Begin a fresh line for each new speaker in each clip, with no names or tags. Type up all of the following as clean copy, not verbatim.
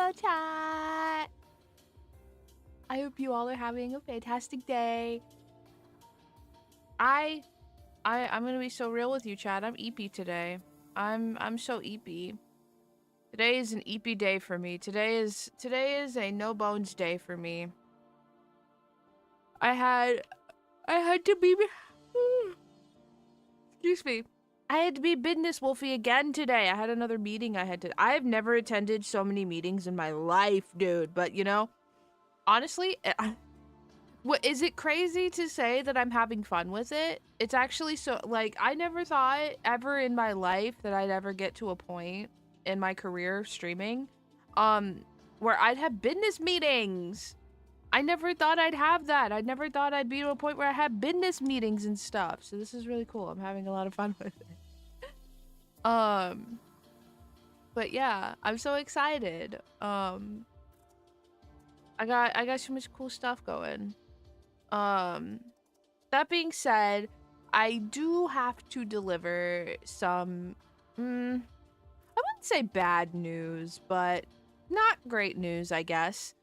Hello, chat. I hope you all are having a fantastic day. I'm gonna be so real with you, chat. I'm eepy today. I'm so eepy. Today is an eepy day for me. Today is a no bones day for me. I had to be excuse me. I had to be business wolfie again today. I had another meeting I've never attended so many meetings in my life, dude. But you know, honestly, what is it crazy to say that I'm having fun with it? It's actually so, like, I never thought ever in my life that I'd ever get to a point in my career streaming where I'd have business meetings. I never thought I'd have that. I never thought I'd be to a point where I have business meetings and stuff. So this is really cool. I'm having a lot of fun with it. But yeah, I'm so excited. I got so much cool stuff going. That being said, I do have to deliver some, I wouldn't say bad news, but not great news, I guess.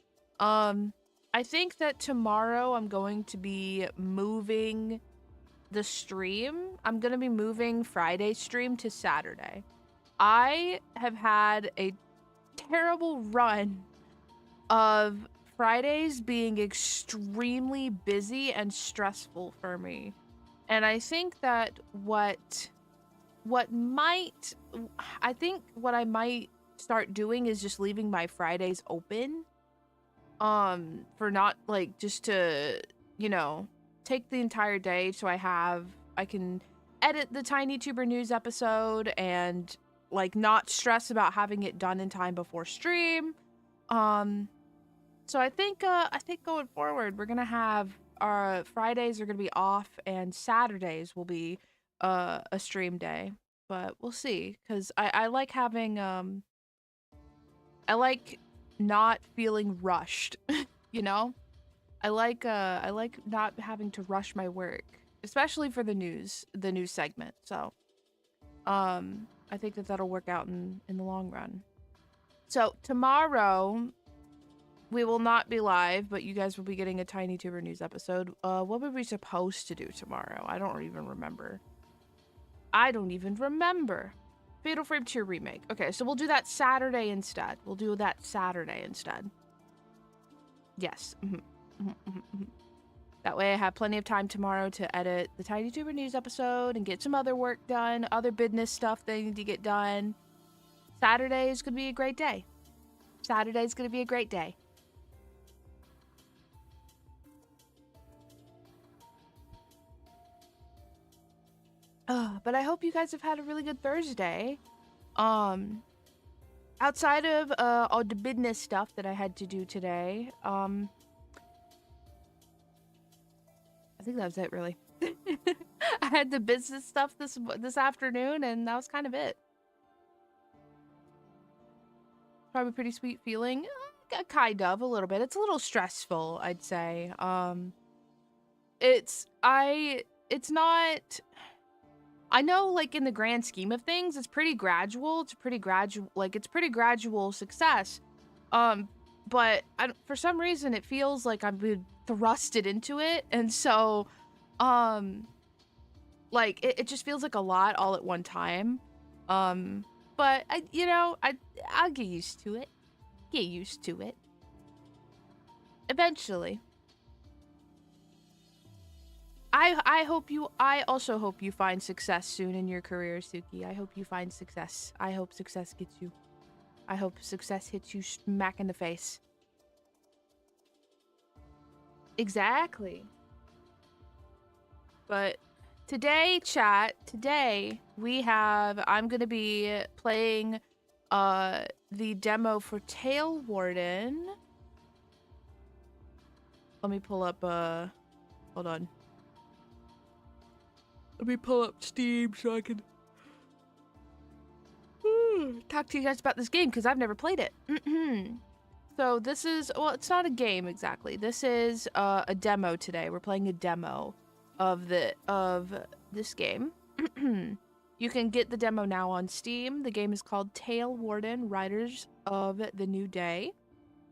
I think that tomorrow I'm going to be moving the stream. I'm going to be moving Friday's stream to Saturday. I have had a terrible run of Fridays being extremely busy and stressful for me. And I think that what I might start doing is just leaving my Fridays open. For not, like, just to, you know, take the entire day so I can edit the Tiny Tuber News episode and, like, not stress about having it done in time before stream. So I think going forward, we're gonna have our Fridays are gonna be off and Saturdays will be a stream day. But we'll see, because I like having I like not feeling rushed, you know? I like not having to rush my work, especially for the news segment. So I think that'll work out in the long run. So tomorrow we will not be live, but you guys will be getting a Tiny Tuber News episode. What were we supposed to do tomorrow? I don't even remember. Fatal Frame 2 remake. Okay, so we'll do that Saturday instead. Yes. That way I have plenty of time tomorrow to edit the Tiny Tuber News episode and get some other work done, other business stuff that I need to get done. Saturday is going to be a great day. But I hope you guys have had a really good Thursday. Outside of all the business stuff that I had to do today, I think that was it, really. I had the business stuff this afternoon, and that was kind of it. Probably a pretty sweet feeling. Kind of, a little bit. It's a little stressful, I'd say. It's not... I know, like, in the grand scheme of things, it's pretty gradual. It's pretty gradual success. But for some reason, it feels like I've been thrusted into it. And so, like, it just feels like a lot all at one time. But, I'll get used to it. Eventually. I also hope you find success soon in your career, Suki. I hope you find success. I hope success gets you. I hope success hits you smack in the face. Exactly. But today, chat, I'm gonna be playing the demo for Talewarden. Let me pull up hold on. Let me pull up Steam so I can talk to you guys about this game, because I've never played it. So this is, well, it's not a game exactly. This is a demo today. We're playing a demo of this game. You can get the demo now on Steam. The game is called Talewarden, Riders of the New Day.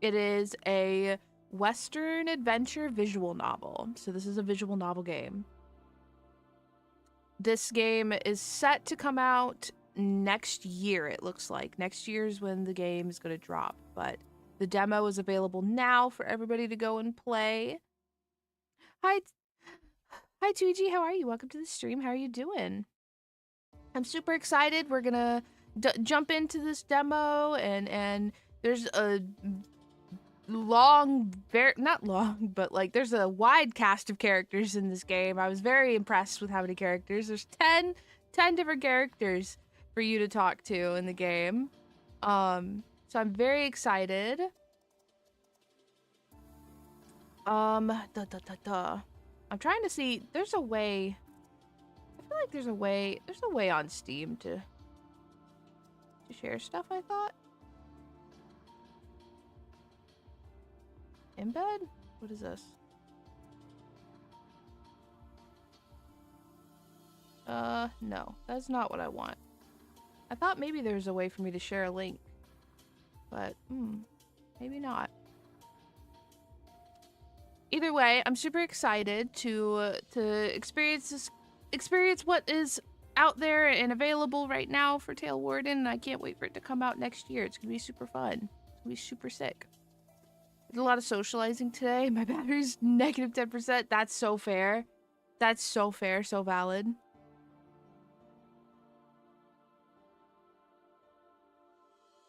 It is a Western adventure visual novel. So this is a visual novel game. This game is set to come out next year, it looks like. Next year is when the game is going to drop. But the demo is available now for everybody to go and play. Hi, Tweety. How are you? Welcome to the stream. How are you doing? I'm super excited. We're gonna jump into this demo, and there's a not long, but like there's a wide cast of characters in this game. I was very impressed with how many characters. There's 10 different characters for you to talk to in the game. So I'm very excited. I'm trying to see, there's a way. I feel like there's a way on Steam to share stuff, I thought. Embed? What is this? No, that's not what I want. I thought maybe there's a way for me to share a link, but maybe not. Either way, I'm super excited to experience what is out there and available right now for Talewarden, and I can't wait for it to come out next year. It's gonna be super fun. It's gonna be super sick. Did a lot of socializing today. My battery's negative 10%. That's so fair. That's so fair, so valid.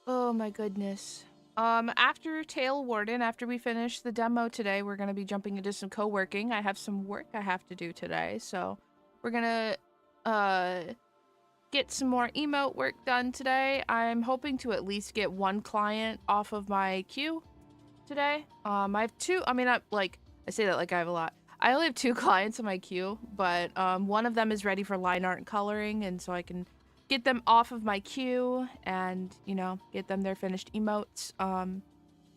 Oh my goodness. After Talewarden, after we finish the demo today, we're gonna be jumping into some co-working. I have some work I have to do today, so we're gonna get some more emote work done today. I'm hoping to at least get one client off of my queue today. I have two. I mean, I say that like I have a lot. I only have 2 clients on my queue, but one of them is ready for line art and coloring, and so I can get them off of my queue and, you know, get them their finished emotes. And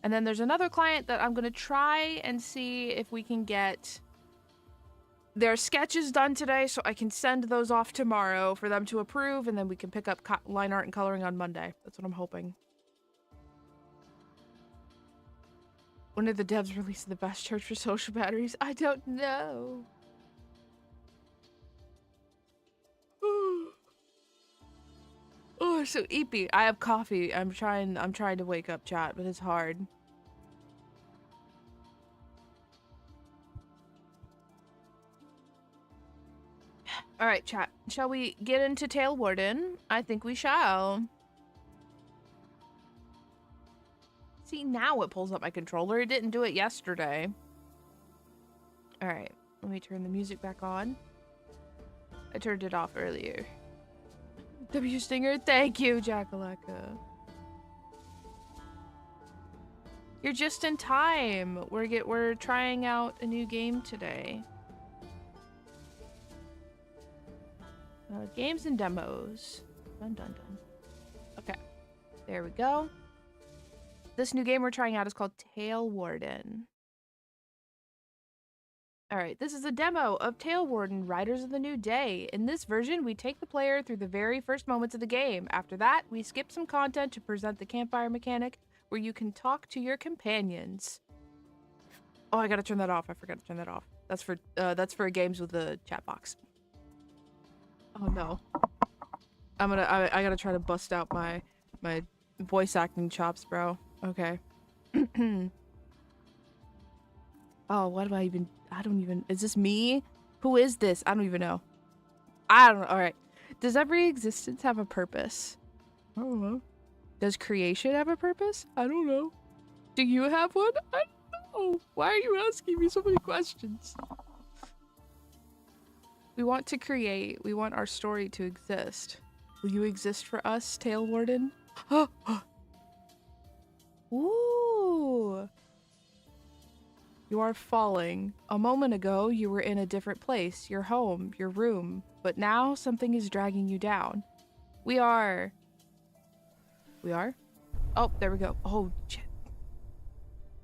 then there's another client that I'm gonna try and see if we can get their sketches done today, so I can send those off tomorrow for them to approve, and then we can pick up line art and coloring on Monday. That's what I'm hoping. When did the devs release the best charge for social batteries? I don't know. Oh, so eepy. I have coffee. I'm trying to wake up, chat, but it's hard. All right, chat. Shall we get into Talewarden? I think we shall. See, now it pulls up my controller. It didn't do it yesterday. All right, let me turn the music back on. I turned it off earlier. W Stinger, thank you, Jackalaka. You're just in time. We're trying out a new game today. Games and demos. Dun dun dun. Okay, there we go. This new game we're trying out is called Talewarden. Alright, this is a demo of Talewarden, Riders of the New Day. In this version, we take the player through the very first moments of the game. After that, we skip some content to present the campfire mechanic, where you can talk to your companions. Oh, I gotta turn that off. I forgot to turn that off. That's for games with the chat box. Oh no. I gotta try to bust out my voice acting chops, bro. Okay. Oh, what do I don't even, is this me? Who is this? I don't even know. I don't know. All right. Does every existence have a purpose? I don't know. Does creation have a purpose? I don't know. Do you have one? I don't know. Why are you asking me so many questions? We want to create. We want our story to exist. Will you exist for us, Talewarden? Ooh. You are falling. A moment ago, you were in a different place, your home, your room, but now something is dragging you down. We are? Oh, there we go. Oh, shit.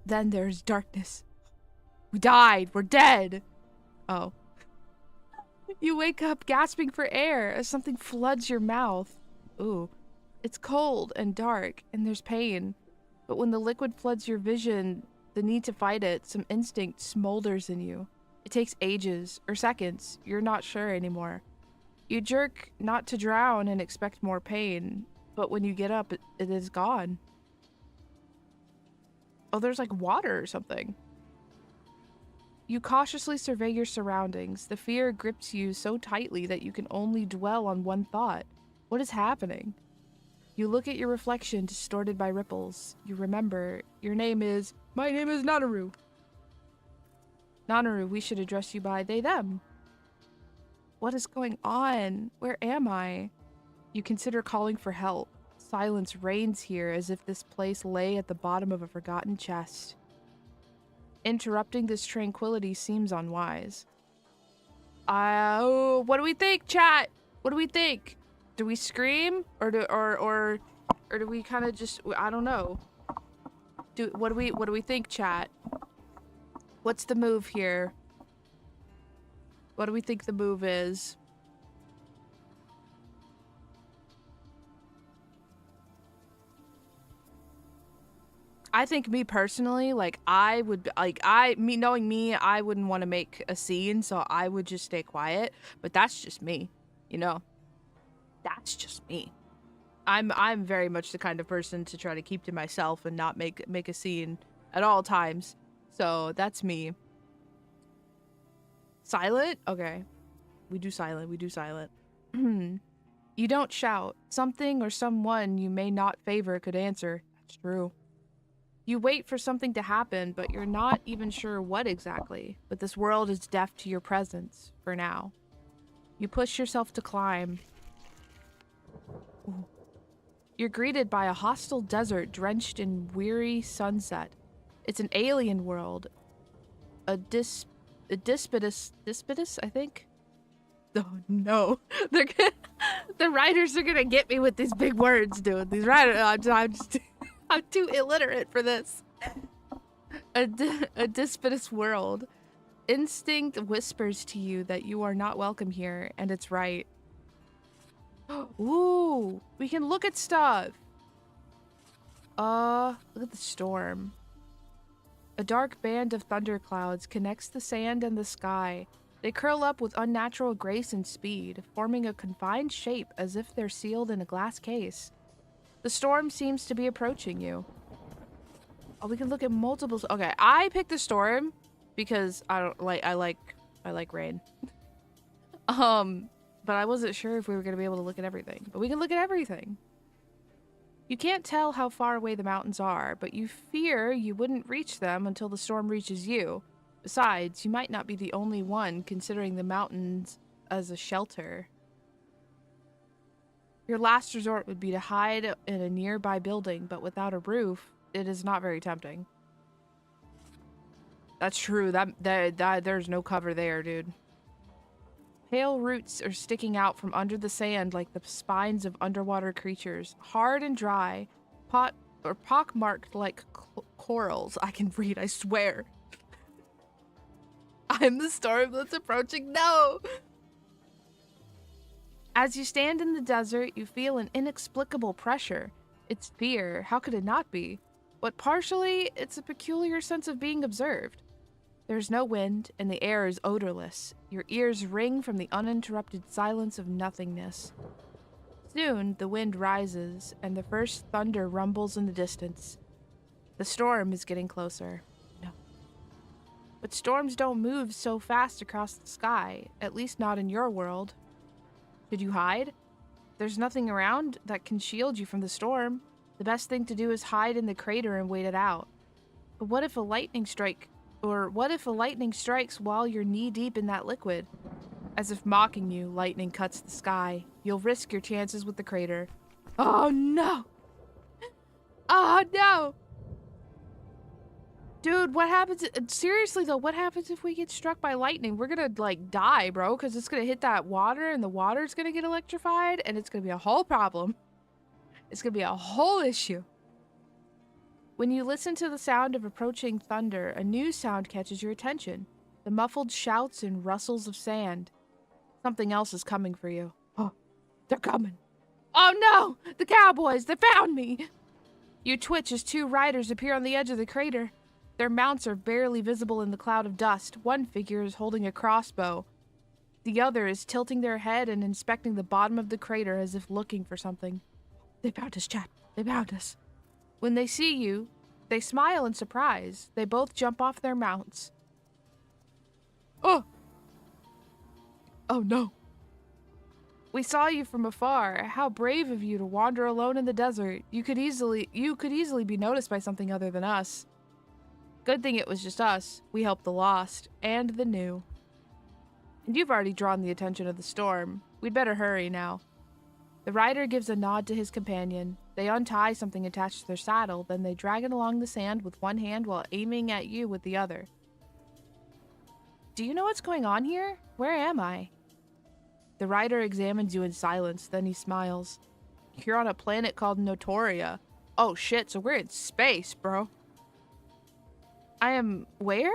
Then there's darkness. We died. We're dead. Oh. You wake up gasping for air as something floods your mouth. Ooh. It's cold and dark, and there's pain. But when the liquid floods your vision, the need to fight it, some instinct smolders in you. It takes ages, or seconds, you're not sure anymore. You jerk not to drown and expect more pain, but when you get up, it is gone. Oh, there's like water or something. You cautiously survey your surroundings. The fear grips you so tightly that you can only dwell on one thought. What is happening? You look at your reflection distorted by ripples. You remember, your name is... My name is Nanaru. Nanaru, we should address you by they, them. What is going on? Where am I? You consider calling for help. Silence reigns here as if this place lay at the bottom of a forgotten chest. Interrupting this tranquility seems unwise. What do we think, chat? What do we think? Do we scream or do we kind of just, I don't know. What do we think, chat? What's the move here? What do we think the move is? I think me personally, like I would, knowing me, I wouldn't want to make a scene, so I would just stay quiet. But that's just me, you know. That's just me. I'm very much the kind of person to try to keep to myself and not make a scene at all times. So that's me. Silent? Okay. We do silent. We do silent. You don't shout. Something or someone you may not favor could answer. That's true. You wait for something to happen, but you're not even sure what exactly. But this world is deaf to your presence, for now. You push yourself to climb. Ooh. You're greeted by a hostile desert drenched in weary sunset. It's an alien world. A dispidus, I think? Oh, no. The writers are gonna get me with these big words, dude. These writers, I'm too illiterate for this. A dispidus world. Instinct whispers to you that you are not welcome here, and it's right. Ooh, we can look at stuff. Look at the storm. A dark band of thunderclouds connects the sand and the sky. They curl up with unnatural grace and speed, forming a confined shape as if they're sealed in a glass case. The storm seems to be approaching you. Oh, we can look at multiple. Okay, I picked the storm because I like rain. But I wasn't sure if we were going to be able to look at everything. But we can look at everything. You can't tell how far away the mountains are, but you fear you wouldn't reach them until the storm reaches you. Besides, you might not be the only one considering the mountains as a shelter. Your last resort would be to hide in a nearby building, but without a roof, it is not very tempting. That's true. There's no cover there, dude. Pale roots are sticking out from under the sand like the spines of underwater creatures, hard and dry, pockmarked like corals. I can read, I swear. I'm the storm that's approaching. No! As you stand in the desert, you feel an inexplicable pressure. It's fear. How could it not be? But partially, it's a peculiar sense of being observed. There's no wind, and the air is odorless. Your ears ring from the uninterrupted silence of nothingness. Soon, the wind rises, and the first thunder rumbles in the distance. The storm is getting closer. No. But storms don't move so fast across the sky, at least not in your world. Should you hide? There's nothing around that can shield you from the storm. The best thing to do is hide in the crater and wait it out. But what if a lightning strikes while you're knee-deep in that liquid? As if mocking you, lightning cuts the sky. You'll risk your chances with the crater. Oh no! Oh no! Dude, what happens? Seriously though, what happens if we get struck by lightning? We're gonna like die, bro, because it's gonna hit that water and the water's gonna get electrified and it's gonna be a whole problem. It's gonna be a whole issue. When you listen to the sound of approaching thunder, a new sound catches your attention. The muffled shouts and rustles of sand. Something else is coming for you. Oh, they're coming. Oh no! The cowboys! They found me! You twitch as 2 riders appear on the edge of the crater. Their mounts are barely visible in the cloud of dust. One figure is holding a crossbow. The other is tilting their head and inspecting the bottom of the crater as if looking for something. They found us, chat. They found us. When they see you, they smile in surprise. They both jump off their mounts. Oh! Oh no. We saw you from afar. How brave of you to wander alone in the desert. You could easily be noticed by something other than us. Good thing it was just us. We helped the lost and the new. And you've already drawn the attention of the storm. We'd better hurry now. The rider gives a nod to his companion. They untie something attached to their saddle, then they drag it along the sand with one hand while aiming at you with the other. Do you know what's going on here? Where am I? The rider examines you in silence, then he smiles. You're on a planet called Notoria. Oh shit, so we're in space, bro. I am where?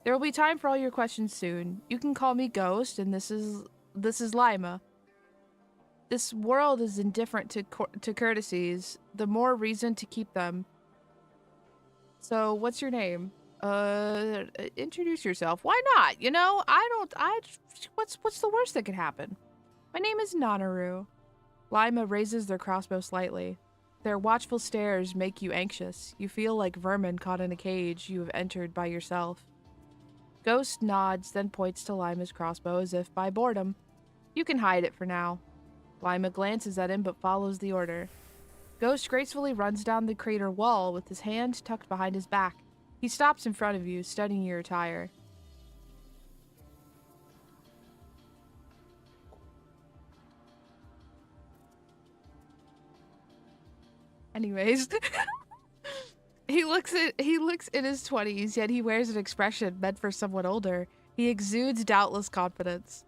There will be time for all your questions soon. You can call me Ghost, and this is Lima. This world is indifferent to courtesies. The more reason to keep them. So, what's your name? Introduce yourself. Why not? You know, what's the worst that could happen? My name is Nanaru. Lima raises their crossbow slightly. Their watchful stares make you anxious. You feel like vermin caught in a cage you have entered by yourself. Ghost nods, then points to Lima's crossbow as if by boredom. You can hide it for now. Lima glances at him but follows the order. Ghost gracefully runs down the crater wall with his hand tucked behind his back. He stops in front of you, studying your attire. Anyways, he looks in his 20s, yet he wears an expression meant for someone older. He exudes doubtless confidence.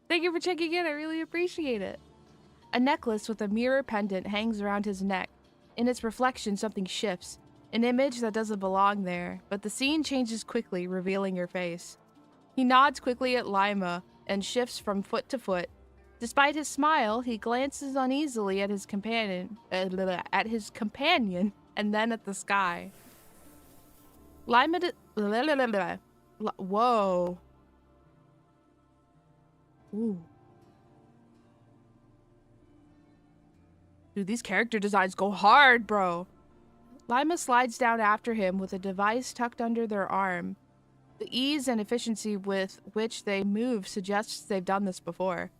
Thank you for checking in. I really appreciate it. A necklace with a mirror pendant hangs around his neck. In its reflection, something shifts. An image that doesn't belong there, but the scene changes quickly, revealing your face. He nods quickly at Lima and shifts from foot to foot. Despite his smile, he glances uneasily at his companion, and then at the sky. Lima whoa. Ooh. Dude, these character designs go hard, bro. Lima slides down after him with a device tucked under their arm. The ease and efficiency with which they move suggests they've done this before.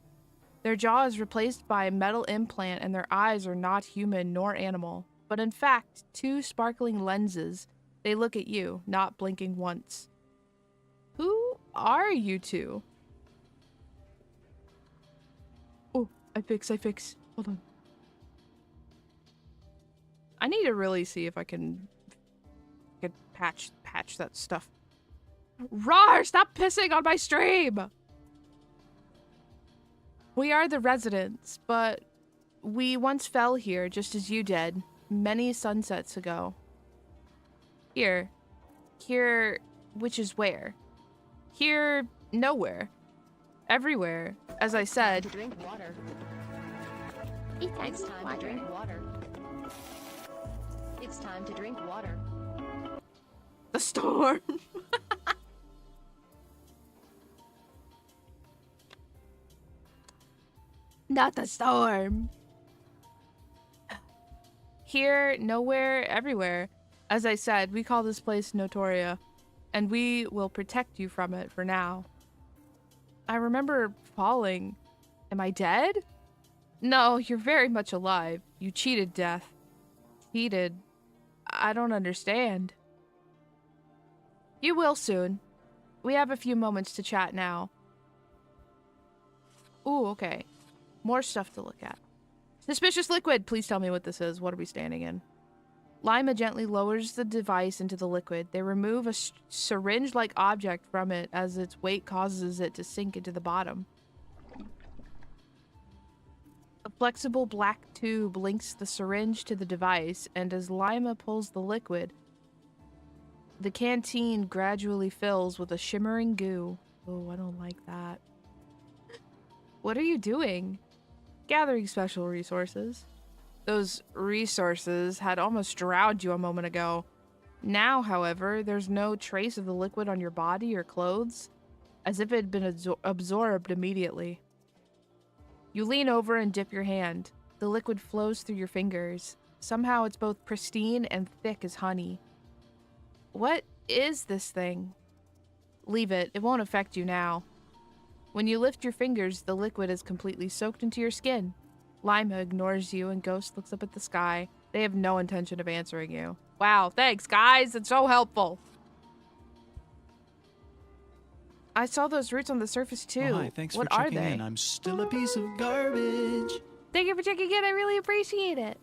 Their jaw is replaced by a metal implant and their eyes are not human nor animal, but in fact, 2 sparkling lenses. They look at you, not blinking once. Who are you 2? Oh, I fix. Hold on. I need to really see if I can patch that stuff. Rawr! Stop pissing on my stream! We are the residents, but we once fell here just as you did, many sunsets ago. Here, which is where? Here, nowhere. Everywhere. As I said,
Drink water. It's time to drink water. It's time to drink water.
the storm. Not the storm. Here, nowhere, everywhere. As I said, we call this place Notoria, and we will protect you from it for now. I remember falling. Am I dead? No, you're very much alive. You cheated death. Cheated? I don't understand. You will soon. We have a few moments to chat now. Ooh, okay. More stuff to look at. Suspicious liquid! Please tell me what this is. What are we standing in? Lima gently lowers the device into the liquid. They remove a syringe-like object from it as its weight causes it to sink into the bottom. A flexible black tube links the syringe to the device, and as Lima pulls the liquid, The canteen gradually fills with a shimmering goo. Oh, I don't like that. What are you doing? Gathering special resources. Those resources had almost drowned you a moment ago. Now, however, there's no trace of the liquid on your body or clothes, as if it had been absorbed immediately. You lean over and dip your hand. The liquid flows through your fingers. Somehow it's both pristine and thick as honey. What is this thing? Leave it. It won't affect you now. When you lift your fingers, the liquid is completely soaked into your skin. Lima ignores you and Ghost looks up at the sky. They have no intention of answering you. Wow, thanks, guys. It's so helpful. I saw those roots on the surface, too.
Oh, hi, thanks
what
for
are
checking
they?
in. I'm still a piece of garbage.
Thank you for checking in. I really appreciate it.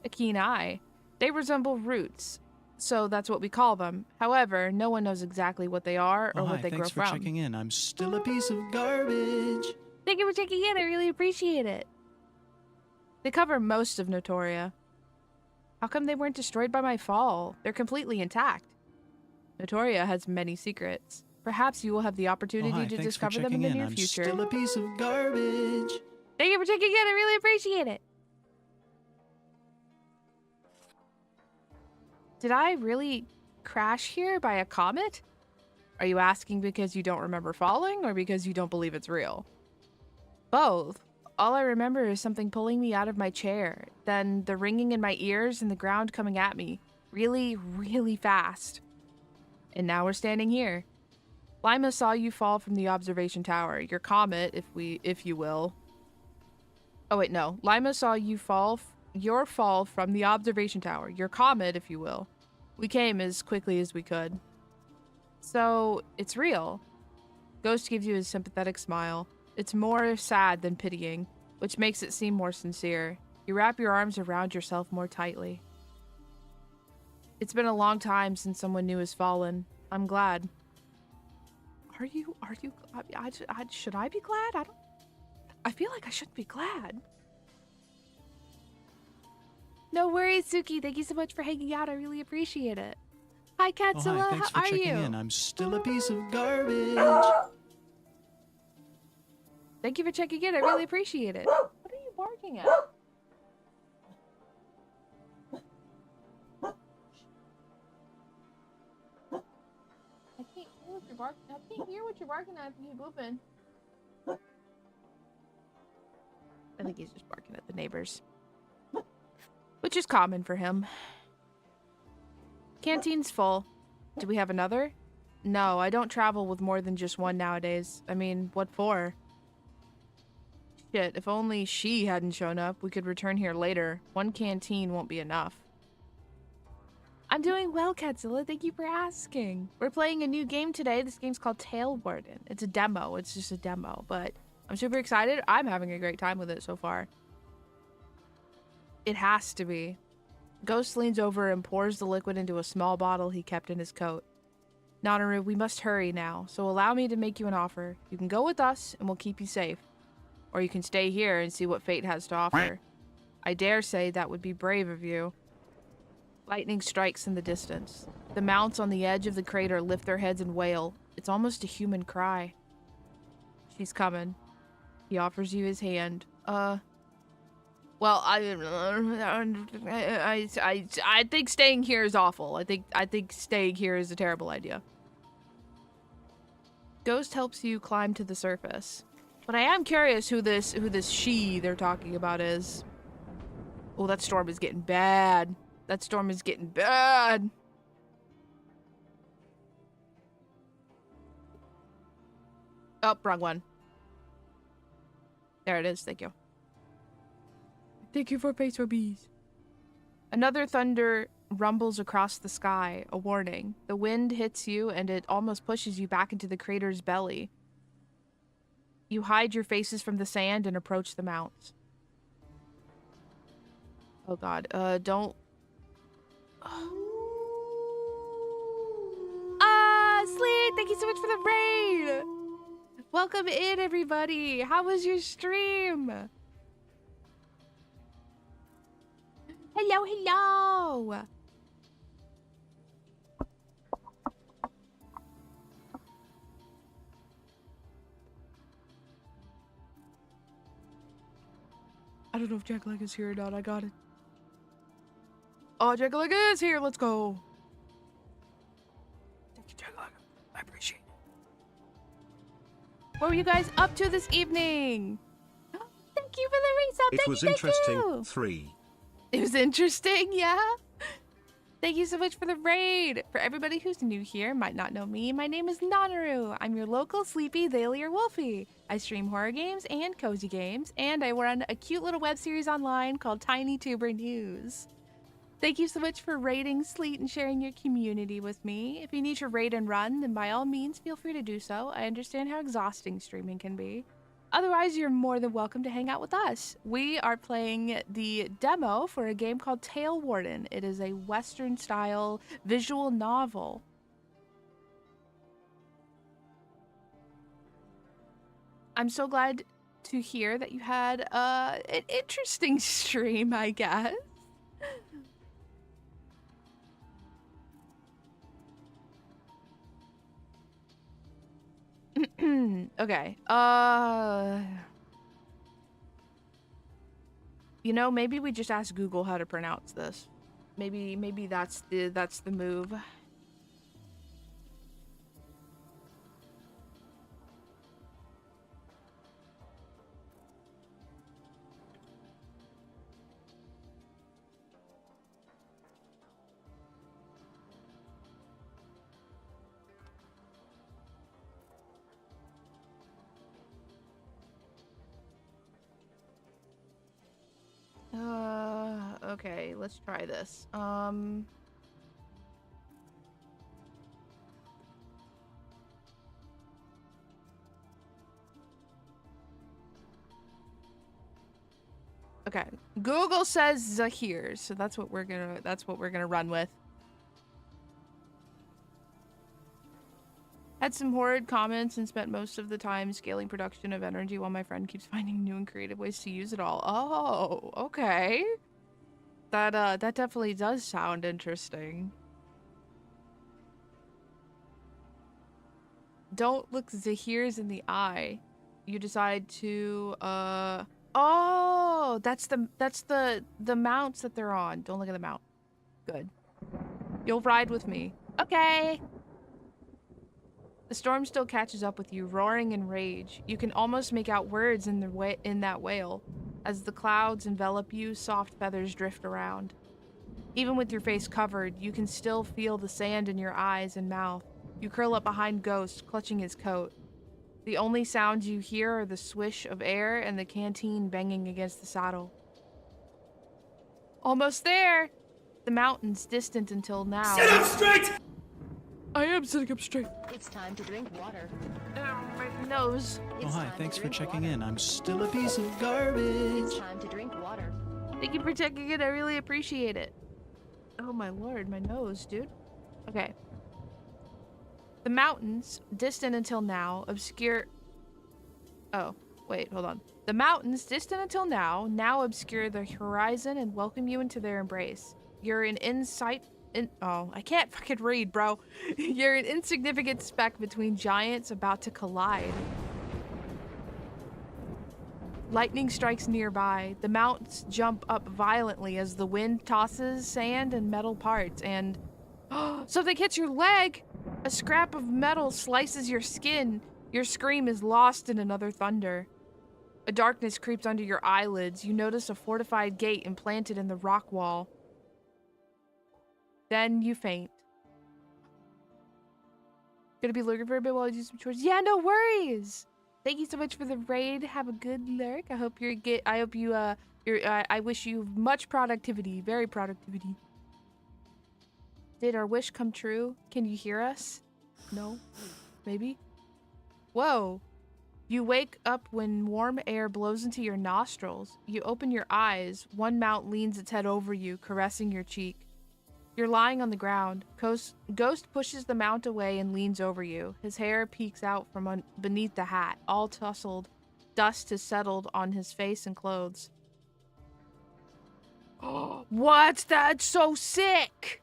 A keen eye. They resemble roots, so that's what we call them. However, no one knows exactly what they are or what they grow from.
Thanks for checking in. I'm still a piece of garbage.
Thank you for checking in. I really appreciate it. They cover most of Notoria. How come they weren't destroyed by my fall? They're completely intact. Notoria has many secrets. Perhaps you will have the opportunity to discover them in the near future.
I'm still a piece of garbage.
Thank you for checking in. I really appreciate it. Did I really crash here by a comet? Are you asking because you don't remember falling or because you don't believe it's real? Both. All I remember is something pulling me out of my chair, then the ringing in my ears and the ground coming at me. Really, really fast. And now we're standing here. Lima saw you fall from the observation tower. Your comet, if you will. Oh wait, no. Lima saw you your fall from the observation tower. Your comet, if you will. We came as quickly as we could. So, it's real. Ghost gives you a sympathetic smile. It's more sad than pitying, which makes it seem more sincere. You wrap your arms around yourself more tightly. It's been a long time since someone new has fallen. I'm glad. Are you, should I be glad? I feel like I shouldn't be glad. No worries, Suki. Thank you so much for hanging out. I really appreciate it. Hi, Katsula.
Thanks
How
for
are
checking
you?
in. I'm still a piece of garbage.
Thank you for checking in. I really appreciate it. What are you barking at? I can't hear what you're barking. I can't hear what you're barking at if you keep moving. I think he's just barking at the neighbors. Which is common for him. Canteen's full. Do we have another? No, I don't travel with more than just one nowadays. I mean, what for? Shit, if only she hadn't shown up, we could return here later. One canteen won't be enough. I'm doing well, Katsula. Thank you for asking. We're playing a new game today. This game's called Talewarden. It's a demo. It's just a demo, but I'm super excited. I'm having a great time with it so far. It has to be. Ghost leans over and pours the liquid into a small bottle he kept in his coat. Nanaru, we must hurry now, so allow me to make you an offer. You can go with us, and we'll keep you safe. Or you can stay here and see what fate has to offer. I dare say that would be brave of you. Lightning strikes in the distance. The mounts on the edge of the crater lift their heads and wail. It's almost a human cry. She's coming. He offers you his hand. Well, I think staying here is awful. I think staying here is a terrible idea. Ghost helps you climb to the surface. But I am curious who this she they're talking about is. Oh, that storm is getting bad. That storm is getting bad. Oh, wrong one. There it is. Thank you. Thank you for peso bees. Another thunder rumbles across the sky, a warning. The wind hits you and it almost pushes you back into the crater's belly. You hide your faces from the sand and approach the mounts. Oh god, don't... Sleet! Thank you so much for the raid! Welcome in, everybody! How was your stream? Hello, hello! I don't know if Jack Leg is here or not. I got it. Oh, Jack Leg is here. Let's go. Thank you, Jack Leg. I appreciate it. What were you guys up to this evening? Thank you for the resub.
It was interesting. 3.
It was interesting, yeah. Thank you so much for the raid. For everybody who's new here, might not know me, my name is Nanaru. I'm your local sleepy daily or wolfie. I stream horror games and cozy games, and I run a cute little web series online called Tiny Tuber News. Thank you so much for raiding Sleet and sharing your community with me. If you need to raid and run, then by all means, feel free to do so. I understand how exhausting streaming can be. Otherwise, you're more than welcome to hang out with us. We are playing the demo for a game called Talewarden. It is a Western-style visual novel. I'm so glad to hear that you had an interesting stream, I guess. Okay. You know, maybe we just ask Google how to pronounce this. Maybe that's the move. Okay, let's try this. Okay. Google says Zahir, so that's what we're gonna run with. Had some horrid comments and spent most of the time scaling production of energy while my friend keeps finding new and creative ways to use it all. Oh, okay. That definitely does sound interesting. Don't look Zahir's in the eye. You decide to oh, that's the mounts that they're on. Don't look at the mount. Good. You'll ride with me. Okay. The storm still catches up with you, roaring in rage. You can almost make out words in that wail. As the clouds envelop you, soft feathers drift around. Even with your face covered, you can still feel the sand in your eyes and mouth. You curl up behind Ghost, clutching his coat. The only sounds you hear are the swish of air and the canteen banging against the saddle. Almost there! The mountains distant until now.
Sit up straight!
I am sitting up straight.
It's time to drink water.
My nose.
Oh, hi,
time
thanks
to
for
drink
checking
water.
in. I'm still a piece of garbage.
It's time to drink water.
Thank you for checking it. I really appreciate it. Oh my lord, my nose, dude. Okay. The mountains, distant until now, obscure... Oh, wait, hold on. The mountains, distant until now obscure the horizon and welcome you into their embrace. You're an oh, I can't fucking read, bro. You're an insignificant speck between giants about to collide. Lightning strikes nearby. The mountains jump up violently as the wind tosses sand and metal parts, and something hits your leg! A scrap of metal slices your skin. Your scream is lost in another thunder. A darkness creeps under your eyelids. You notice a fortified gate implanted in the rock wall. Then you faint. Gonna be lurking for a bit while I do some chores. Yeah, no worries. Thank you so much for the raid. Have a good lurk. I hope I wish you much productivity, very productivity. Did our wish come true? Can you hear us? No? Maybe? Whoa. You wake up when warm air blows into your nostrils. You open your eyes. One mount leans its head over you, caressing your cheek. You're lying on the ground. Ghost pushes the mount away and leans over you. His hair peeks out from beneath the hat, all tousled. Dust has settled on his face and clothes. What? That's so sick!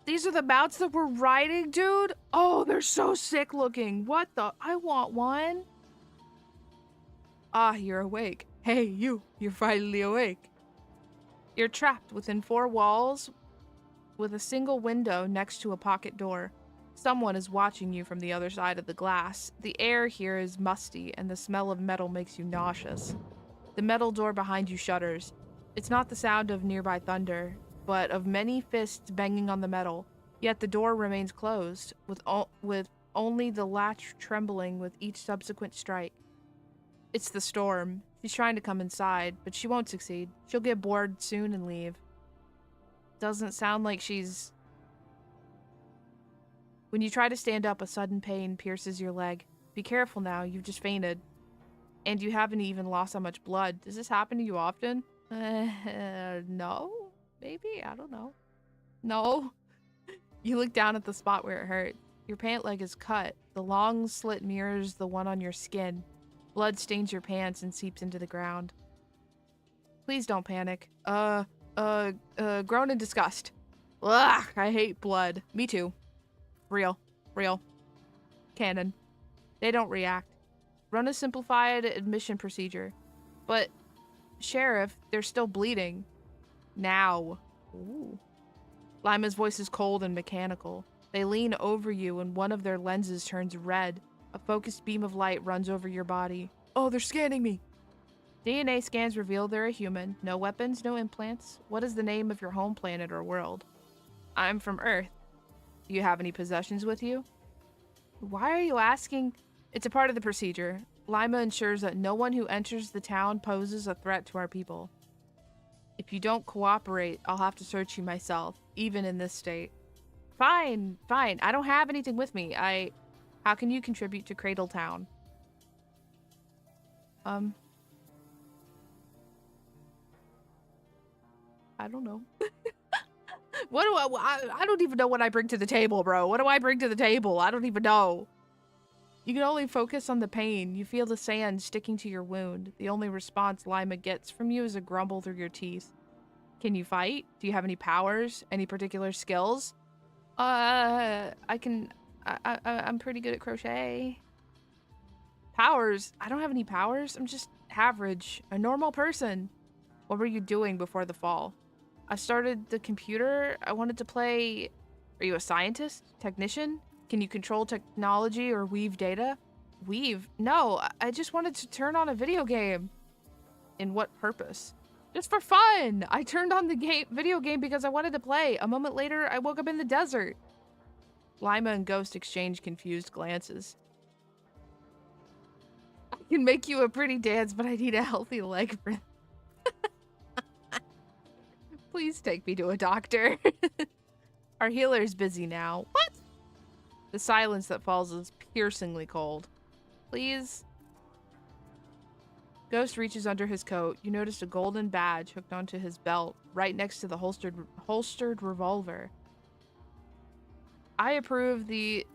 These are the mounts that we're riding, dude? Oh, they're so sick looking. What the? I want one. Ah, you're awake. Hey, you're finally awake. You're trapped within 4 walls with a single window next to a pocket door. Someone is watching you from the other side of the glass. The air here is musty, and the smell of metal makes you nauseous. The metal door behind you shudders. It's not the sound of nearby thunder, but of many fists banging on the metal. Yet the door remains closed, with only the latch trembling with each subsequent strike. It's the storm. She's trying to come inside, but she won't succeed. She'll get bored soon and leave. Doesn't sound like she's... When you try to stand up, a sudden pain pierces your leg. Be careful now, you've just fainted. And you haven't even lost that much blood. Does this happen to you often? No? Maybe? I don't know. No? You look down at the spot where it hurt. Your pant leg is cut. The long slit mirrors the one on your skin. Blood stains your pants and seeps into the ground. Please don't panic. Groan in disgust. Ugh, I hate blood. Me too. Real. Canon. They don't react. Run a simplified admission procedure. But, Sheriff, they're still bleeding. Now. Ooh. Lima's voice is cold and mechanical. They lean over you and one of their lenses turns red. A focused beam of light runs over your body. Oh, they're scanning me! DNA scans reveal they're a human. No weapons, no implants. What is the name of your home planet or world? I'm from Earth. Do you have any possessions with you? Why are you asking? It's a part of the procedure. Lima ensures that no one who enters the town poses a threat to our people. If you don't cooperate, I'll have to search you myself, even in this state. Fine. I don't have anything with me. How can you contribute to Cradle Town? I don't know. What do I don't even know what I bring to the table, bro. What do I bring to the table? I don't even know. You can only focus on the pain. You feel the sand sticking to your wound. The only response Lima gets from you is a grumble through your teeth. Can you fight? Do you have any powers? Any particular skills? I'm pretty good at crochet. Powers? I don't have any powers. I'm just average. A normal person. What were you doing before the fall? I started the computer. I wanted to play... Are you a scientist? Technician? Can you control technology or weave data? Weave? No, I just wanted to turn on a video game. In what purpose? Just for fun! I turned on the video game because I wanted to play. A moment later, I woke up in the desert. Lima and Ghost exchange confused glances. I can make you a pretty dance, but I need a healthy leg for that. Please take me to a doctor. Our healer's busy now. What? The silence that falls is piercingly cold. Please? Ghost reaches under his coat. You notice a golden badge hooked onto his belt, right next to the holstered revolver. I approve the...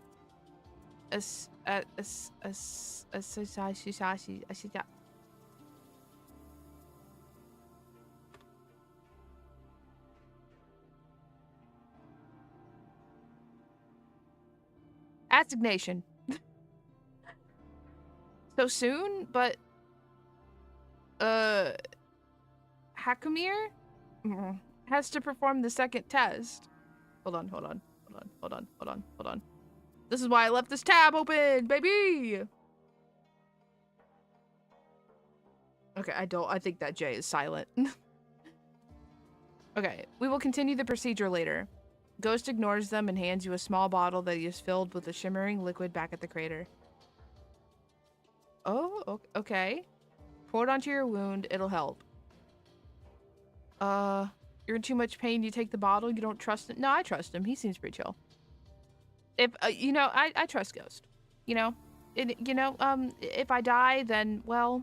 Assignation. So soon, but Hakumir has to perform the second test. Hold on. This is why I left this tab open, baby. Okay, I think that J is silent. Okay, we will continue the procedure later. Ghost ignores them and hands you a small bottle that he has filled with a shimmering liquid back at the crater. Oh, okay. Pour it onto your wound, it'll help. You're in too much pain, you take the bottle, you don't trust it? No, I trust him, he seems pretty chill. If, I trust Ghost. If I die, then, well...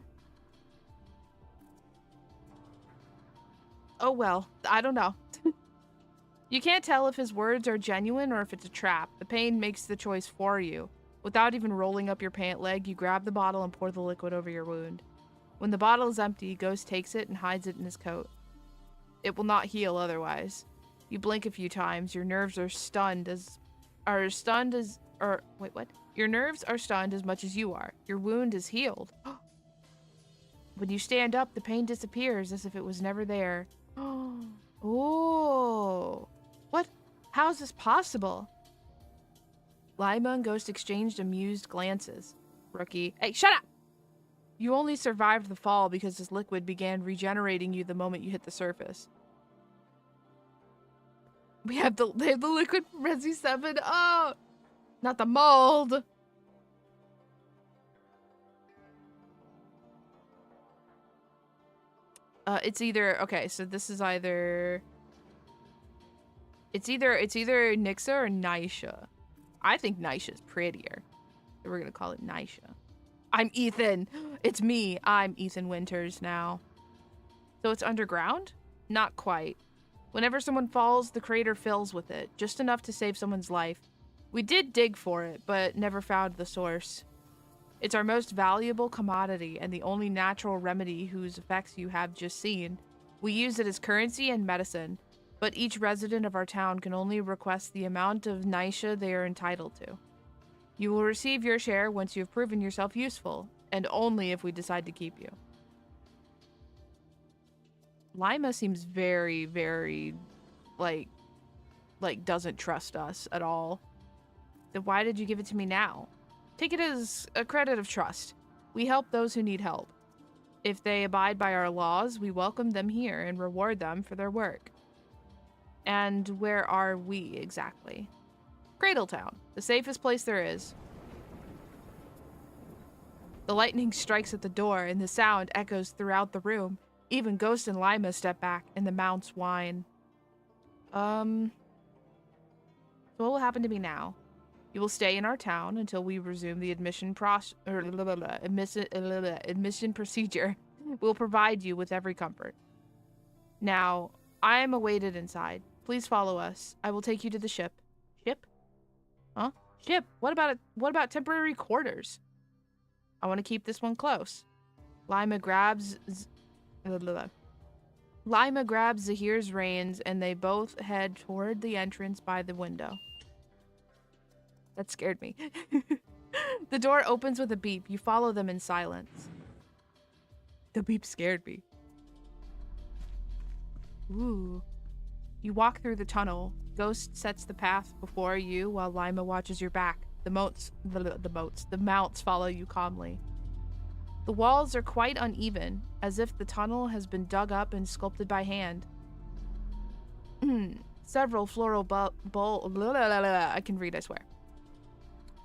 Oh well, I don't know. You can't tell if his words are genuine or if it's a trap. The pain makes the choice for you. Without even rolling up your pant leg, you grab the bottle and pour the liquid over your wound. When the bottle is empty, Ghost takes it and hides it in his coat. It will not heal otherwise. You blink a few times. Your nerves are stunned as... Wait, what? Your nerves are stunned as much as you are. Your wound is healed. When you stand up, the pain disappears as if it was never there. Oh. What? How is this possible? Lima and Ghost exchanged amused glances. Rookie. Hey, shut up! You only survived the fall because this liquid began regenerating you the moment you hit the surface. They have the liquid from Resi 7. Oh! Not the mold! It's either... Okay, so this is either... It's either Nixa or Nisha. I think Nisha's prettier. So we're gonna call it Nisha. I'm Ethan! It's me! I'm Ethan Winters now. So it's underground? Not quite. Whenever someone falls, the crater fills with it, just enough to save someone's life. We did dig for it, but never found the source. It's our most valuable commodity and the only natural remedy whose effects you have just seen. We use it as currency and medicine, but each resident of our town can only request the amount of Nisha they are entitled to. You will receive your share once you have proven yourself useful, and only if we decide to keep you. Lima seems very, very, like doesn't trust us at all. Then why did you give it to me now? Take it as a credit of trust. We help those who need help. If they abide by our laws, we welcome them here and reward them for their work. And where are we exactly? Cradletown, the safest place there is. The lightning strikes at the door and the sound echoes throughout the room. Even Ghost and Lima step back and the mounts whine. So what will happen to me now? You will stay in our town until we resume the admission procedure. We'll provide you with every comfort. Now, I am awaited inside. Please follow us. I will take you to the ship. Ship? Huh? Ship? What about temporary quarters? I want to keep this one close. Lima grabs Zahir's reins and they both head toward the entrance by the window. That scared me. The door opens with a beep. You follow them in silence. The beep scared me. Ooh. You walk through the tunnel. Ghost sets the path before you while Lima watches your back. The mounts follow you calmly. The walls are quite uneven, as if the tunnel has been dug up and sculpted by hand. Several floral I can read, I swear.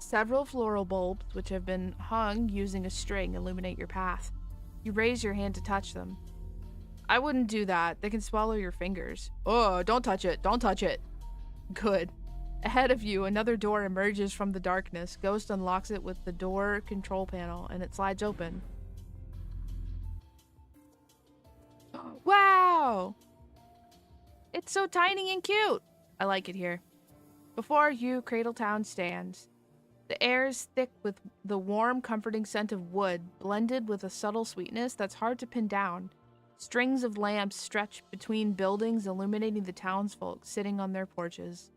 Several floral bulbs, which have been hung using a string, illuminate your path. You raise your hand to touch them. I wouldn't do that. They can swallow your fingers. Oh, don't touch it. Don't touch it. Good. Ahead of you, another door emerges from the darkness. Ghost unlocks it with the door control panel, and it slides open. Wow! It's so tiny and cute! I like it here. Before you, Cradletown stands. The air is thick with the warm, comforting scent of wood, blended with a subtle sweetness that's hard to pin down. Strings of lamps stretch between buildings, illuminating the townsfolk sitting on their porches.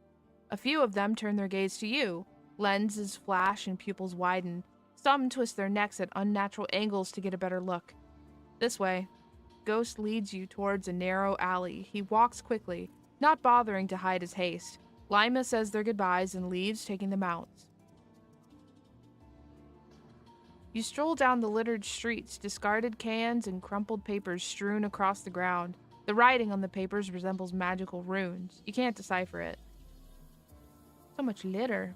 A few of them turn their gaze to you. Lenses flash and pupils widen. Some twist their necks at unnatural angles to get a better look. This way. Ghost leads you towards a narrow alley. He walks quickly, not bothering to hide his haste. Lima says their goodbyes and leaves, taking the mounts. You stroll down the littered streets, discarded cans and crumpled papers strewn across the ground. The writing on the papers resembles magical runes. You can't decipher it. So much litter.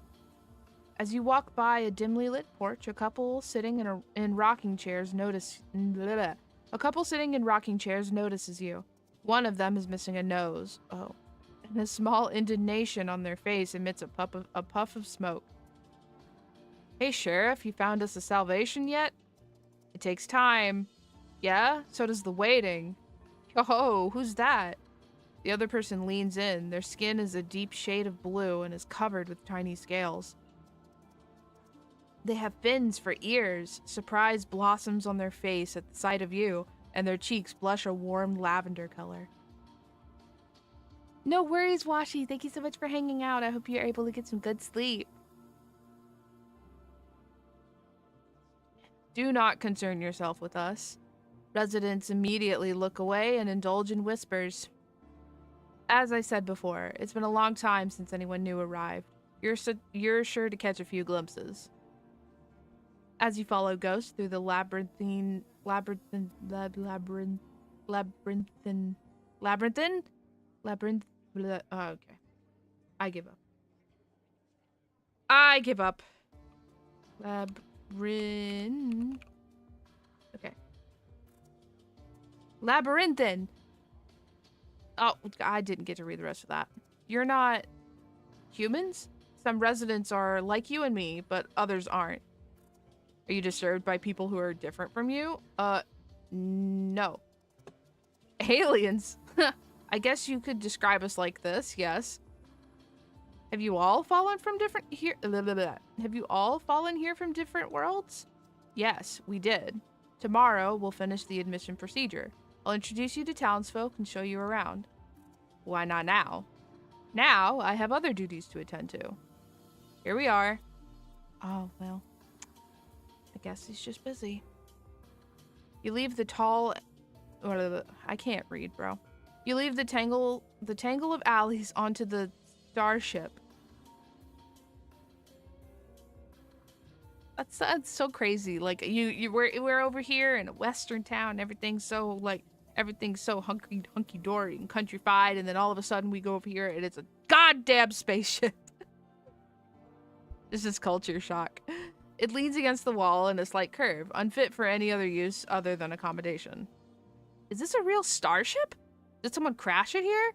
As you walk by a dimly lit porch, a couple sitting in rocking chairs notices you. One of them is missing a nose. Oh. And a small indignation on their face emits a puff of smoke. Hey, Sheriff, you found us a salvation yet? It takes time. Yeah? So does the waiting. Oh, who's that? The other person leans in. Their skin is a deep shade of blue and is covered with tiny scales. They have fins for ears. Surprise blossoms on their face at the sight of you, and their cheeks blush a warm lavender color. No worries, Washi. Thank you so much for hanging out. I hope you're able to get some good sleep. Do not concern yourself with us. Residents immediately look away and indulge in whispers. As I said before, it's been a long time since anyone new arrived. You're sure to catch a few glimpses. As you follow Ghost through the labyrinthine, oh, okay. I give up. Okay. Labyrinthine. Oh, I didn't get to read the rest of that. You're not humans? Some residents are like you and me, but others aren't. Are you disturbed by people who are different from you? No. Aliens? I guess you could describe us like this, yes. Have you all fallen from different Have you all fallen here from different worlds? Yes, we did. Tomorrow, we'll finish the admission procedure. I'll introduce you to townsfolk and show you around. Why not now? Now, I have other duties to attend to. Here we are. Oh, well. I guess he's just busy. You leave the tall... I can't read, bro. You leave the tangle of alleys onto the starship. That's so crazy. Like we're over here in a western town. Everything's so hunky dory and countrified, and then all of a sudden we go over here and it's a goddamn spaceship. This is culture shock. It leans against the wall in a slight curve, unfit for any other use other than accommodation. Is this a real starship? Did someone crash it here?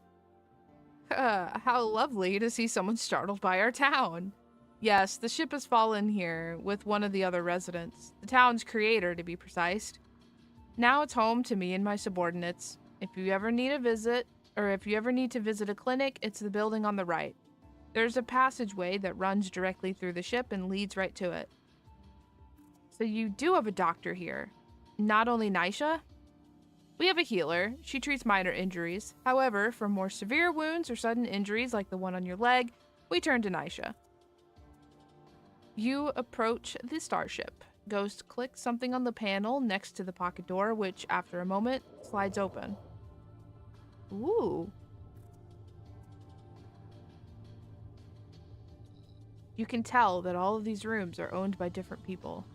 How lovely to see someone startled by our town. Yes, the ship has fallen here with one of the other residents, the town's creator to be precise. Now it's home to me and my subordinates. If you ever need to visit a clinic, it's the building on the right. There's a passageway that runs directly through the ship and leads right to it. So you do have a doctor here. Not only Nisha? We have a healer. She treats minor injuries. However, for more severe wounds or sudden injuries like the one on your leg, we turn to Nisha. You approach the starship. Ghost clicks something on the panel next to the pocket door, which, after a moment, slides open. Ooh. You can tell that all of these rooms are owned by different people.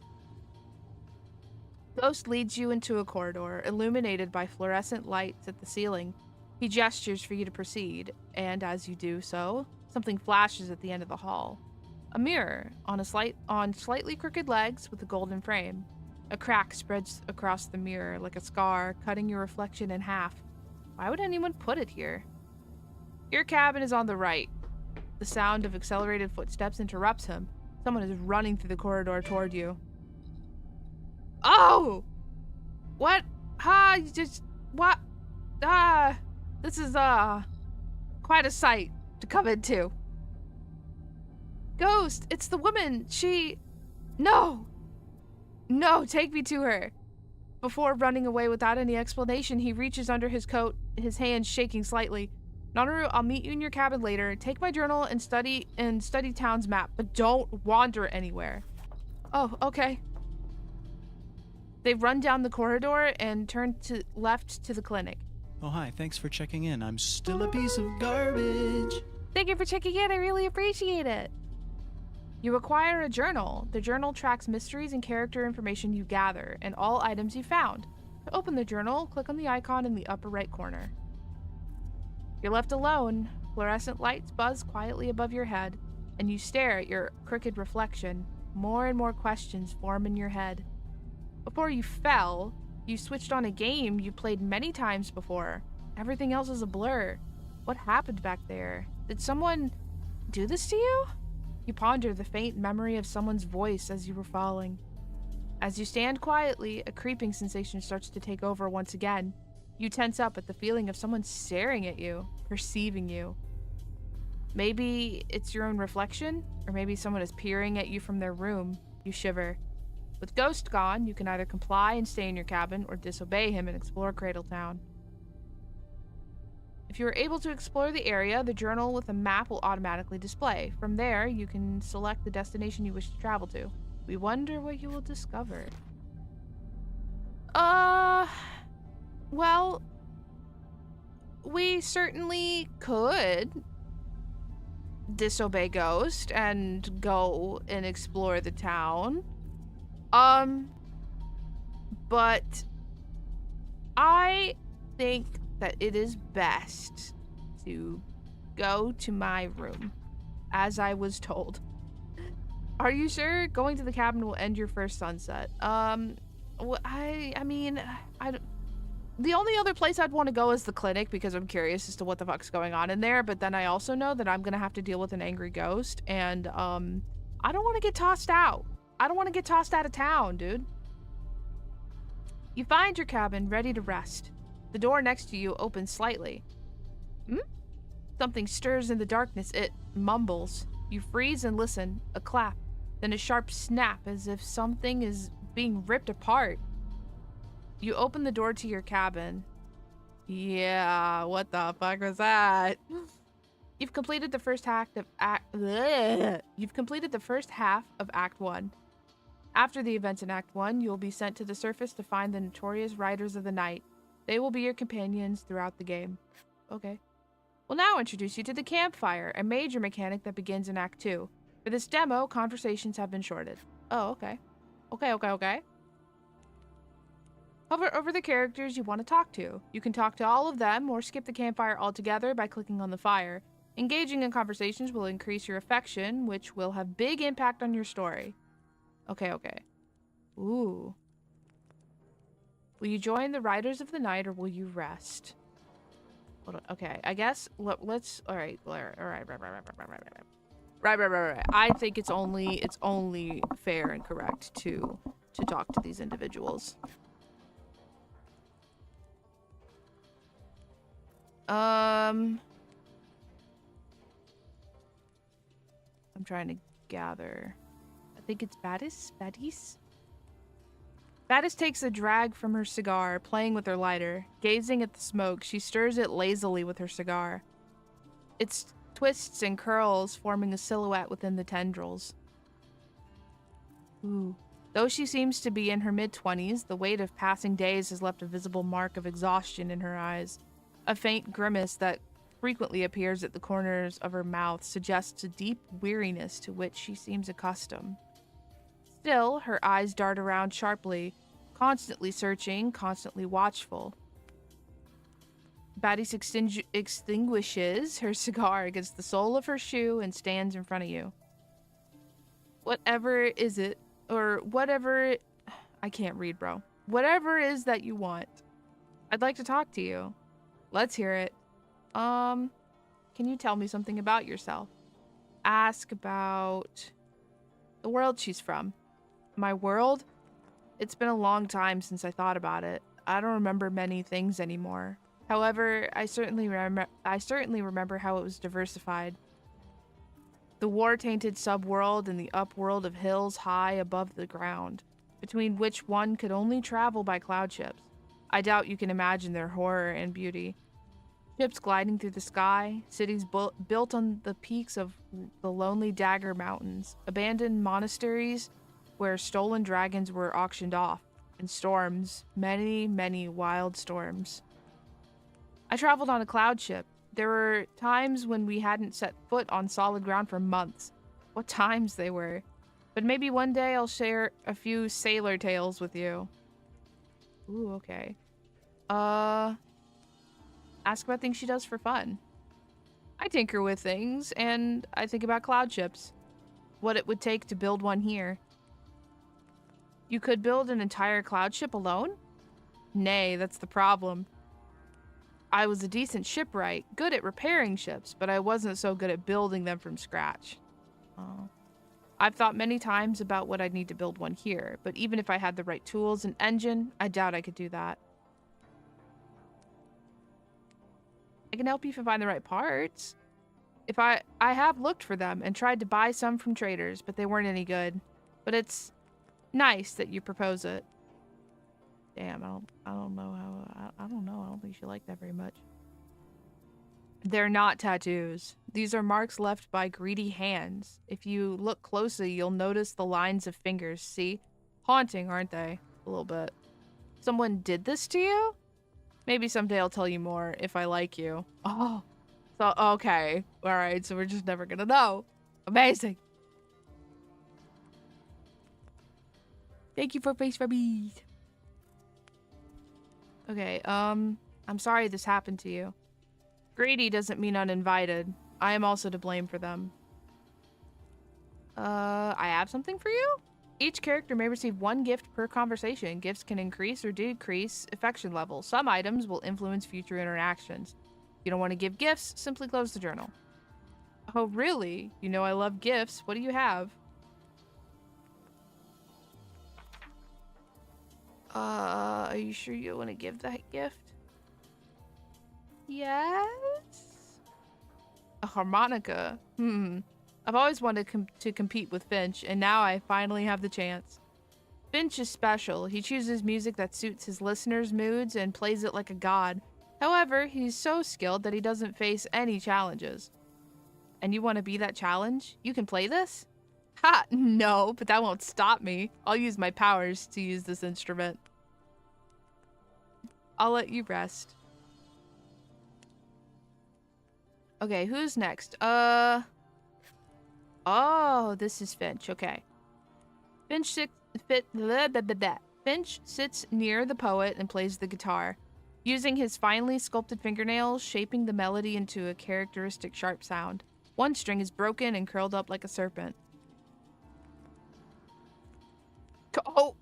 Ghost leads you into a corridor, illuminated by fluorescent lights at the ceiling. He gestures for you to proceed, and as you do so, something flashes at the end of the hall. A mirror on slightly crooked legs with a golden frame. A crack spreads across the mirror like a scar, cutting your reflection in half. Why would anyone put it here? Your cabin is on the right. The sound of accelerated footsteps interrupts him. Someone is running through the corridor toward you. Oh! What? What? This is, quite a sight to come into. Ghost, it's the woman. No, take me to her. Before running away without any explanation, he reaches under his coat, his hands shaking slightly. Nanaru, I'll meet you in your cabin later. Take my journal and study town's map, but don't wander anywhere. Oh, okay. They run down the corridor and turn left to the clinic.
Oh, hi. Thanks for checking in. I'm still a piece of garbage.
Thank you for checking in. I really appreciate it. You acquire a journal. The journal tracks mysteries and character information you gather, and all items you found. To open the journal, click on the icon in the upper right corner. You're left alone. Fluorescent lights buzz quietly above your head, and you stare at your crooked reflection. More and more questions form in your head. Before you fell, you switched on a game you played many times before. Everything else is a blur. What happened back there? Did someone do this to you? You ponder the faint memory of someone's voice as you were falling. As you stand quietly, a creeping sensation starts to take over once again. You tense up at the feeling of someone staring at you, perceiving you. Maybe it's your own reflection, or maybe someone is peering at you from their room. You shiver. With Ghost gone, you can either comply and stay in your cabin, or disobey him and explore Cradletown. If you are able to explore the area, the journal with a map will automatically display. From there, you can select the destination you wish to travel to. We wonder what you will discover. Well, we certainly could disobey Ghost and go and explore the town. But I think that it is best to go to my room, as I was told. Are you sure going to the cabin will end your first sunset? Well, I mean, the only other place I'd want to go is the clinic because I'm curious as to what the fuck's going on in there, but then I also know that I'm gonna have to deal with an angry ghost, and, I don't want to get tossed out. I don't want to get tossed out of town, dude. You find your cabin ready to rest. The door next to you opens slightly. Something stirs in the darkness. It mumbles. You freeze and listen. A clap, then a sharp snap as if something is being ripped apart. You open the door to your cabin. Yeah, what the fuck was that? You've completed the first You've completed the first half of Act 1. After the events in Act 1, you will be sent to the surface to find the notorious Riders of the Night. They will be your companions throughout the game. Okay. We'll now introduce you to the campfire, a major mechanic that begins in Act 2. For this demo, conversations have been shorted. Oh, okay. Okay. Hover over the characters you want to talk to. You can talk to all of them or skip the campfire altogether by clicking on the fire. Engaging in conversations will increase your affection, which will have big impact on your story. Okay. Ooh. Will you join the Riders of the Night or will you rest? Hold on. Okay, I guess let's. All right. Right. I think it's only fair and correct to talk to these individuals. I'm trying to gather. I think it's Battis? Battis takes a drag from her cigar, playing with her lighter. Gazing at the smoke, she stirs it lazily with her cigar. It twists and curls, forming a silhouette within the tendrils. Ooh. Though she seems to be in her mid-20s, the weight of passing days has left a visible mark of exhaustion in her eyes. A faint grimace that frequently appears at the corners of her mouth suggests a deep weariness to which she seems accustomed. Still, her eyes dart around sharply, constantly searching, constantly watchful. Battis extinguishes her cigar against the sole of her shoe and stands in front of you. Whatever is it, or whatever... I can't read, bro. Whatever is that you want. I'd like to talk to you. Let's hear it. Can you tell me something about yourself? Ask about the world she's from. My world? It's been a long time since I thought about it. I don't remember many things anymore. However, I certainly remember how it was diversified. The war-tainted subworld and the upworld of hills high above the ground, between which one could only travel by cloud ships. I doubt you can imagine their horror and beauty. Ships gliding through the sky, cities built on the peaks of the lonely Dagger Mountains, abandoned monasteries where stolen dragons were auctioned off, and storms, many, many wild storms. I traveled on a cloud ship. There were times when we hadn't set foot on solid ground for months. What times they were. But maybe one day I'll share a few sailor tales with you. Ooh, okay. Ask about things she does for fun. I tinker with things, and I think about cloud ships. What it would take to build one here. You could build an entire cloud ship alone? Nay, that's the problem. I was a decent shipwright, good at repairing ships, but I wasn't so good at building them from scratch. I've thought many times about what I'd need to build one here, but even if I had the right tools and engine, I doubt I could do that. I can help you find the right parts. I have looked for them and tried to buy some from traders, but they weren't any good. But it's nice that you propose it. Damn, I don't know. I don't think she liked that very much. They're not tattoos. These are marks left by greedy hands. If you look closely, you'll notice the lines of fingers. See? Haunting, aren't they? A little bit. Someone did this to you? Maybe someday I'll tell you more if I like you. Oh. So, okay. Alright, so we're just never gonna know. Amazing. Thank you for face for me. Okay, I'm sorry this happened to you. Greedy doesn't mean uninvited. I am also to blame for them. I have something for you? Each character may receive one gift per conversation. Gifts can increase or decrease affection levels. Some items will influence future interactions. If you don't want to give gifts, simply close the journal. Oh, really? You know I love gifts. What do you have? Are you sure you want to give that gift? Yes? A harmonica. I've always wanted to compete with Finch, and now I finally have the chance. Finch is special. He chooses music that suits his listeners' moods and plays it like a god. However, he's so skilled that he doesn't face any challenges. And you want to be that challenge? You can play this? Ha! No, but that won't stop me. I'll use my powers to use this instrument. I'll let you rest. Okay, who's next? Oh, this is Finch. Okay. Finch sits near the poet and plays the guitar, using his finely sculpted fingernails, shaping the melody into a characteristic sharp sound. One string is broken and curled up like a serpent. Oh!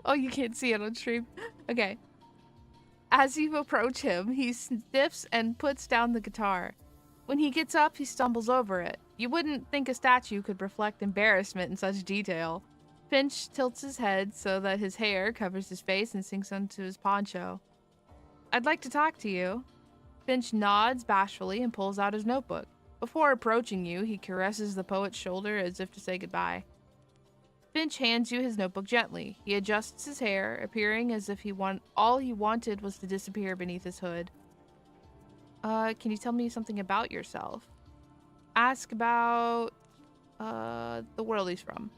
Oh, you can't see it on stream. Okay. As you approach him, he sniffs and puts down the guitar. When he gets up, he stumbles over it. You wouldn't think a statue could reflect embarrassment in such detail. Finch tilts his head so that his hair covers his face and sinks onto his poncho. I'd like to talk to you. Finch nods bashfully and pulls out his notebook. Before approaching you, he caresses the poet's shoulder as if to say goodbye. Finch hands you his notebook gently. He adjusts his hair, appearing as if all he wanted was to disappear beneath his hood. Can you tell me something about yourself? Ask about, the world he's from.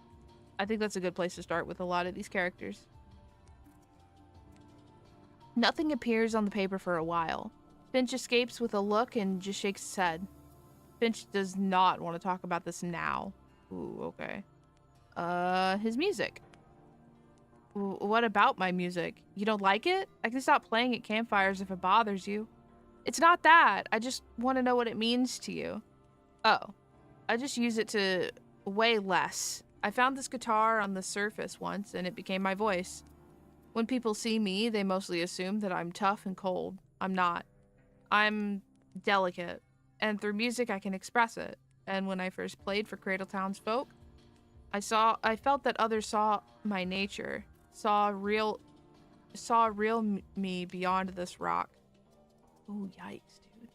I think that's a good place to start with a lot of these characters. Nothing appears on the paper for a while. Finch escapes with a look and just shakes his head. Finch does not want to talk about this now. Ooh, okay. His music. What about my music? You don't like it? I can stop playing at campfires if it bothers you. It's not that. I just want to know what it means to you. Oh. I just use it to way less. I found this guitar on the surface once, and it became my voice. When people see me, they mostly assume that I'm tough and cold. I'm not. I'm delicate. And through music, I can express it. And when I first played for Cradletown's folk, I felt that others saw my nature, saw real me beyond this rock. Oh, yikes, dude.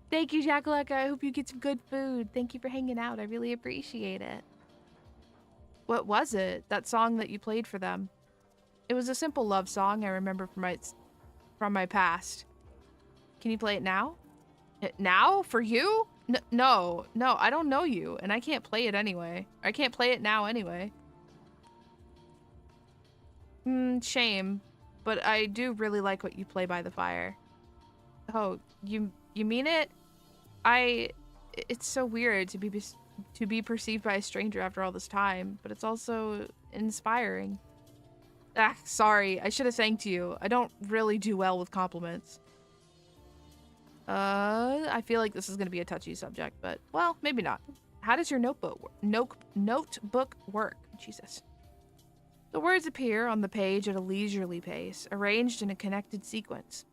Thank you, Jackalaka. I hope you get some good food. Thank you for hanging out. I really appreciate it. What was it? That song that you played for them? It was a simple love song I remember from my past. Can you play it now? Now? For you? No, I don't know you, and I can't play it anyway. I can't play it now anyway. Shame, but I do really like what you play by the fire. Oh, you mean it? It's so weird to be perceived by a stranger after all this time, but it's also inspiring. Ah, sorry, I should have thanked you. I don't really do well with compliments. I feel like this is going to be a touchy subject, but, well, maybe not. How does your notebook work? Jesus. The words appear on the page at a leisurely pace, arranged in a connected sequence.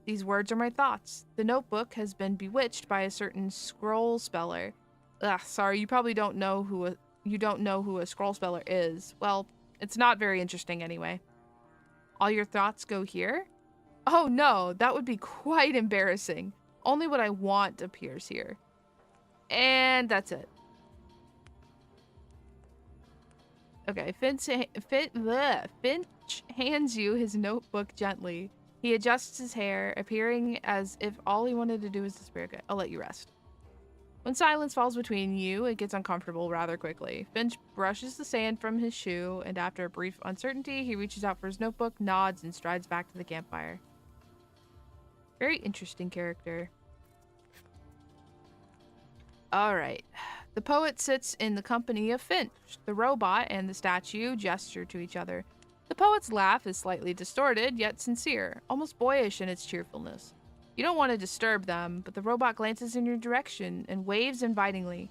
These words are my thoughts. The notebook has been bewitched by a certain scroll speller. Ugh, sorry, you probably don't know who a scroll speller is. Well, it's not very interesting anyway. All your thoughts go here? Oh no, that would be quite embarrassing. Only what I want appears here. And that's it. Okay, Finch hands you his notebook gently. He adjusts his hair, appearing as if all he wanted to do was disappear. Okay, I'll let you rest. When silence falls between you, it gets uncomfortable rather quickly. Finch brushes the sand from his shoe, and after a brief uncertainty, he reaches out for his notebook, nods, and strides back to the campfire. Very interesting character. Alright. The poet sits in the company of Finch. The robot and the statue gesture to each other. The poet's laugh is slightly distorted, yet sincere, almost boyish in its cheerfulness. You don't want to disturb them, but the robot glances in your direction and waves invitingly.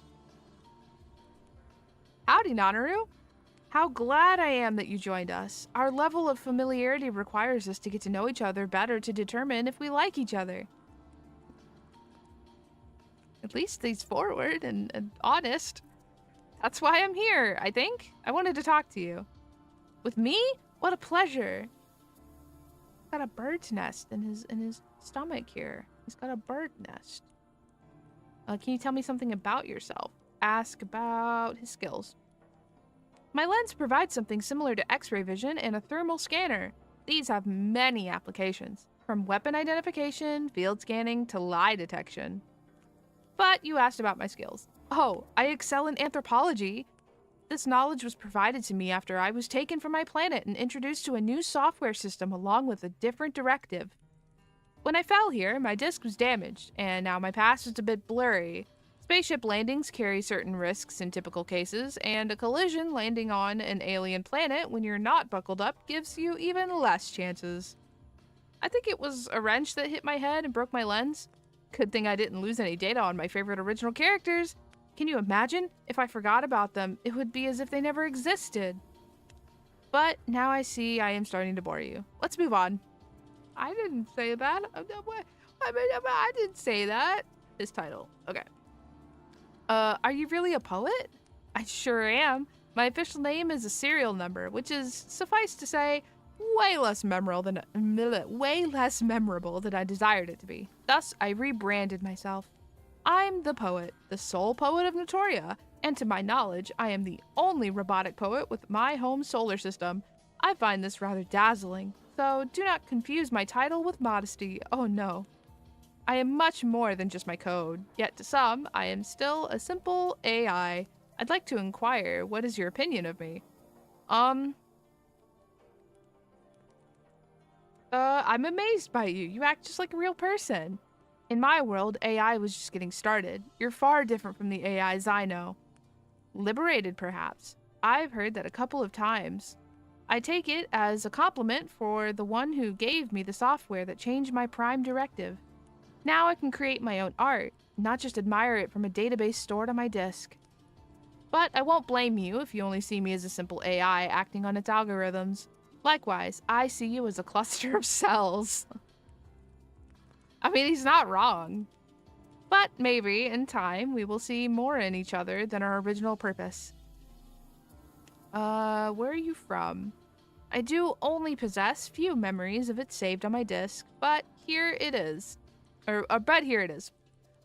Howdy, Nanaru. How glad I am that you joined us. Our level of familiarity requires us to get to know each other better to determine if we like each other. At least he's forward and honest. That's why I'm here, I think. I wanted to talk to you. With me? What a pleasure. Got a bird's nest in his stomach here. He's got a bird nest. Can you tell me something about yourself? Ask about his skills. My lens provides something similar to X-ray vision and a thermal scanner. These have many applications, from weapon identification, field scanning, to lie detection. But you asked about my skills. Oh, I excel in anthropology. This knowledge was provided to me after I was taken from my planet and introduced to a new software system along with a different directive. When I fell here, my disc was damaged, and now my past is a bit blurry. Spaceship landings carry certain risks in typical cases, and a collision landing on an alien planet when you're not buckled up gives you even less chances. I think it was a wrench that hit my head and broke my lens. Good thing I didn't lose any data on my favorite original characters. Can you imagine? If I forgot about them, it would be as if they never existed. But now I see I am starting to bore you. Let's move on. I didn't say that. I didn't say that. His title. Okay. Are you really a poet? I sure am. My official name is a serial number, which is, suffice to say, way less memorable than I desired it to be. Thus, I rebranded myself. I'm the poet, the sole poet of Notoria, and to my knowledge, I am the only robotic poet with my home solar system. I find this rather dazzling, so do not confuse my title with modesty. Oh no. I am much more than just my code, yet to some, I am still a simple AI. I'd like to inquire, what is your opinion of me? I'm amazed by you. You act just like a real person. In my world, AI was just getting started. You're far different from the AIs I know. Liberated, perhaps. I've heard that a couple of times. I take it as a compliment for the one who gave me the software that changed my prime directive. Now I can create my own art, not just admire it from a database stored on my disk. But I won't blame you if you only see me as a simple AI acting on its algorithms. Likewise, I see you as a cluster of cells. I mean, he's not wrong. But maybe, in time, we will see more in each other than our original purpose. Where are you from? I do only possess few memories of it saved on my disk, but here it is. But here it is.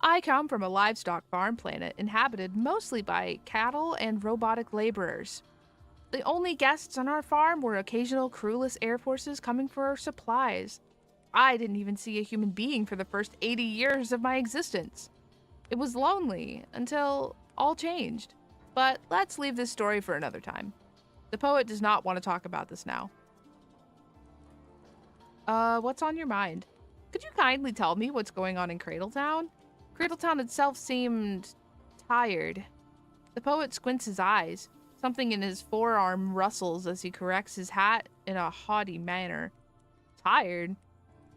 I come from a livestock farm planet inhabited mostly by cattle and robotic laborers. The only guests on our farm were occasional crewless air forces coming for our supplies. I didn't even see a human being for the first 80 years of my existence. It was lonely until all changed. But let's leave this story for another time. The poet does not want to talk about this now. What's on your mind? Could you kindly tell me what's going on in Cradletown? Cradletown itself seemed tired. The poet squints his eyes. Something in his forearm rustles as he corrects his hat in a haughty manner. Tired?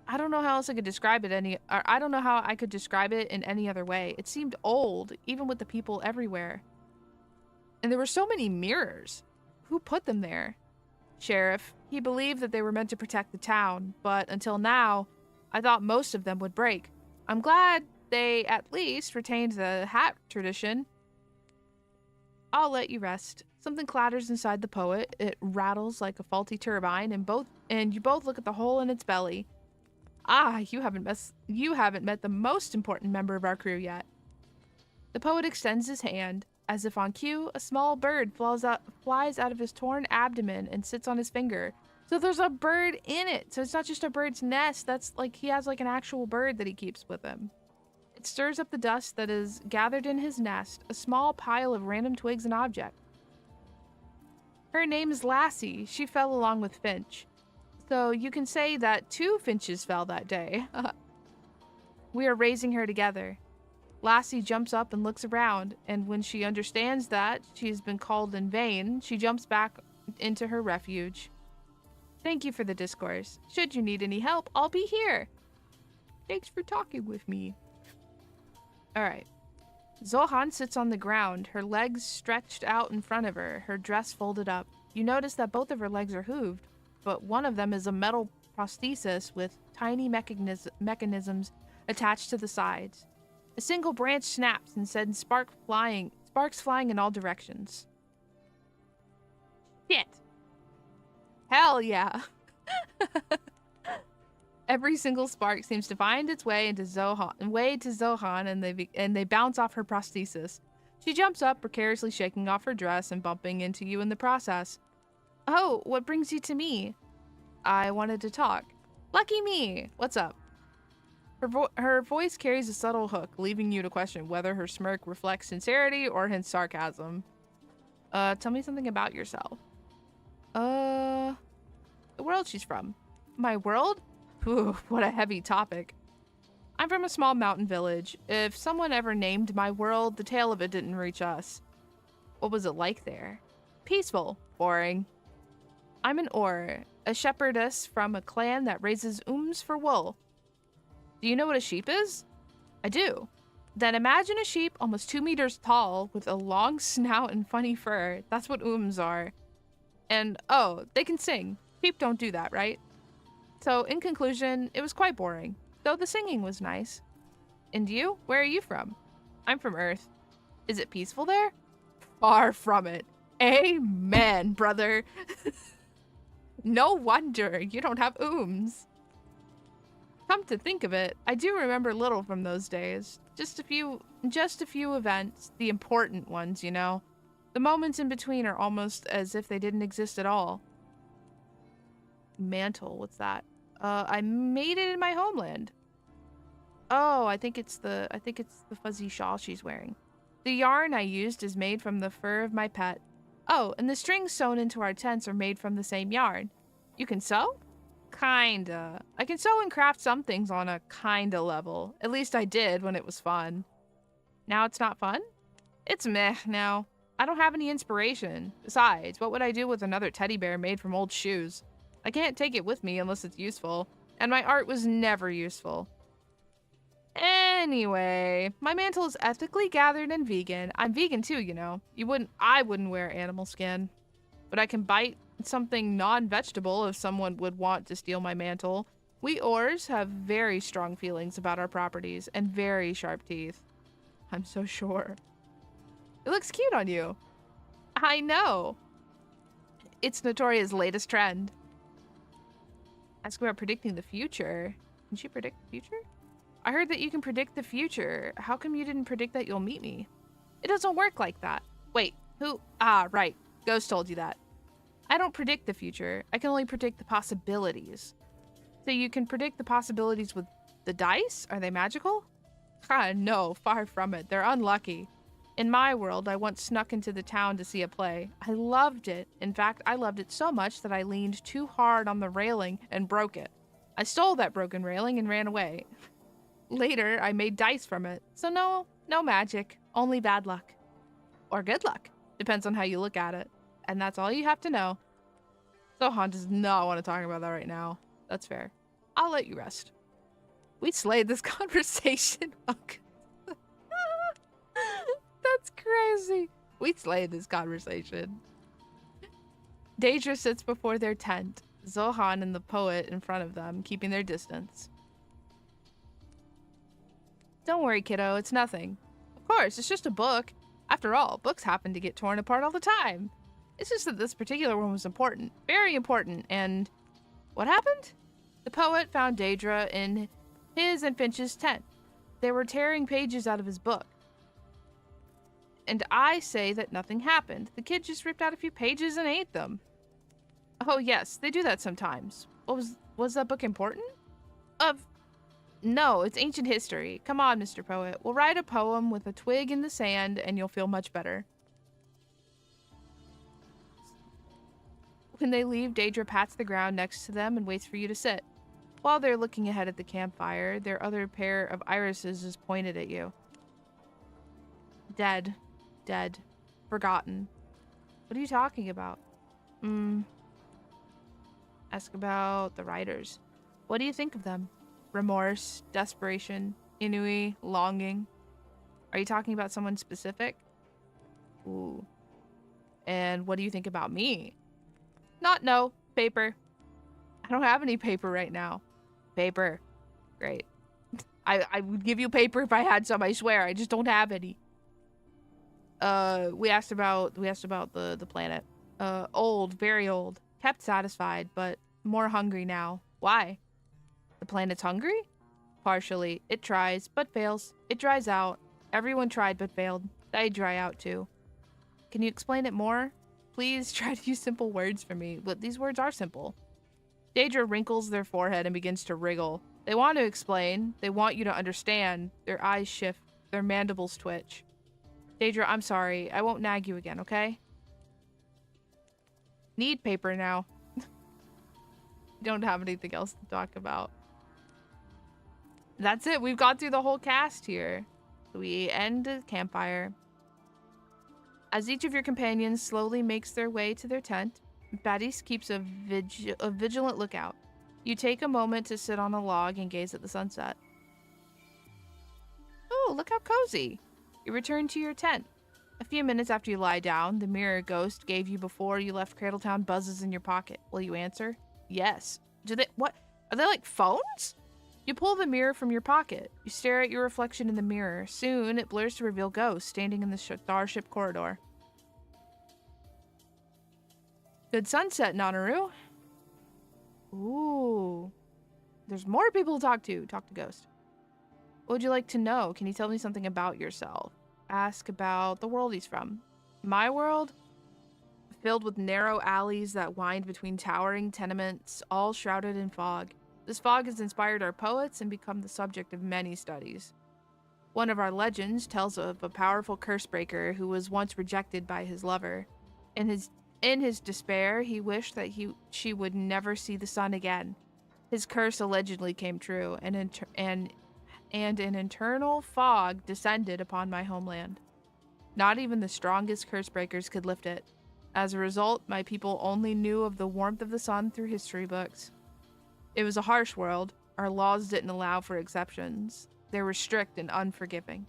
I don't know how else I could describe it I don't know how I could describe it in any other way. It seemed old, even with the people everywhere. And there were so many mirrors. Who put them there? Sheriff. He believed that they were meant to protect the town, but until now, I thought most of them would break. I'm glad they at least retained the hat tradition. I'll let you rest. Something clatters inside the poet. It rattles like a faulty turbine, and you both look at the hole in its belly. Ah, you haven't met the most important member of our crew yet. The poet extends his hand. As if on cue, a small bird flies out of his torn abdomen and sits on his finger. So there's a bird in it. So it's not just a bird's nest. That's like, he has like an actual bird that he keeps with him. It stirs up the dust that is gathered in his nest, a small pile of random twigs and objects. Her name is Lassie. She fell along with Finch. So you can say that 2 finches fell that day. We are raising her together. Lassie jumps up and looks around, and when she understands that she's been called in vain, she jumps back into her refuge. Thank you for the discourse. Should you need any help, I'll be here. Thanks for talking with me. Alright. Zohan sits on the ground, her legs stretched out in front of her, her dress folded up. You notice that both of her legs are hooved, but one of them is a metal prosthesis with tiny mechanisms attached to the sides. A single branch snaps and sends sparks flying in all directions. Shit. Hell yeah. Every single spark seems to find its way to Zohan, and they bounce off her prosthesis. She jumps up, precariously shaking off her dress and bumping into you in the process. Oh, what brings you to me? I wanted to talk. Lucky me. What's up? Her voice carries a subtle hook, leaving you to question whether her smirk reflects sincerity or hints sarcasm. Tell me something about yourself. The world she's from. My world? Ooh, what a heavy topic. I'm from a small mountain village. If someone ever named my world, the tale of it didn't reach us. What was it like there? Peaceful. Boring. I'm an Or, a shepherdess from a clan that raises for wool. Do you know what a sheep is? I do. Then imagine a sheep almost 2 meters tall with a long snout and funny fur. That's what are. And, oh, they can sing. Sheep don't do that, right? So, in conclusion, it was quite boring, though the singing was nice. And you? Where are you from? I'm from Earth. Is it peaceful there? Far from it. Amen, brother. No wonder you don't have Come to think of it, I do remember little from those days. Just a few events, the important ones, you know. The moments in between are almost as if they didn't exist at all. Mantle, what's that? I made it in my homeland. Oh, I think it's the fuzzy shawl she's wearing. The yarn I used is made from the fur of my pet. Oh, and the strings sewn into our tents are made from the same yarn. You can sew? Kinda. I can sew and craft some things on a kinda level. At least I did when it was fun. Now it's not fun? It's meh now. I don't have any inspiration. Besides, what would I do with another teddy bear made from old shoes? I can't take it with me unless it's useful. And my art was never useful. Anyway, my mantle is ethically gathered and vegan. I'm vegan too, you know. I wouldn't wear animal skin. But I can bite something non-vegetable if someone would want to steal my mantle. We Ors have very strong feelings about our properties and very sharp teeth. I'm so sure. It looks cute on you. I know. It's Notoria's latest trend. Ask about predicting the future. Can she predict the future? I heard that you can predict the future. How come you didn't predict that you'll meet me? It doesn't work like that. Wait, who? Ah, right. Ghost told you that. I don't predict the future. I can only predict the possibilities. So you can predict the possibilities with the dice? Are they magical? No, far from it. They're unlucky. In my world, I once snuck into the town to see a play. I loved it. In fact, I loved it so much that I leaned too hard on the railing and broke it. I stole that broken railing and ran away. Later, I made dice from it. So no magic. Only bad luck. Or good luck. Depends on how you look at it. And that's all you have to know. Sohan does not want to talk about that right now. That's fair. I'll let you rest. We slayed this conversation. That's crazy. We slayed this conversation. Daedra sits before their tent. Zohan and the poet in front of them, keeping their distance. Don't worry, kiddo. It's nothing. Of course, it's just a book. After all, books happen to get torn apart all the time. It's just that this particular one was important. Very important. And what happened? The poet found Daedra in his and Finch's tent. They were tearing pages out of his book. And I say that nothing happened. The kid just ripped out a few pages and ate them. Oh yes, they do that sometimes. Was that book important? No, it's ancient history. Come on, Mr. Poet. We'll write a poem with a twig in the sand and you'll feel much better. When they leave, Daedra pats the ground next to them and waits for you to sit. While they're looking ahead at the campfire, their other pair of irises is pointed at you. Dead. Dead. Forgotten. What are you talking about? Ask about the riders. What do you think of them? Remorse, desperation, ennui, longing. Are you talking about someone specific? Ooh. And what do you think about me? No. Paper. I don't have any paper right now. Paper. Great. I would give you paper if I had some, I swear. I just don't have any. We asked about the planet. Old, very old. Kept satisfied, but more hungry now. Why? The planet's hungry? Partially. It tries, but fails. It dries out. Everyone tried, but failed. They dry out, too. Can you explain it more? Please try to use simple words for me, but these words are simple. Daedra wrinkles their forehead and begins to wriggle. They want to explain. They want you to understand. Their eyes shift. Their mandibles twitch. Daedra, I'm sorry. I won't nag you again, okay? Need paper now. Don't have anything else to talk about. That's it. We've got through the whole cast here. We end the campfire. As each of your companions slowly makes their way to their tent, Battis keeps a vigilant lookout. You take a moment to sit on a log and gaze at the sunset. Oh, look how cozy. You return to your tent. A few minutes after you lie down, the mirror ghost gave you before you left Cradletown buzzes in your pocket. Will you answer? Yes. What? Are they like phones? You pull the mirror from your pocket. You stare at your reflection in the mirror. Soon, it blurs to reveal Ghost standing in the starship corridor. Good sunset, Nanaru. Ooh. There's more people to talk to. Talk to Ghost. What would you like to know? Can you tell me something about yourself? Ask about the world he's from. My world? Filled with narrow alleys that wind between towering tenements, all shrouded in fog. This fog has inspired our poets and become the subject of many studies. One of our legends tells of a powerful curse breaker who was once rejected by his lover. In his despair, he wished that she would never see the sun again. His curse allegedly came true, and an internal fog descended upon my homeland. Not even the strongest curse breakers could lift it. As a result, my people only knew of the warmth of the sun through history books. It was a harsh world. Our laws didn't allow for exceptions. They were strict and unforgiving.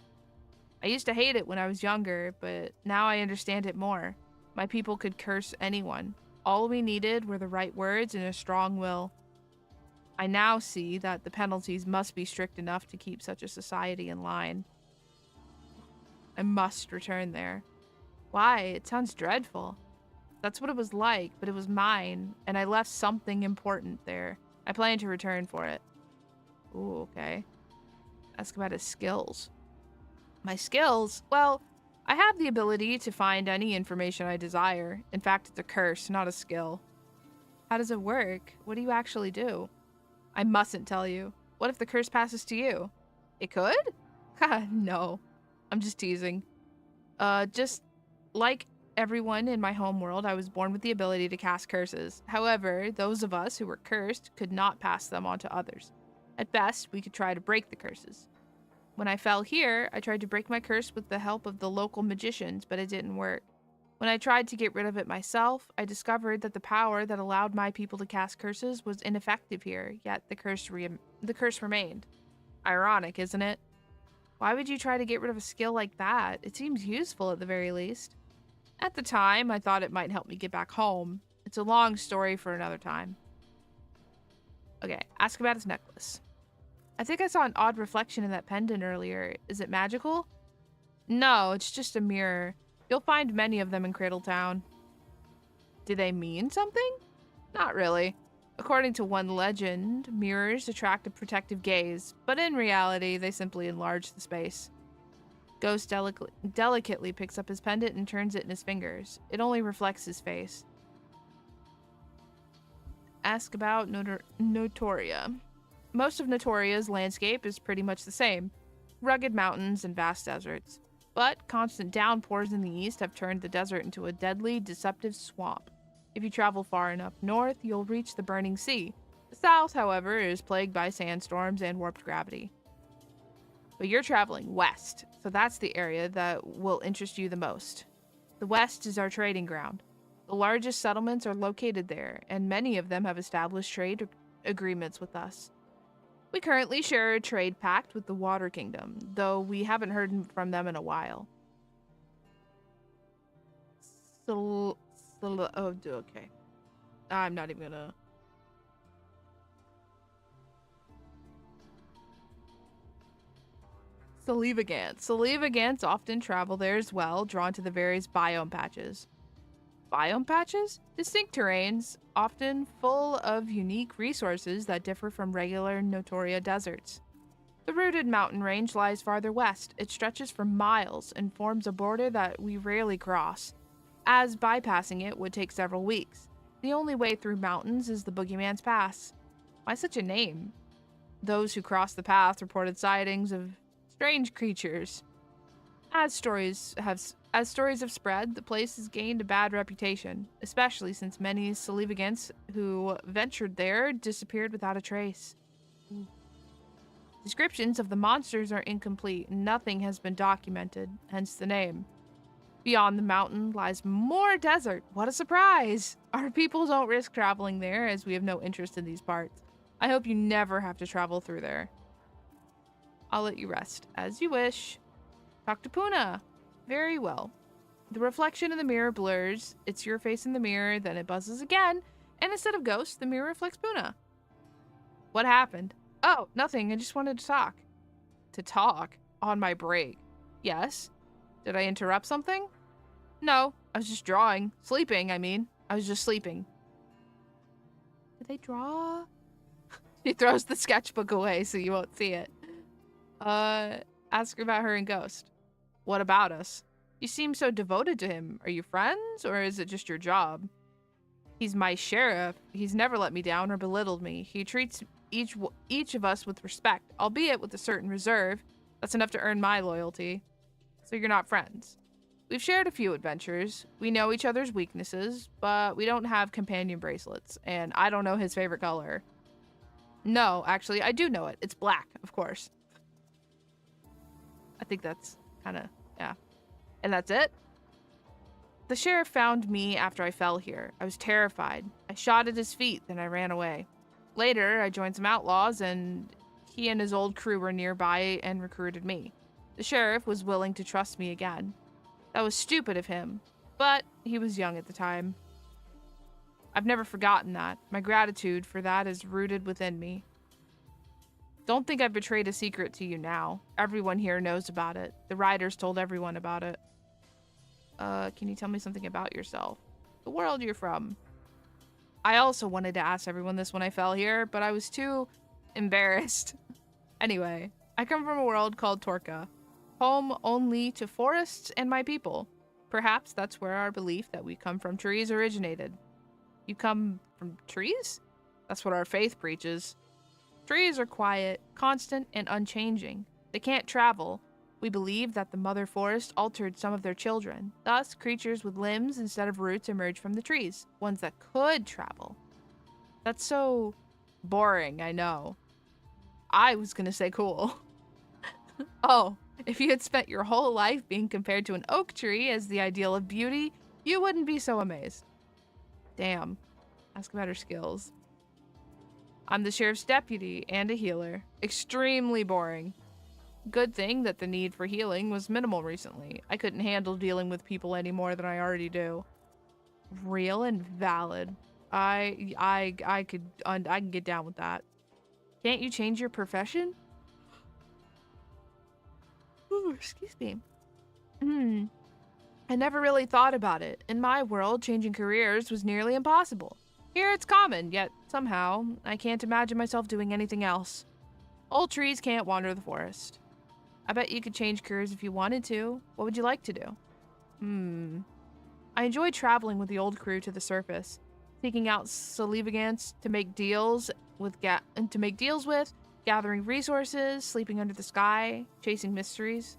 I used to hate it when I was younger, but now I understand it more. My people could curse anyone. All we needed were the right words and a strong will. I now see that the penalties must be strict enough to keep such a society in line. I must return there. Why? It sounds dreadful. That's what it was like, but it was mine, and I left something important there. I plan to return for it. Ooh, okay. Ask about his skills. My skills? Well, I have the ability to find any information I desire. In fact, it's a curse, not a skill. How does it work? What do you actually do? I mustn't tell you. What if the curse passes to you? It could? Haha, no. I'm just teasing. Just like everyone in my home world, I was born with the ability to cast curses. However, those of us who were cursed could not pass them on to others. At best, we could try to break the curses. When I fell here, I tried to break my curse with the help of the local magicians, but it didn't work. When I tried to get rid of it myself, I discovered that the power that allowed my people to cast curses was ineffective here, yet the curse remained. Ironic, isn't it? Why would you try to get rid of a skill like that? It seems useful at the very least. At the time, I thought it might help me get back home. It's a long story for another time. Okay, ask about his necklace. I think I saw an odd reflection in that pendant earlier. Is it magical? No, it's just a mirror. You'll find many of them in Cradletown. Do they mean something? Not really. According to one legend, mirrors attract a protective gaze, but in reality, they simply enlarge the space. Ghost delicately picks up his pendant and turns it in his fingers. It only reflects his face. Ask about Notoria. Most of Notoria's landscape is pretty much the same, rugged mountains and vast deserts. But constant downpours in the east have turned the desert into a deadly, deceptive swamp. If you travel far enough north, you'll reach the burning sea. The south, however, is plagued by sandstorms and warped gravity. But you're traveling west, so that's the area that will interest you the most. The west is our trading ground. The largest settlements are located there, and many of them have established trade agreements with us. We currently share a trade pact with the Water Kingdom, though we haven't heard from them in a while. Okay. I'm not even gonna... Salivagants often travel there as well, drawn to the various biome patches. Biome patches? Distinct terrains, often full of unique resources that differ from regular Notoria deserts. The rooted mountain range lies farther west. It stretches for miles and forms a border that we rarely cross, as bypassing it would take several weeks. The only way through mountains is the Boogeyman's Pass. Why such a name? Those who crossed the path reported sightings of strange creatures. As stories have spread, the place has gained a bad reputation, especially since many Salivagants who ventured there disappeared without a trace. Descriptions of the monsters are incomplete, and nothing has been documented, hence the name. Beyond the mountain lies more desert. What a surprise! Our people don't risk traveling there, as we have no interest in these parts. I hope you never have to travel through there. I'll let you rest, as you wish. Talk to Puna. Very well. The reflection in the mirror blurs. It's your face in the mirror, then it buzzes again, and instead of ghost, the mirror reflects Puna. What happened? Oh, nothing. I just wanted to talk. To talk? On my break. Yes? Did I interrupt something? No, I was just drawing. Sleeping, I mean. I was just sleeping. Did they draw? She throws the sketchbook away so you won't see it. Ask her about her and Ghost. What about us? You seem so devoted to him. Are you friends, or is it just your job? He's my sheriff. He's never let me down or belittled me. He treats each of us with respect, albeit with a certain reserve. That's enough to earn my loyalty. So you're not friends. We've shared a few adventures. We know each other's weaknesses, but we don't have companion bracelets, and I don't know his favorite color. No, actually, I do know it. It's black, of course. I think that's kind of, yeah. And that's it? The sheriff found me after I fell here. I was terrified. I shot at his feet, then I ran away. Later, I joined some outlaws, and he and his old crew were nearby and recruited me. The sheriff was willing to trust me again. That was stupid of him, but he was young at the time. I've never forgotten that. My gratitude for that is rooted within me. Don't think I've betrayed a secret to you now. Everyone here knows about it. The riders told everyone about it. Can you tell me something about yourself? The world you're from. I also wanted to ask everyone this when I fell here, but I was too embarrassed. Anyway, I come from a world called Torka, home only to forests and my people. Perhaps that's where our belief that we come from trees originated. You come from trees? That's what our faith preaches. Trees are quiet, constant, and unchanging. They can't travel. We believe that the mother forest altered some of their children. Thus, creatures with limbs instead of roots emerge from the trees, ones that could travel. That's so boring, I know. I was gonna say cool. Oh, if you had spent your whole life being compared to an oak tree as the ideal of beauty, you wouldn't be so amazed. Damn. Ask about her skills. I'm the sheriff's deputy and a healer. Extremely boring. Good thing that the need for healing was minimal recently. I couldn't handle dealing with people any more than I already do. Real and valid. I can get down with that. Can't you change your profession? Ooh, excuse me. I never really thought about it. In my world, changing careers was nearly impossible. Here it's common, yet somehow I can't imagine myself doing anything else. Old trees can't wander the forest. I bet you could change careers if you wanted to. What would you like to do? I enjoy traveling with the old crew to the surface, seeking out Salivagants to make deals with, gathering resources, sleeping under the sky, chasing mysteries.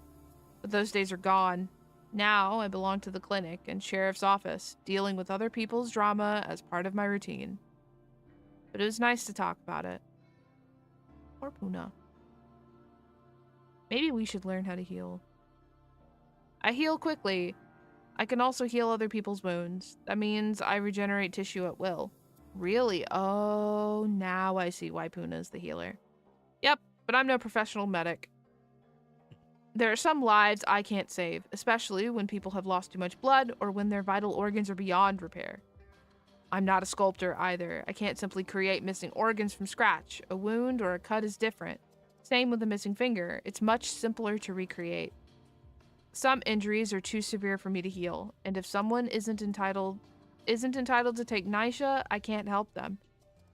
But those days are gone. Now I belong to the clinic and sheriff's office, dealing with other people's drama as part of my routine. But it was nice to talk about it. Poor Puna. Maybe we should learn how to heal. I heal quickly. I can also heal other people's wounds. That means I regenerate tissue at will. Really? Oh, now I see why Puna is the healer. Yep, but I'm no professional medic. There are some lives I can't save, especially when people have lost too much blood or when their vital organs are beyond repair. I'm not a sculptor either. I can't simply create missing organs from scratch. A wound or a cut is different. Same with a missing finger. It's much simpler to recreate. Some injuries are too severe for me to heal, and if someone isn't entitled to take Nisha, I can't help them.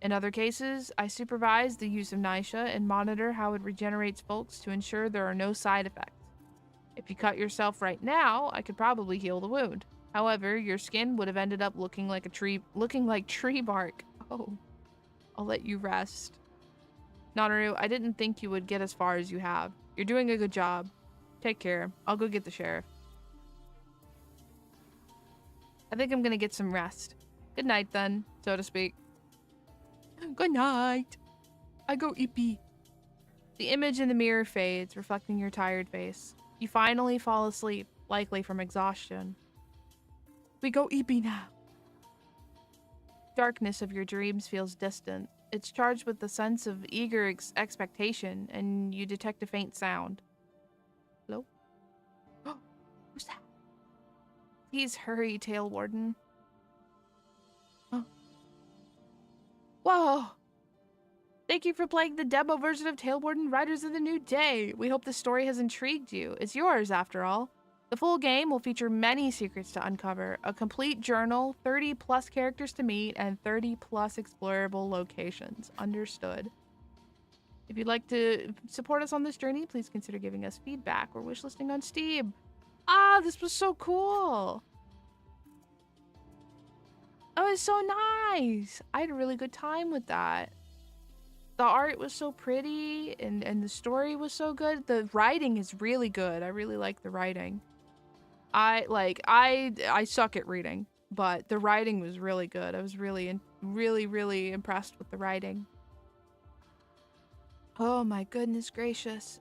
In other cases, I supervise the use of Nisha and monitor how it regenerates folks to ensure there are no side effects. If you cut yourself right now, I could probably heal the wound. However, your skin would have ended up looking like tree bark. Oh, I'll let you rest. Nanaru, I didn't think you would get as far as you have. You're doing a good job. Take care. I'll go get the sheriff. I think I'm gonna get some rest. Good night then, so to speak. Good night. I go ippy. The image in the mirror fades, reflecting your tired face. You finally fall asleep, likely from exhaustion. We go ippy now. Darkness of your dreams feels distant. It's charged with the sense of eager expectation, and you detect a faint sound. Hello? Who's that? Please hurry, Talewarden. Oh. Whoa! Thank you for playing the demo version of Talewarden Riders of the New Day. We hope the story has intrigued you. It's yours, after all. The full game will feature many secrets to uncover, a complete journal, 30+ characters to meet, and 30+ explorable locations. Understood. If you'd like to support us on this journey, please consider giving us feedback or wishlisting on Steam. Ah, this was so cool. That was so nice. I had a really good time with that. The art was so pretty and the story was so good. The writing is really good. I really like the writing. I suck at reading, but the writing was really good. I was really impressed with the writing. Oh my goodness gracious.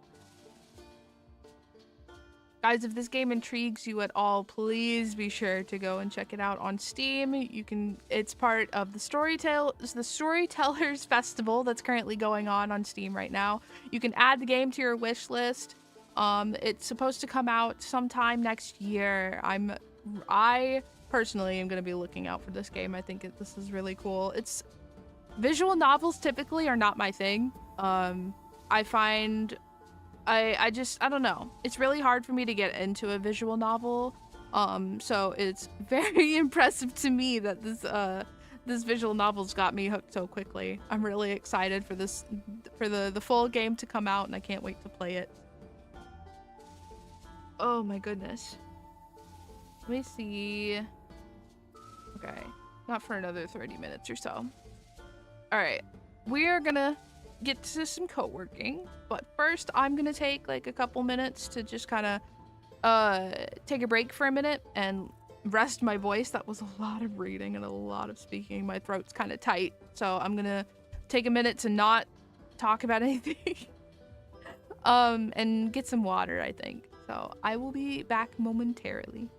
Guys, if this game intrigues you at all, please be sure to go and check it out on Steam. It's part of the Storytellers Festival that's currently going on Steam right now. You can add the game to your wish list. It's supposed to come out sometime next year. I personally am going to be looking out for this game. I think this is really cool. Visual novels typically are not my thing. I find I don't know. It's really hard for me to get into a visual novel. So it's very impressive to me that this visual novel's got me hooked so quickly. I'm really excited for the full game to come out, and I can't wait to play it. Oh my goodness. Let me see. Okay. Not for another 30 minutes or so. Alright. We are gonna get to some co-working, but first I'm gonna take like a couple minutes to just kind of take a break for a minute and rest my voice. That was a lot of reading and a lot of speaking. My throat's kind of tight, so I'm gonna take a minute to not talk about anything. And get some water, I think. So I will be back momentarily.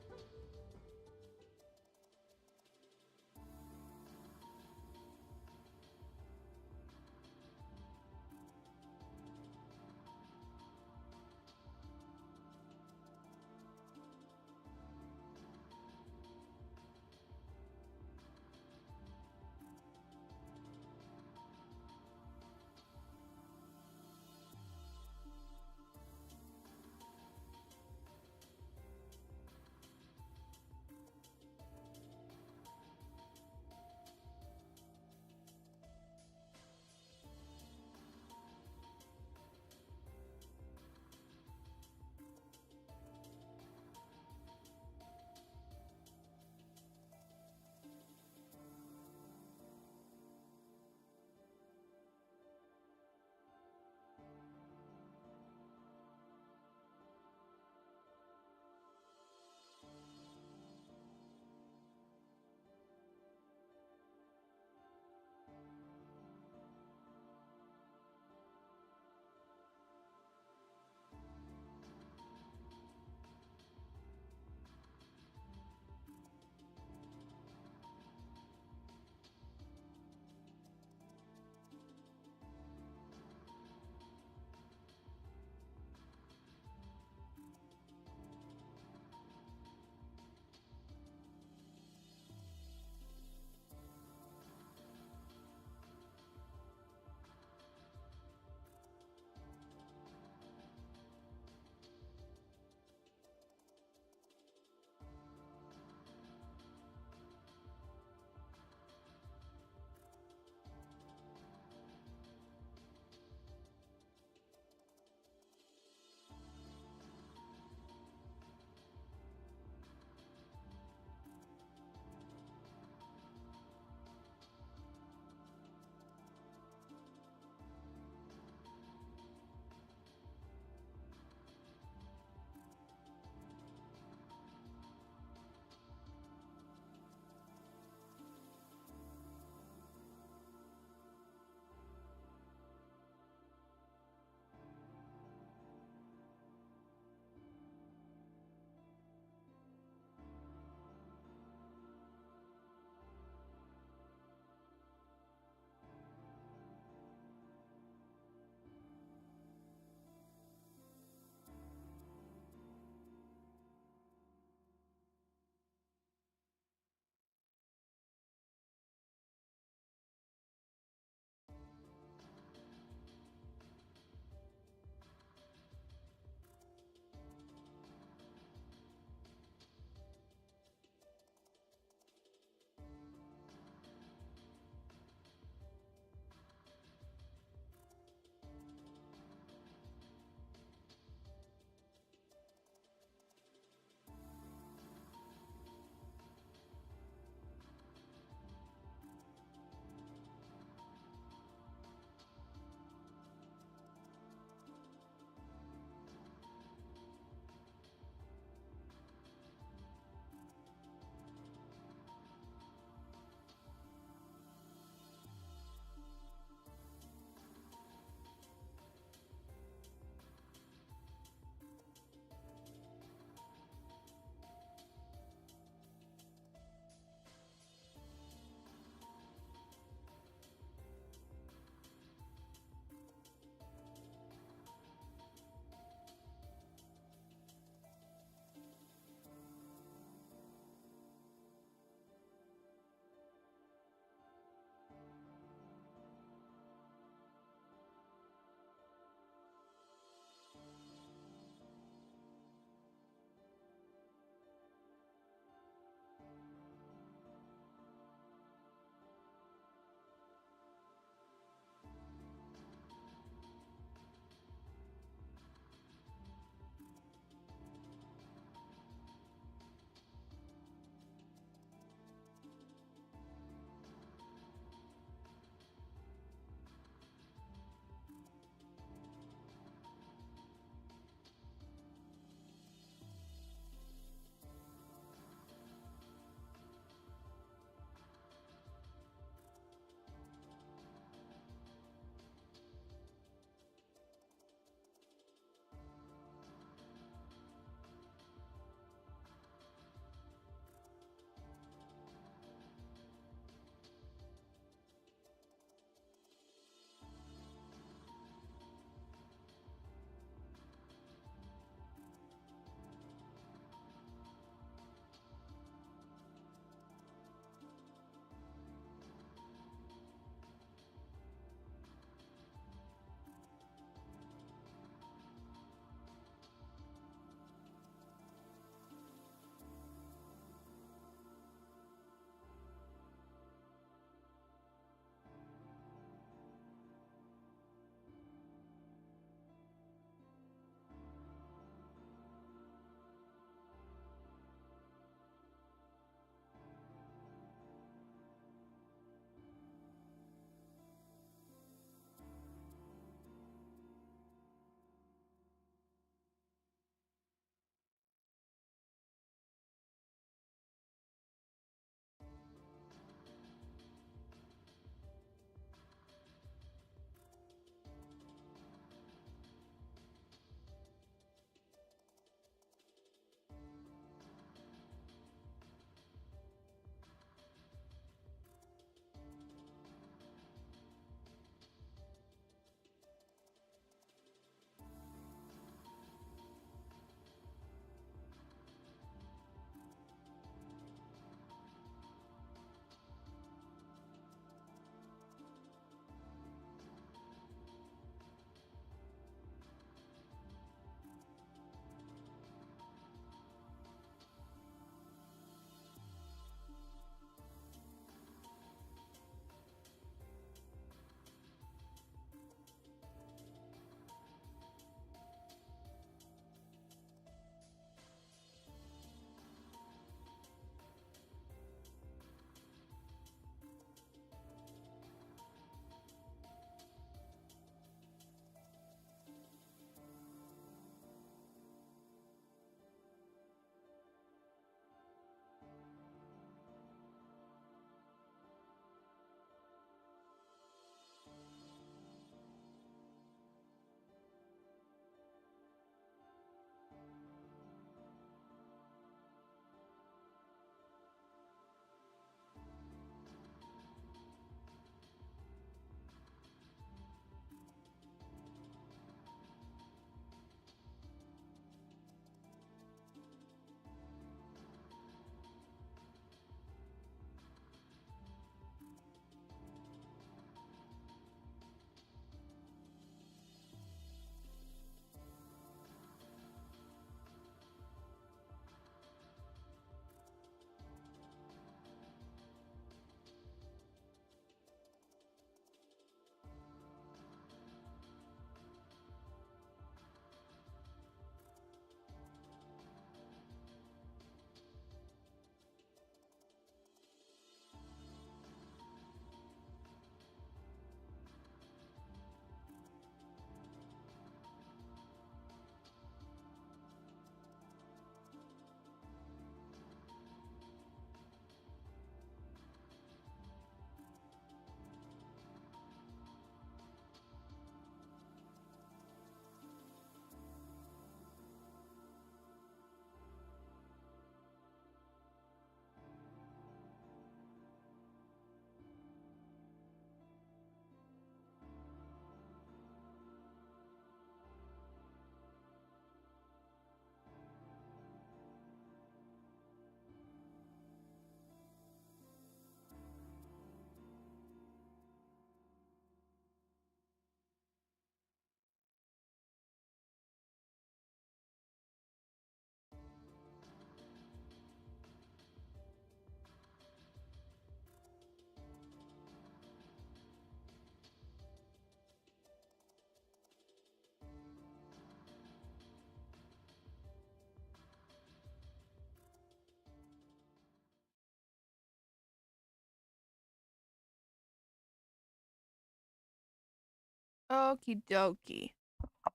Okie dokie.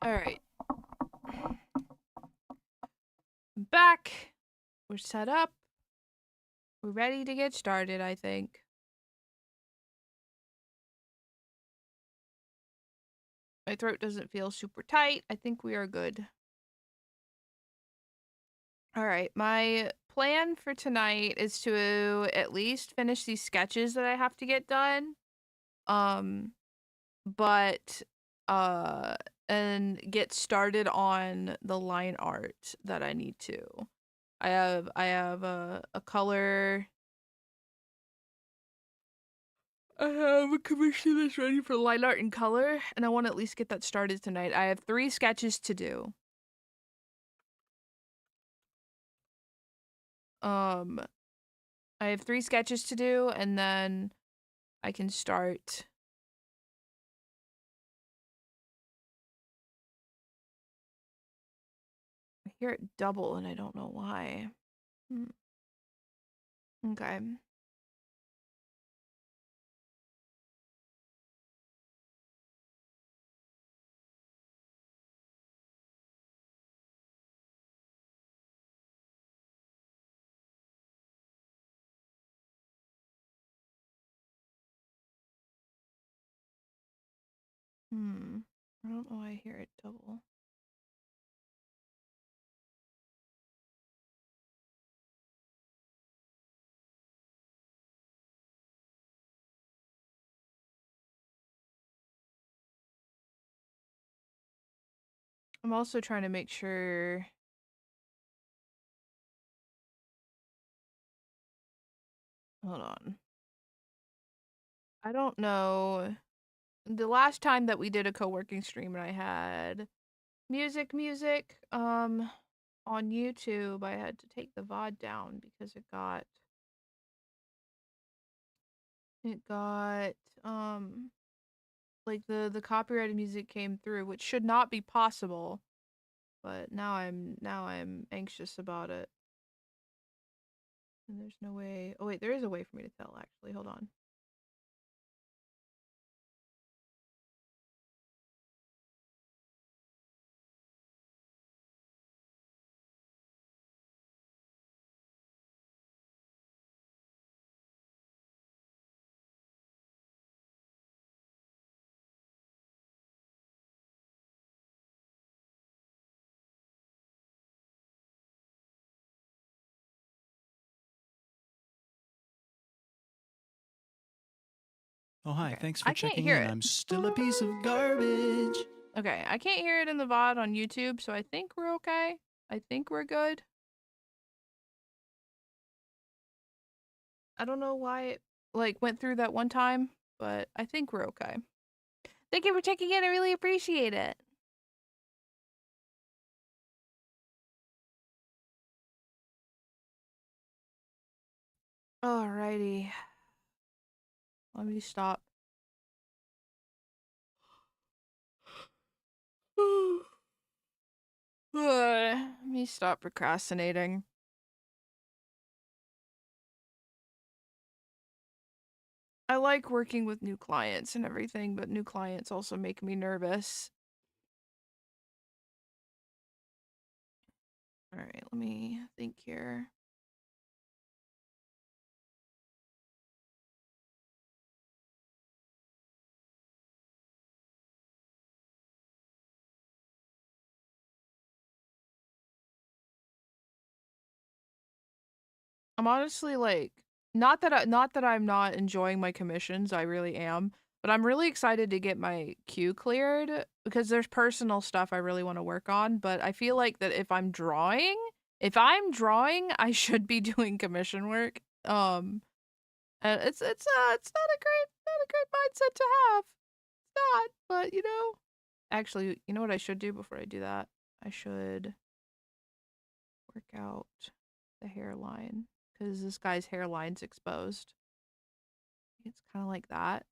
Alright. Back. We're set up. We're ready to get started, I think. My throat doesn't feel super tight. I think we are good. Alright, my plan for tonight is to at least finish these sketches that I have to get done. But and get started on the line art that I need to. I have a color. I have a commission that's ready for line art and color, and I want to at least get that started tonight. I have 3 sketches to do. Um, I have 3 sketches to do, and then I can start. I hear it double, and I don't know why. Okay. I don't know why I hear it double. I'm also trying to make sure. Hold on. I don't know. The last time that we did a co-working stream and I had music, on YouTube, I had to take the VOD down because it got, like the copyrighted music came through, which should not be possible, but now I'm anxious about it. And there's no way. Oh wait, there is a way for me to tell actually. Hold on.
Oh, hi.
Okay.
Thanks for
I can't
checking
hear
in.
it.
I'm still a piece of garbage.
Okay, I can't hear it in the VOD on YouTube, so I think we're okay. I think we're good. I don't know why it like went through that one time, but I think we're okay. Thank you for checking in. I really appreciate it. Alrighty. Let me stop. Let me stop procrastinating. I like working with new clients and everything, but new clients also make me nervous. Alright, let me think here. I'm honestly like not that I'm not enjoying my commissions, I really am, but I'm really excited to get my queue cleared because there's personal stuff I really want to work on, but I feel like that if I'm drawing, I should be doing commission work. And it's not a great mindset to have. It's not, but you know. Actually, you know what I should do before I do that? I should work out the hairline because this guy's hairline's exposed. It's kind of like that.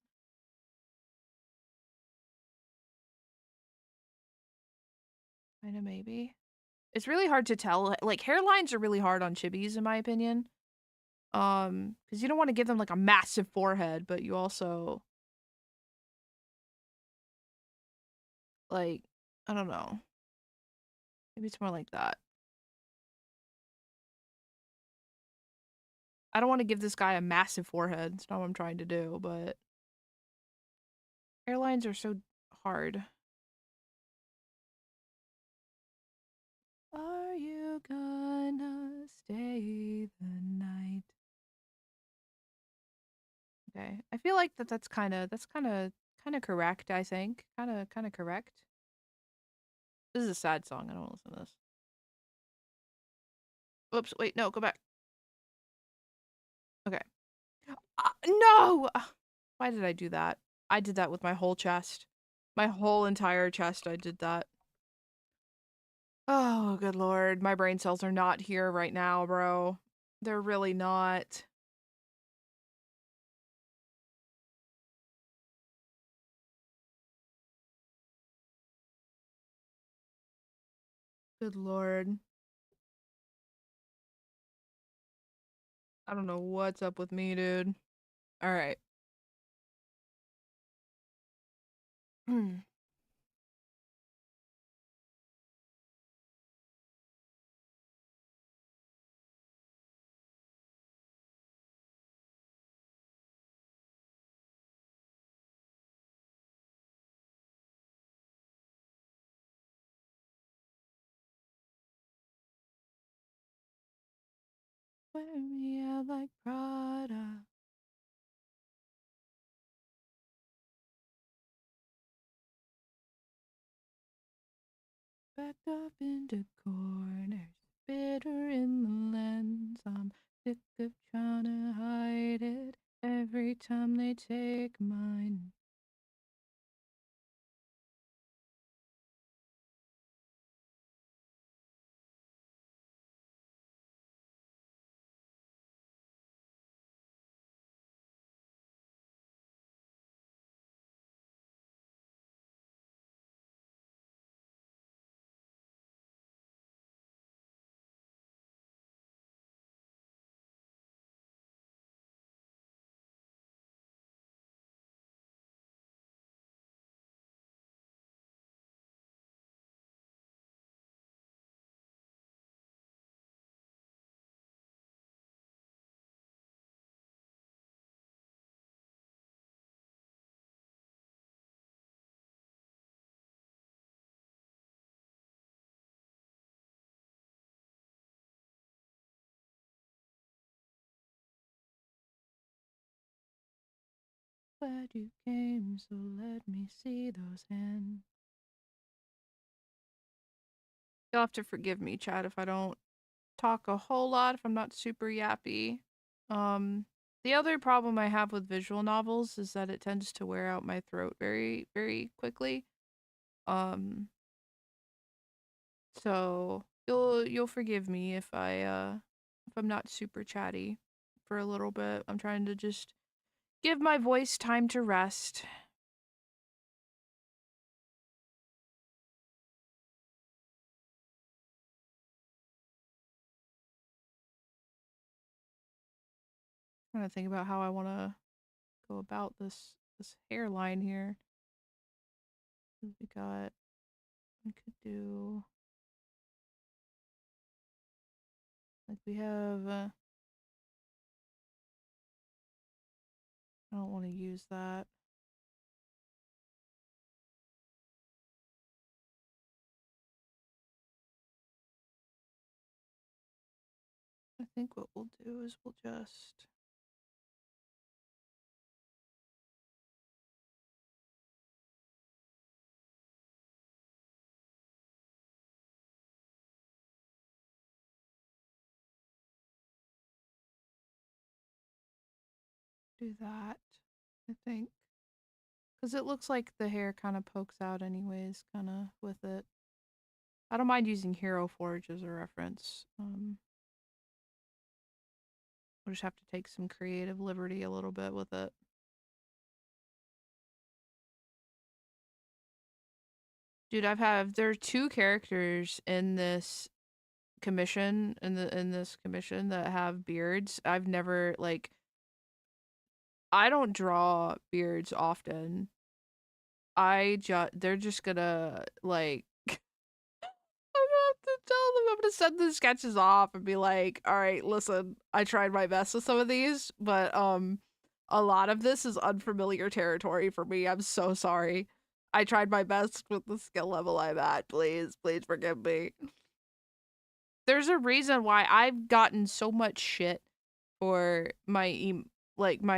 Kind of maybe. It's really hard to tell. Like hairlines are really hard on chibis in my opinion. Because you don't want to give them like a massive forehead, but you also Like, I don't know. Maybe it's more like that. I don't want to give this guy a massive forehead. It's not what I'm trying to do, but airlines are so hard. Are you gonna stay the night? Okay. I feel like that's kind of correct, I think. Kind of correct. This is a sad song. I don't want to listen to this. Oops, wait, no, go back. Okay. No! Why did I do that? I did that with my whole chest. My whole entire chest, I did that. Oh, good lord. My brain cells are not here right now, bro. They're really not. Good lord. I don't know what's up with me, dude. Alright. Wear me out like Prada. Backed up into corners, bitter in the lens. I'm sick of trying to hide it every time they take mine. Glad you came, so let me see those hands. You'll have to forgive me, Chad, if I don't talk a whole lot, if I'm not super yappy. The other problem I have with visual novels is that it tends to wear out my throat very, very quickly. Um, so you'll forgive me if I'm not super chatty for a little bit. I'm trying to just give my voice time to rest. I'm trying to think about how I want to go about this hairline here. We got we could do like we have I don't want to use that. I think what we'll do is we'll just do that, I think. Because it looks like the hair kind of pokes out anyways, kind of with it. I don't mind using Hero Forge as a reference. We'll just have to take some creative liberty a little bit with it. Dude, there are two characters in this commission, in this commission that have beards. I've never, like, I don't draw beards often. they're just gonna like I'm gonna have to tell them I'm gonna send the sketches off and be like, all right, listen, I tried my best with some of these, but a lot of this is unfamiliar territory for me. I'm so sorry. I tried my best with the skill level I'm at. Please forgive me. There's a reason why I've gotten so much shit for my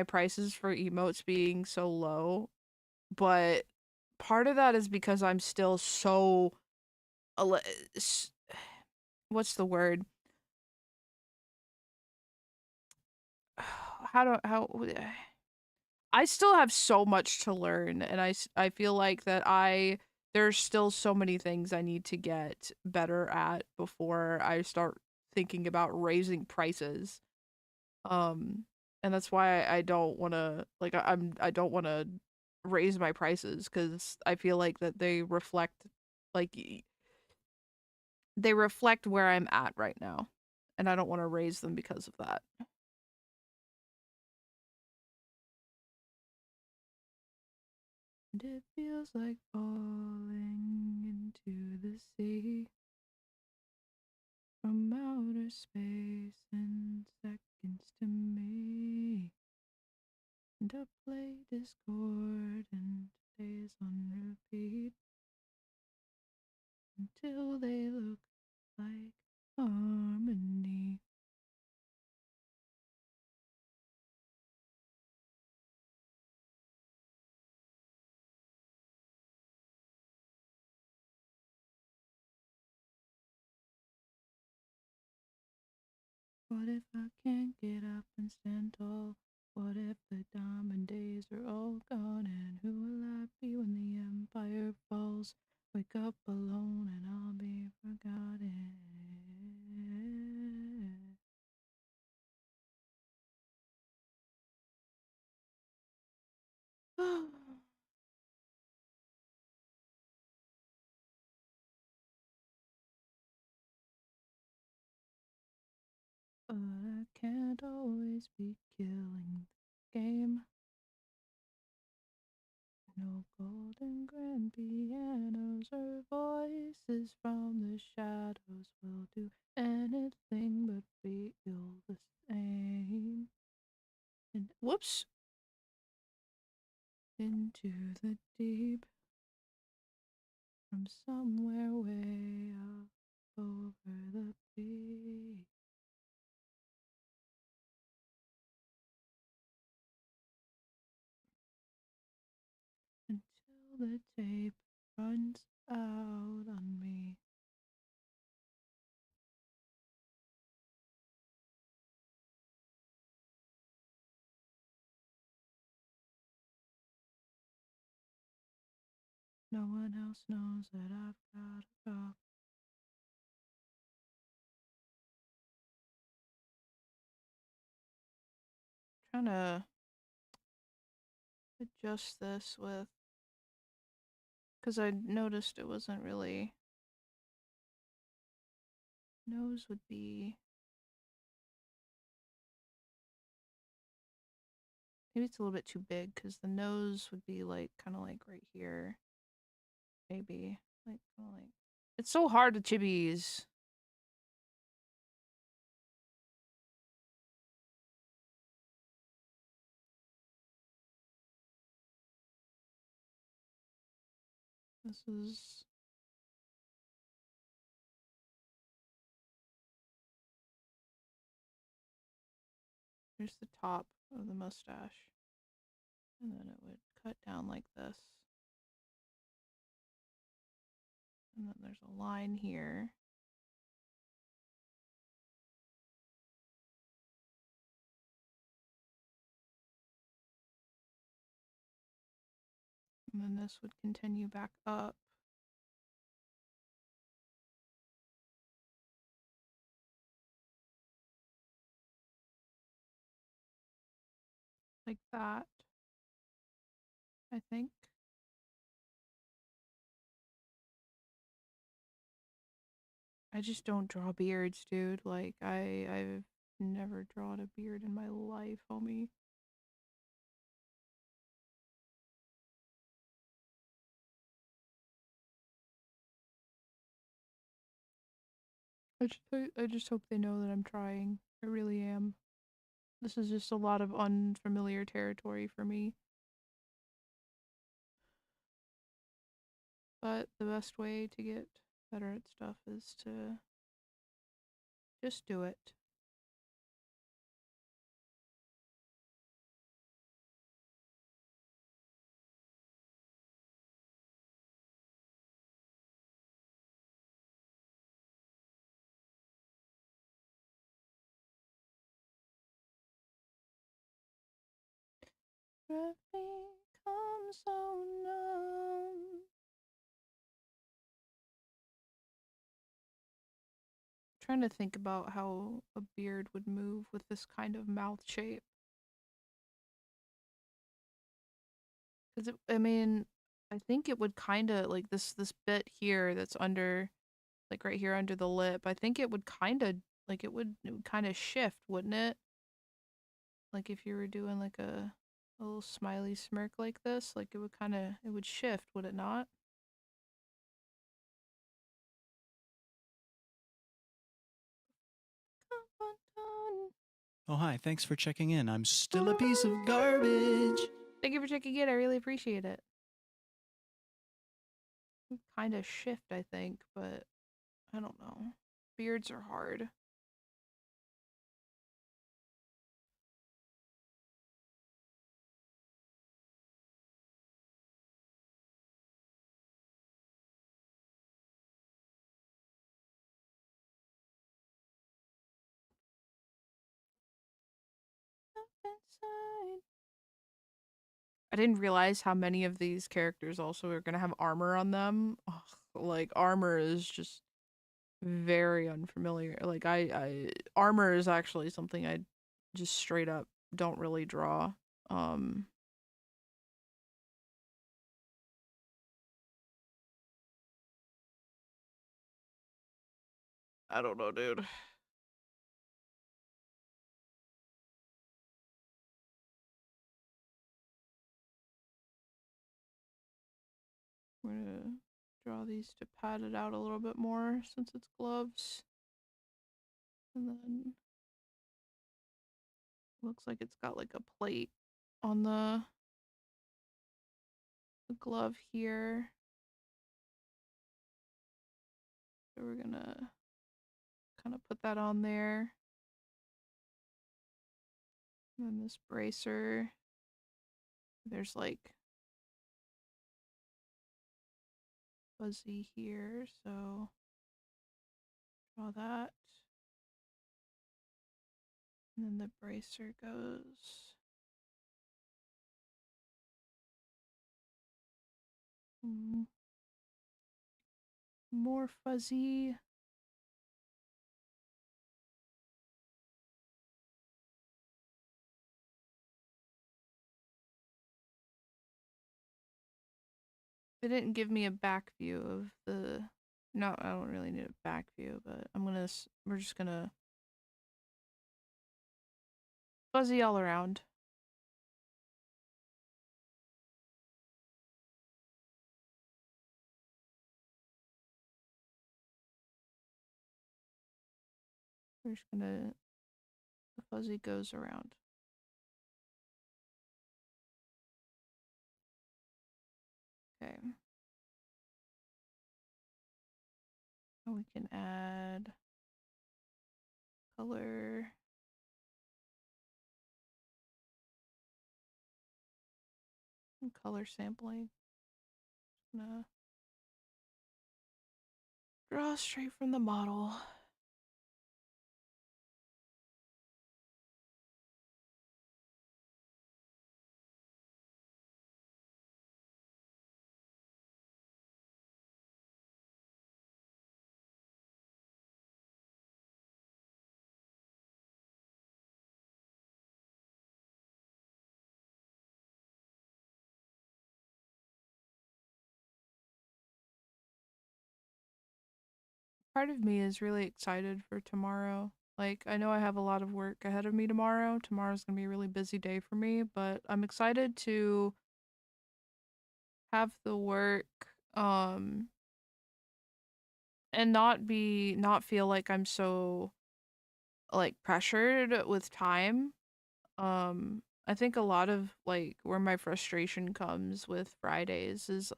prices for emotes being so low, but part of that is because I'm still so ele- what's the word? How I still have so much to learn, and I feel like that there's still so many things I need to get better at before I start thinking about raising prices. Um, and that's why I don't want to I don't want to raise my prices because I feel like that like they reflect where I'm at right now, and I don't want to raise them because of that. And it feels like falling into the sea from outer space in seconds to me. And I play Discord and days on repeat until they look like harmony. What if I can't get up and stand tall? What if the diamond days are all gone? And who will I be when the empire falls? Wake up alone and I'll be forgotten. But I can't always be killing the game. No golden grand pianos or voices from the shadows will do anything but feel the same. And whoops, into the deep from somewhere way up over the beach. Until the tape runs out on me. No one else knows that I've gotta go. Trying to adjust this with, because I noticed it wasn't really, nose would be, maybe it's a little bit too big because the nose would be like kind of like right here, maybe like kinda like, it's so hard to chibis. This is, here's the top of the mustache, and then it would cut down like this, and then there's a line here. And then this would continue back up like that, I think. I just don't draw beards, dude. Like I've never drawn a beard in my life, homie. I just hope they know that I'm trying. I really am. This is just a lot of unfamiliar territory for me. But the best way to get better at stuff is to just do it. Become so numb. Trying to think about how a beard would move with this kind of mouth shape. Because I mean, I think it would kind of like this bit here that's under, like right here under the lip. I think it would kind of like it would kind of shift, wouldn't it? Like if you were doing like a little smiley smirk like this, like it would shift, would it not?
Oh, hi. Thanks for checking in. I'm still a piece of garbage.
Thank you for checking in. I really appreciate it. Kind of shift, I think, but I don't know. Beards are hard. I didn't realize how many of these characters also are gonna have armor on them. Ugh, like armor is just very unfamiliar. Like I armor is actually something I just straight up don't really draw. Um I don't know, dude. We're gonna draw these to pad it out a little bit more since it's gloves. And then looks like it's got like a plate on the glove here. So we're gonna kind of put that on there. And then this bracer, there's like fuzzy here, so draw that. And then the bracer goes more fuzzy. They didn't give me a back view of the. No, I don't really need a back view, but we're just gonna fuzzy all around. We're just gonna, the fuzzy goes around. Okay. And we can add color. And color sampling. Gonna draw straight from the model. Part of me is really excited for tomorrow. Like, I know I have a lot of work ahead of me tomorrow. Tomorrow's gonna be a really busy day for me, but I'm excited to have the work, and not feel like I'm so like pressured with time. I think a lot of like where my frustration comes with Fridays is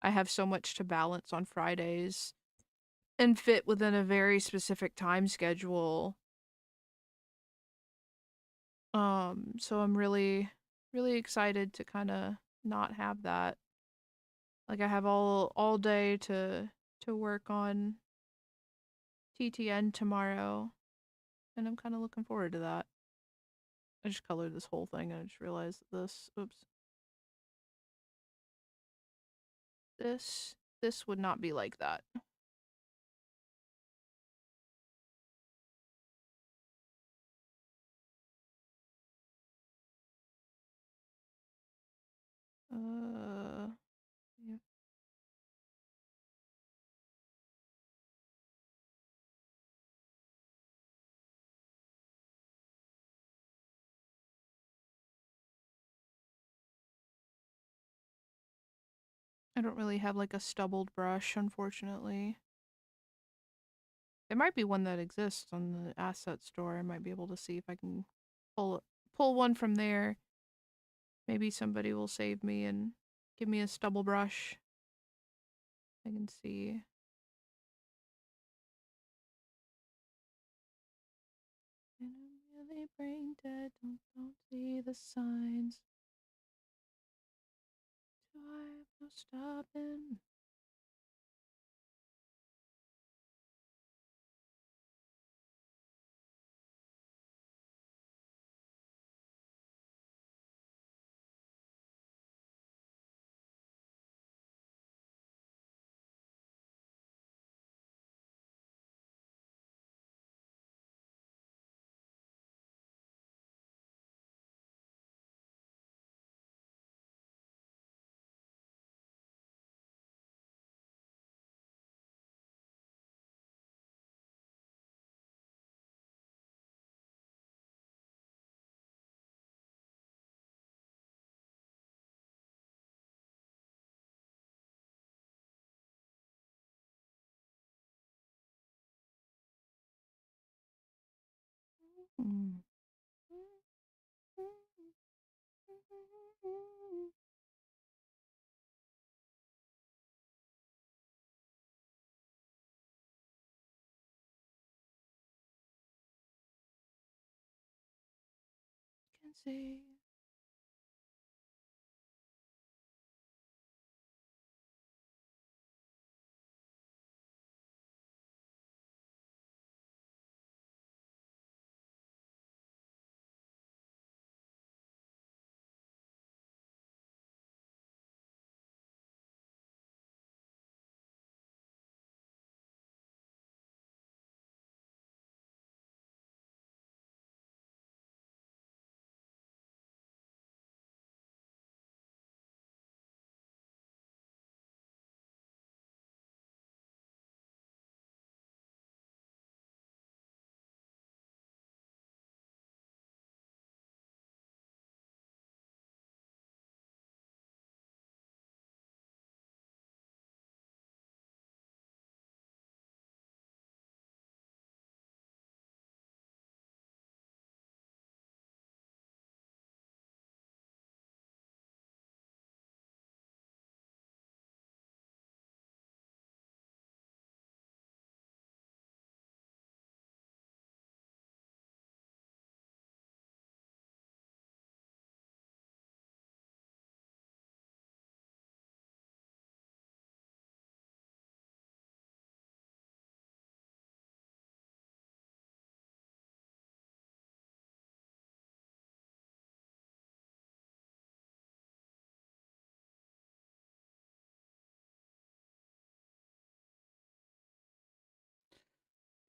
I have so much to balance on Fridays and fit within a very specific time schedule. So I'm really excited to kind of not have that. Like I have all day to work on TTN tomorrow, and I'm kind of looking forward to that. I just colored this whole thing and I just realized this, oops. This would not be like that. Yeah. I don't really have like a stubbled brush, unfortunately. There might be one that exists on the asset store. I might be able to see if I can pull pull one from there. Maybe somebody will save me and give me a stubble brush. I can see. And I'm really brain dead. Don't see the signs. Do I have no stopping? Mm. Can see.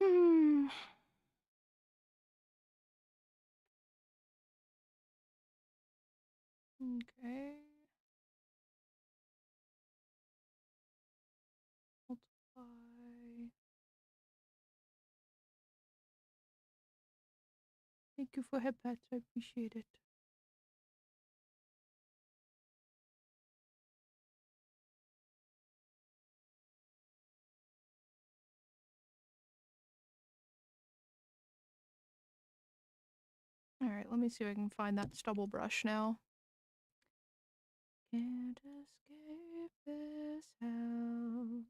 Hmm. Okay. Multiply. Thank you for head pats. I appreciate it. Alright, let me see if I can find that stubble brush now. Can't escape this house.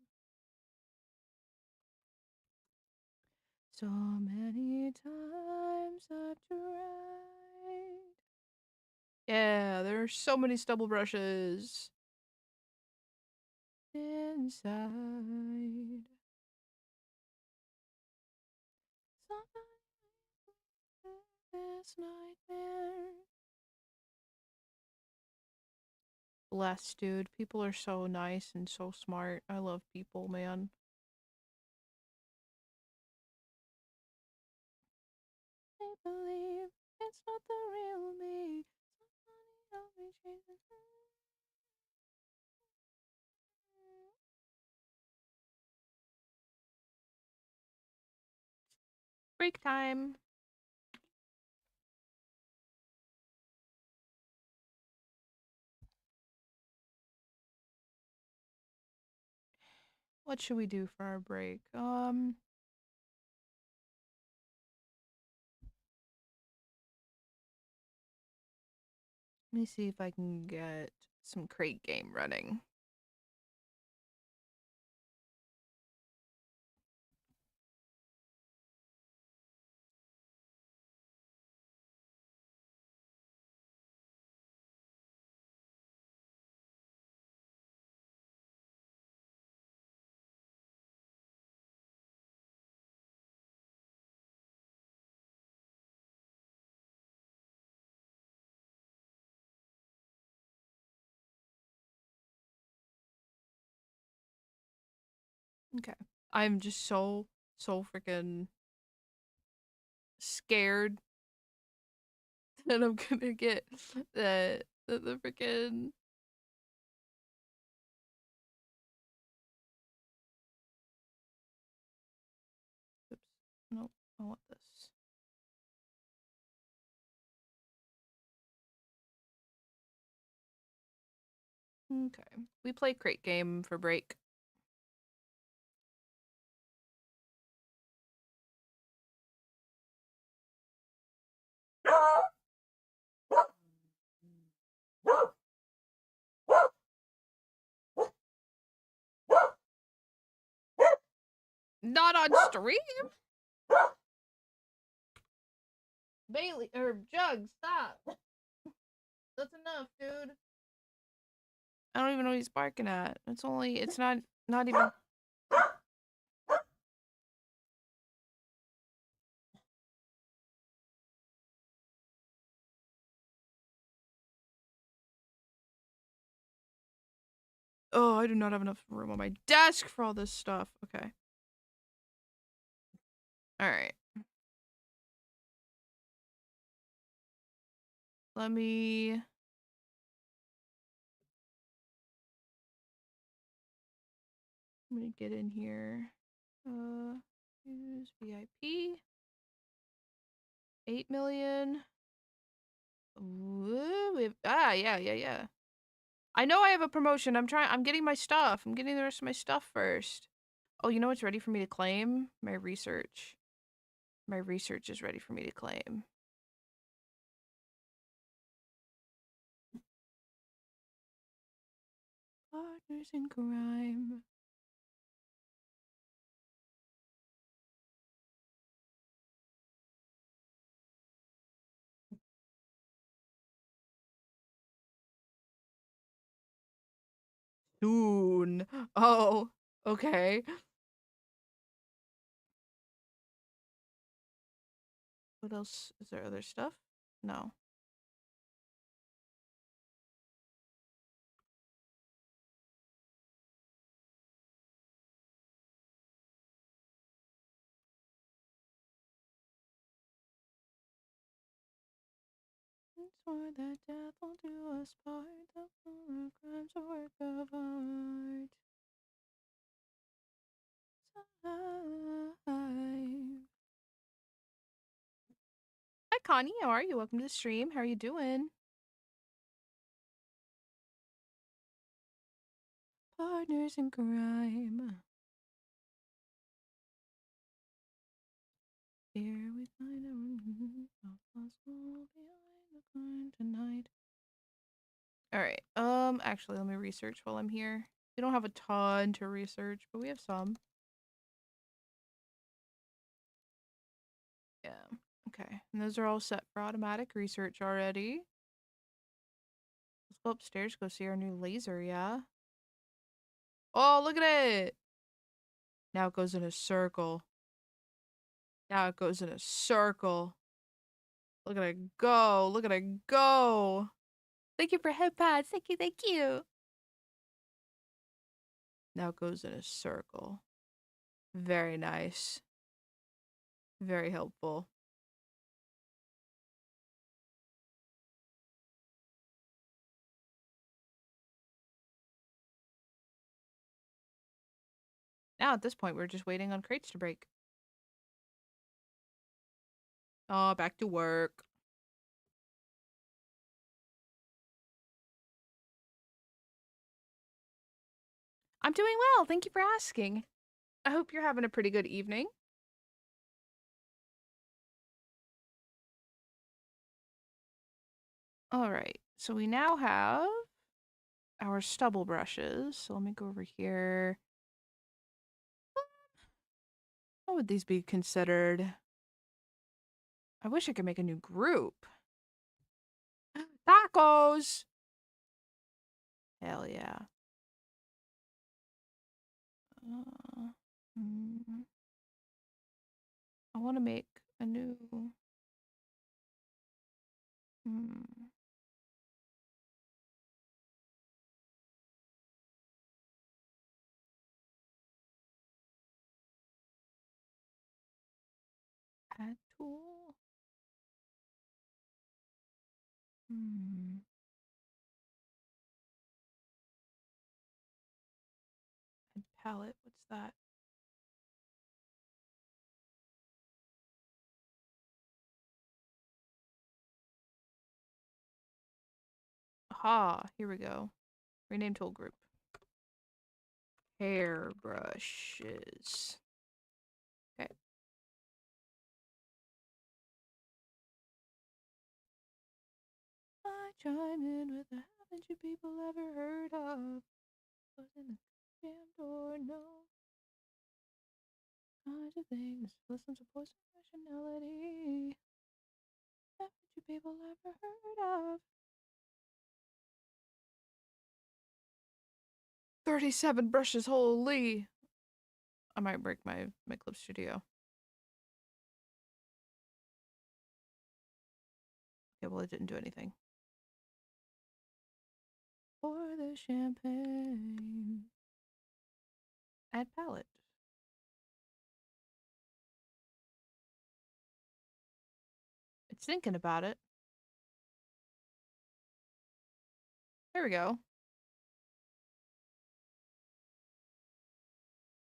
So many times I've tried. Yeah, there's so many stubble brushes inside. This nightmare. Bless, dude. People are so nice and so smart. I love people, man. I believe it's not the real me. Somebody help me change this. Break time. What should we do for our break? Let me see if I can get some crate game running. Okay. I'm just so freaking scared that I'm gonna get the freaking. Oops. Nope. I want this. Okay. We play crate game for break. Not on stream? Bailey or Jug, stop. That's enough, dude. I don't even know what he's barking at. It's not even. Oh, I do not have enough room on my desk for all this stuff. Okay. Alright. Let me get in here. Use VIP. 8 million. Ooh, yeah. I know I have a promotion. I'm getting my stuff. I'm getting the rest of my stuff first. Oh, you know what's ready for me to claim? My research. My research is ready for me to claim. Partners in crime. Soon. Oh, okay. What else? Is there other stuff? No. Swore that death will do us part. The crimes a work of art. Hi, Connie. How are you? Welcome to the stream. How are you doing? Partners in crime. Here we find Behind the curtain tonight. All right. Actually, let me research while I'm here. We don't have a ton to research, but we have some. Yeah. Okay. And those are all set for automatic research already. Let's go upstairs, go see our new laser, yeah? Oh, look at it! Now it goes in a circle. Now it goes in a circle. Look at it go. Look at it go. Thank you for head pads. Thank you, thank you. Now it goes in a circle. Very nice. Very helpful. Now at this point, we're just waiting on crates to break. Oh, back to work. I'm doing well. Thank you for asking. I hope you're having a pretty good evening. All right. So we now have our stubble brushes. So let me go over here. What would these be considered? I wish I could make a new group. Tacos! Hell yeah. Uh, mm, I want to make a new... Hmm. Add tool. Hmm. Add palette. What's that? Aha, here we go. Rename tool group. Hairbrushes. Okay. I chime in with a haven't you people ever heard of? Wasn't the jam door, no. Kinds of things. Listen to voice and nationality. Haven't you people ever heard of? 37 brushes, holy! I might break my clip studio. Okay, well it didn't do anything. Pour the champagne. Add palette. It's thinking about it. There we go.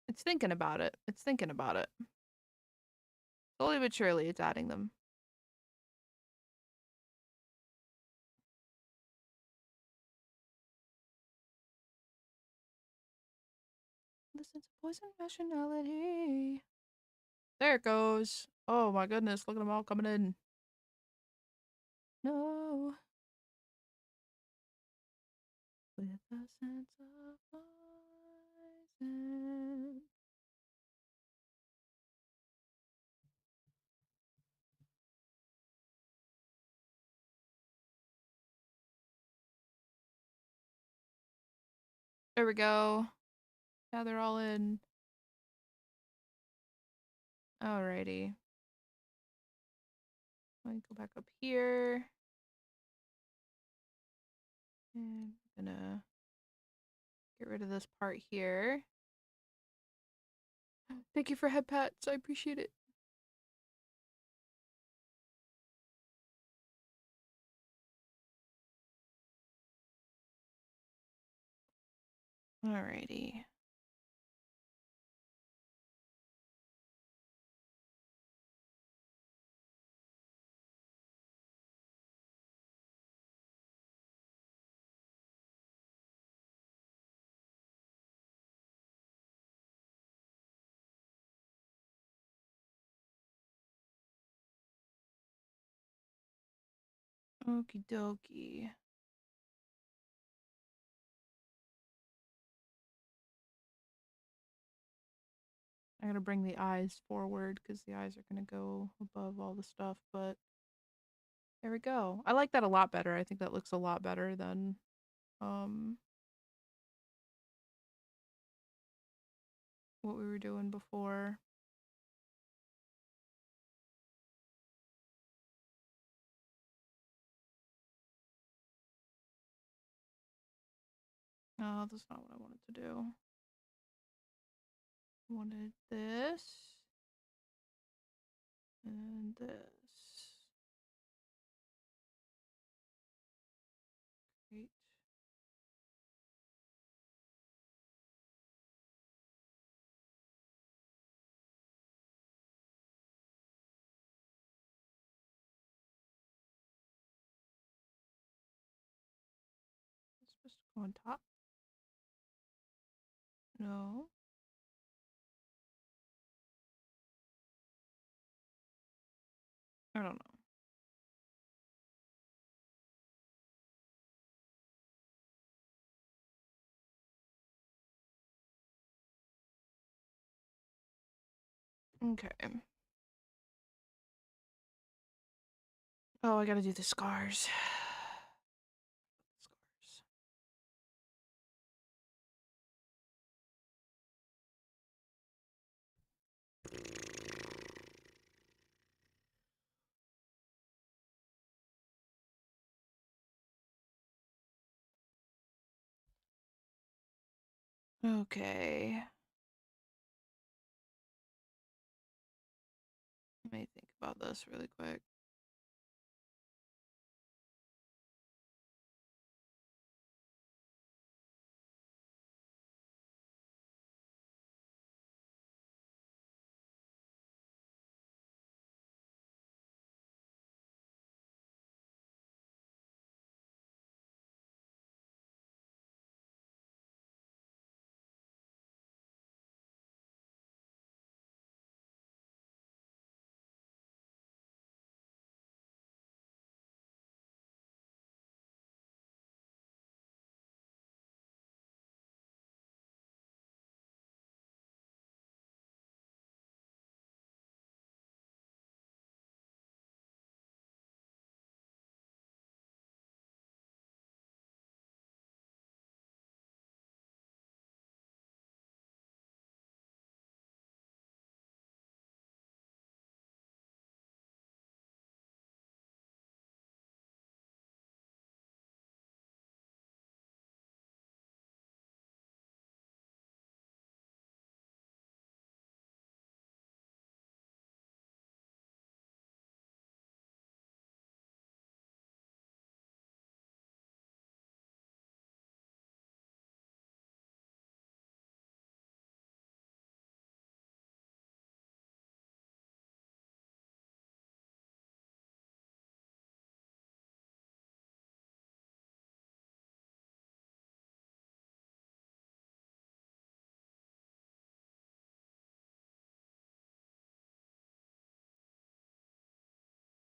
It's thinking about it. It's thinking about it. Slowly but surely, it's adding them. Listen to voice and nationality. There it goes. Oh my goodness, look at them all coming in. No. With a sense of poison. There we go. Now they're all in. Alrighty. Let me go back up here. And I'm gonna get rid of this part here. Thank you for head pats. I appreciate it. Alrighty. Okie dokie. I gotta bring the eyes forward because the eyes are gonna go above all the stuff, but there we go. I like that a lot better. I think that looks a lot better than um what we were doing before. Oh, that's not what I wanted to do. I wanted this and this. Great. It's supposed to go on top? No. I don't know. Okay. Oh, I gotta do the scars. Scars. Okay. Let me think about this really quick.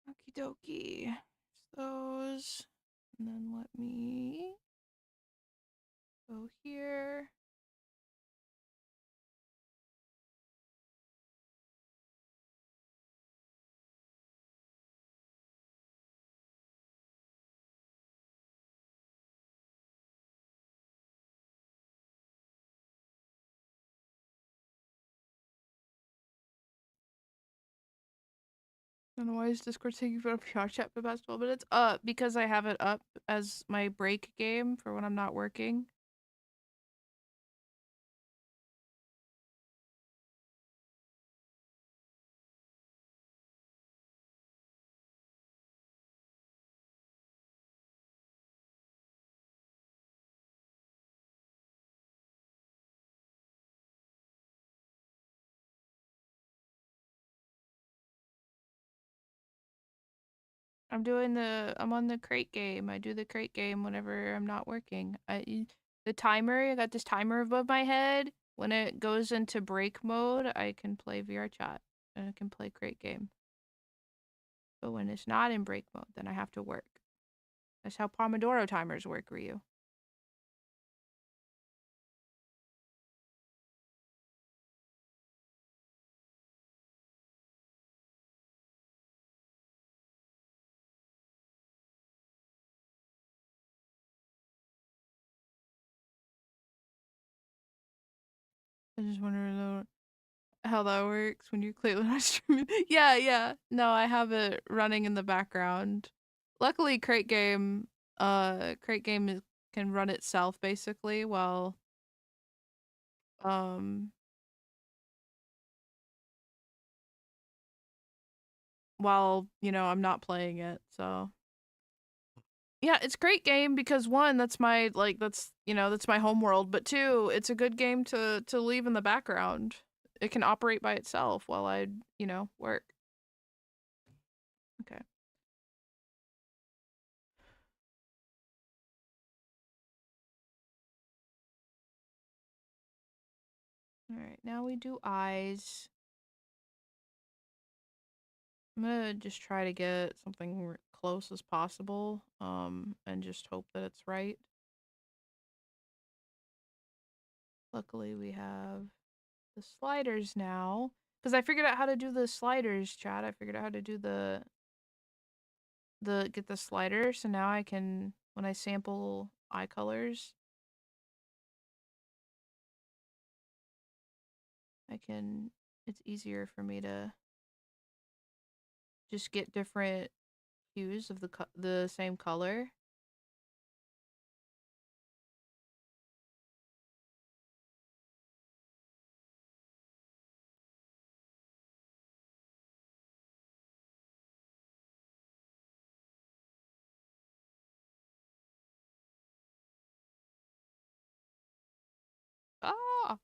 Okie dokie. Those. And then let me go here. I don't know why is Discord taking for a PR chat for the past 12 minutes? Because I have it up as my break game for when I'm not working. I'm on the crate game. I do the crate game whenever I'm not working. The timer, I got this timer above my head. When it goes into break mode, I can play VR chat and I can play crate game. But when it's not in break mode, then I have to work. That's how Pomodoro timers work, Ryu. I just wonder how that works when you're clearly not streaming. Yeah, yeah. No, I have it running in the background. Luckily, Crate Game can run itself basically um while, you know, I'm not playing it. So, yeah, it's a great game because one, that's my that's, you know, that's my home world, but two, it's a good game to leave in the background. It can operate by itself while I, you know, work. Okay. All right, now we do eyes. I'm gonna just try to get something close as possible, and just hope that it's right. Luckily, we have the sliders now, because I figured out how to do the sliders, chat. I figured out how to do get the slider, so now I can, when I sample eye colors, it's easier for me to just get different hues of the same color. Ah!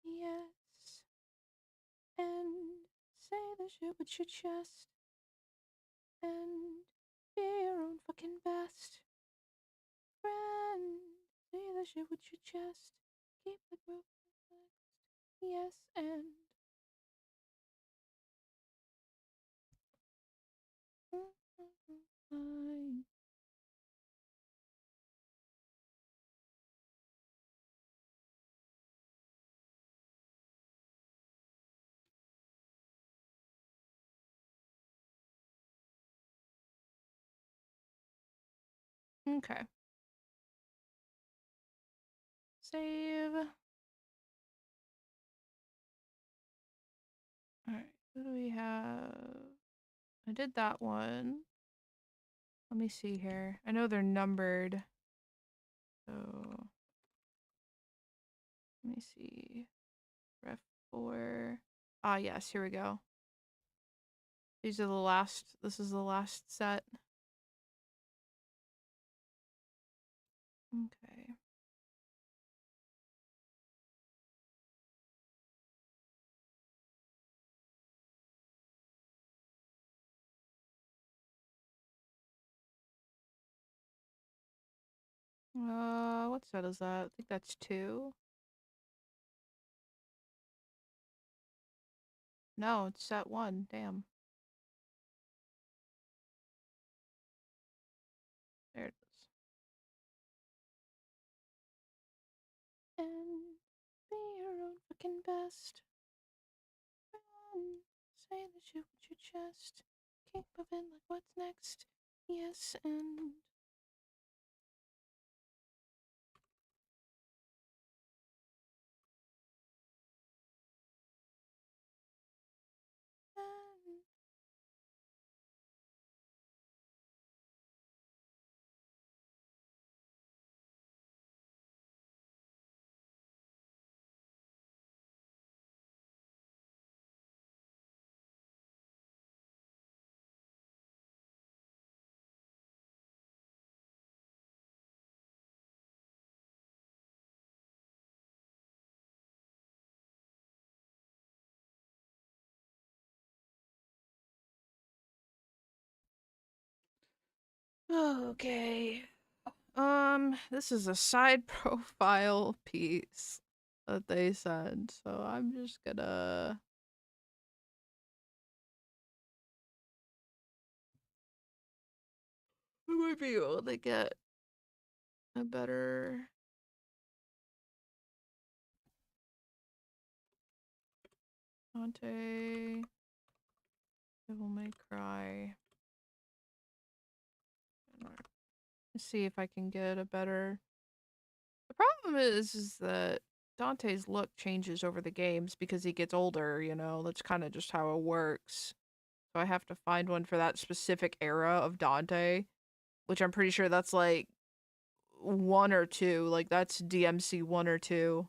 Yes. And say the shit with your chest. And be your own fucking best friend. Say the shit with your chest. Keep the group flexed. Yes, and fine. Okay. Save. Alright, what do we have? I did that one. Let me see here. I know they're numbered. So, let me see. Ref 4. Ah, yes, here we go. This is the last set. Okay. What set is that? I think that's 2. No, it's set 1. Damn. There it is. And be your own fucking best friend. Say the shit with your chest. Keep moving like what's next. Yes, and Okay. This is a side profile piece that they sent, so I'm just gonna. We might be able to get a better. Dante. Devil May Cry. Let's see if I can get a better. The problem is that Dante's look changes over the games because he gets older, you know? That's kind of just how it works. So I have to find one for that specific era of Dante, which I'm pretty sure that's like one or two. Like that's DMC one or two.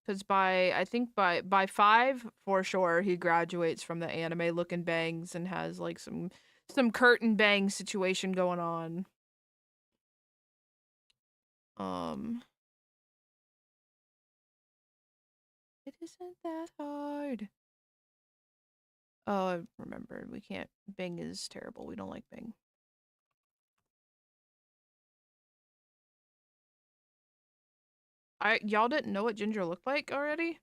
Because I think by five for sure he graduates from the anime looking bangs and has like some curtain bang situation going on. Um, it isn't that hard. Oh, I remembered. We can't. Bing is terrible. We don't like Bing. Y'all didn't know what Ginger looked like already?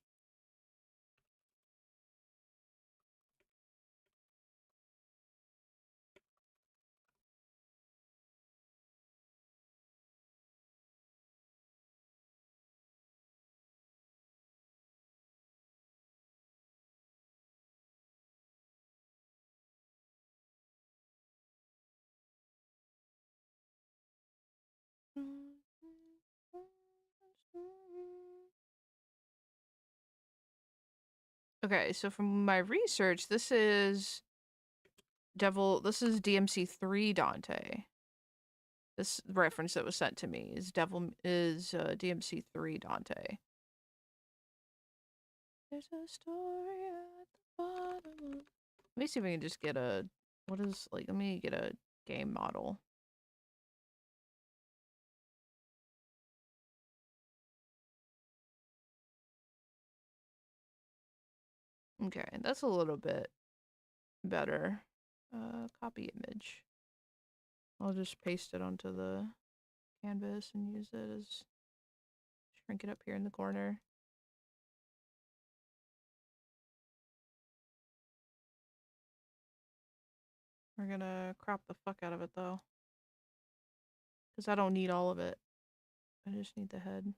Okay, so from my research, this is DMC3 Dante. This reference that was sent to me is DMC3 Dante. There's a story at the bottom. Let me see if we can just get a let me get a game model. Okay, that's a little bit better. Copy image. I'll just paste it onto the canvas and use it as shrink it up here in the corner. We're gonna crop the fuck out of it though. Because I don't need all of it. I just need the head.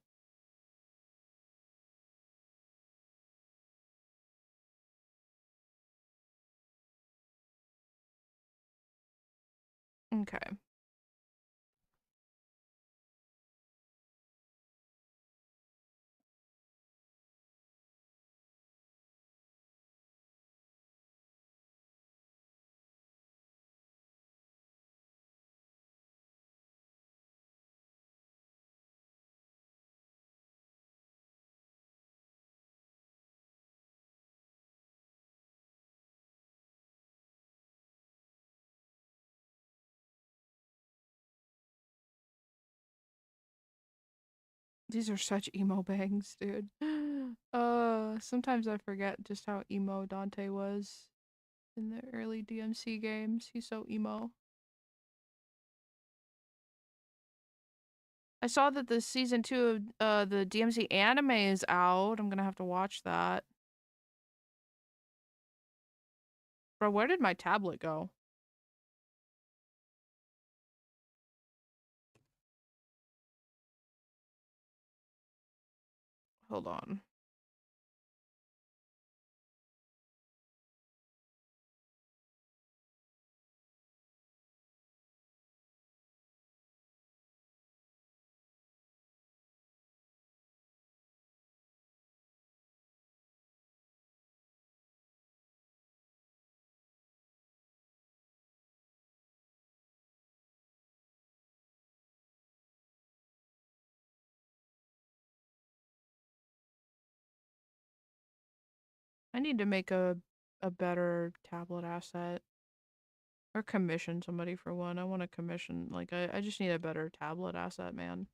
Okay. These are such emo bangs, dude. Sometimes I forget just how emo Dante was in the early DMC games. He's so emo. I saw that the season 2 of the DMC anime is out. I'm gonna have to watch that. Bro, where did my tablet go? Hold on. I need to make a better tablet asset. Or commission somebody for one. I want to commission, like, I just need a better tablet asset, man.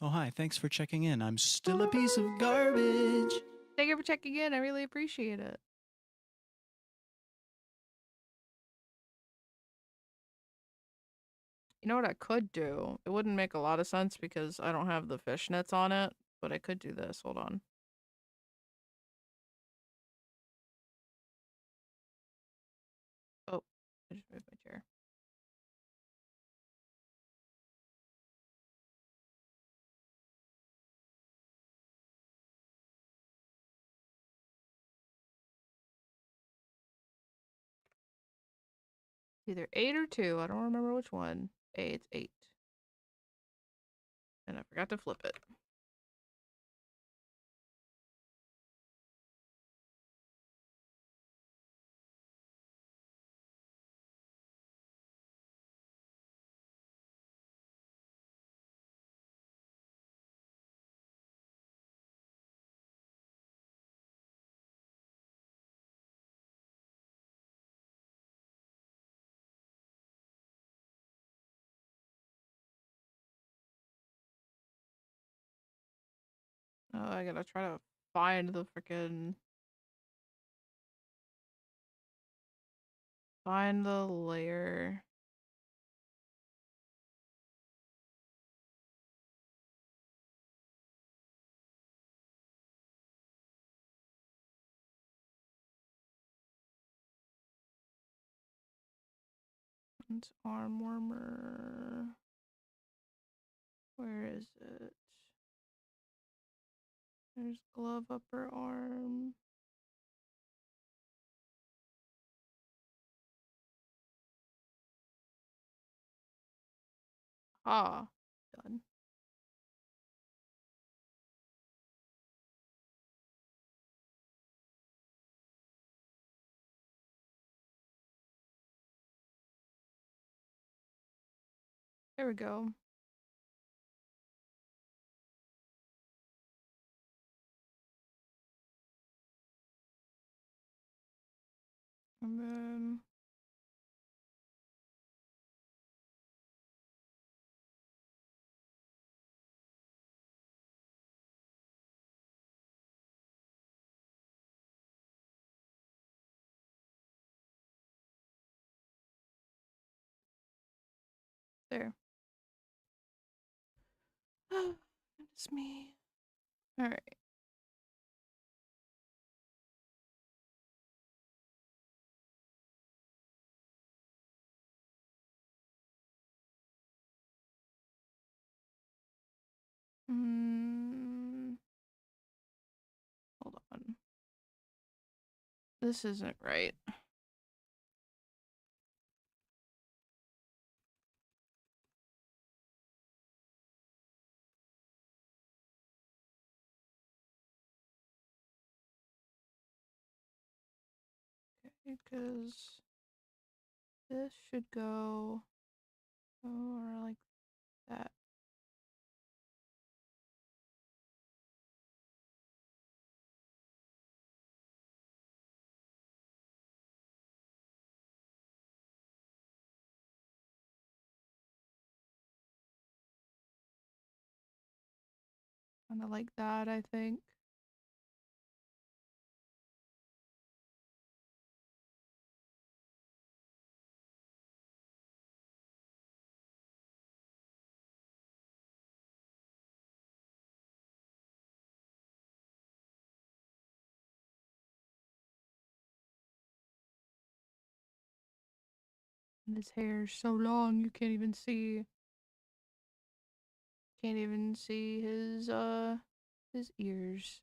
Oh, hi. Thanks for checking in. I'm still a piece of garbage.
Thank you for checking in. I really appreciate it. You know what I could do? It wouldn't make a lot of sense because I don't have the fishnets on it, but I could do this. Hold on. Oh, I just moved my chair. Either 8 or 2. I don't remember which one. Hey, it's 8. And I forgot to flip it. Oh, I gotta try to find the freaking... Find the layer. It's arm warmer. Where is it? There's glove upper arm. Ah, done. There we go. And then... There. It's me. Alright. Hold on. This isn't right. Because this should go or like that. Kind of like that, I think. And his hair's so long you can't even see. Can't even see his ears.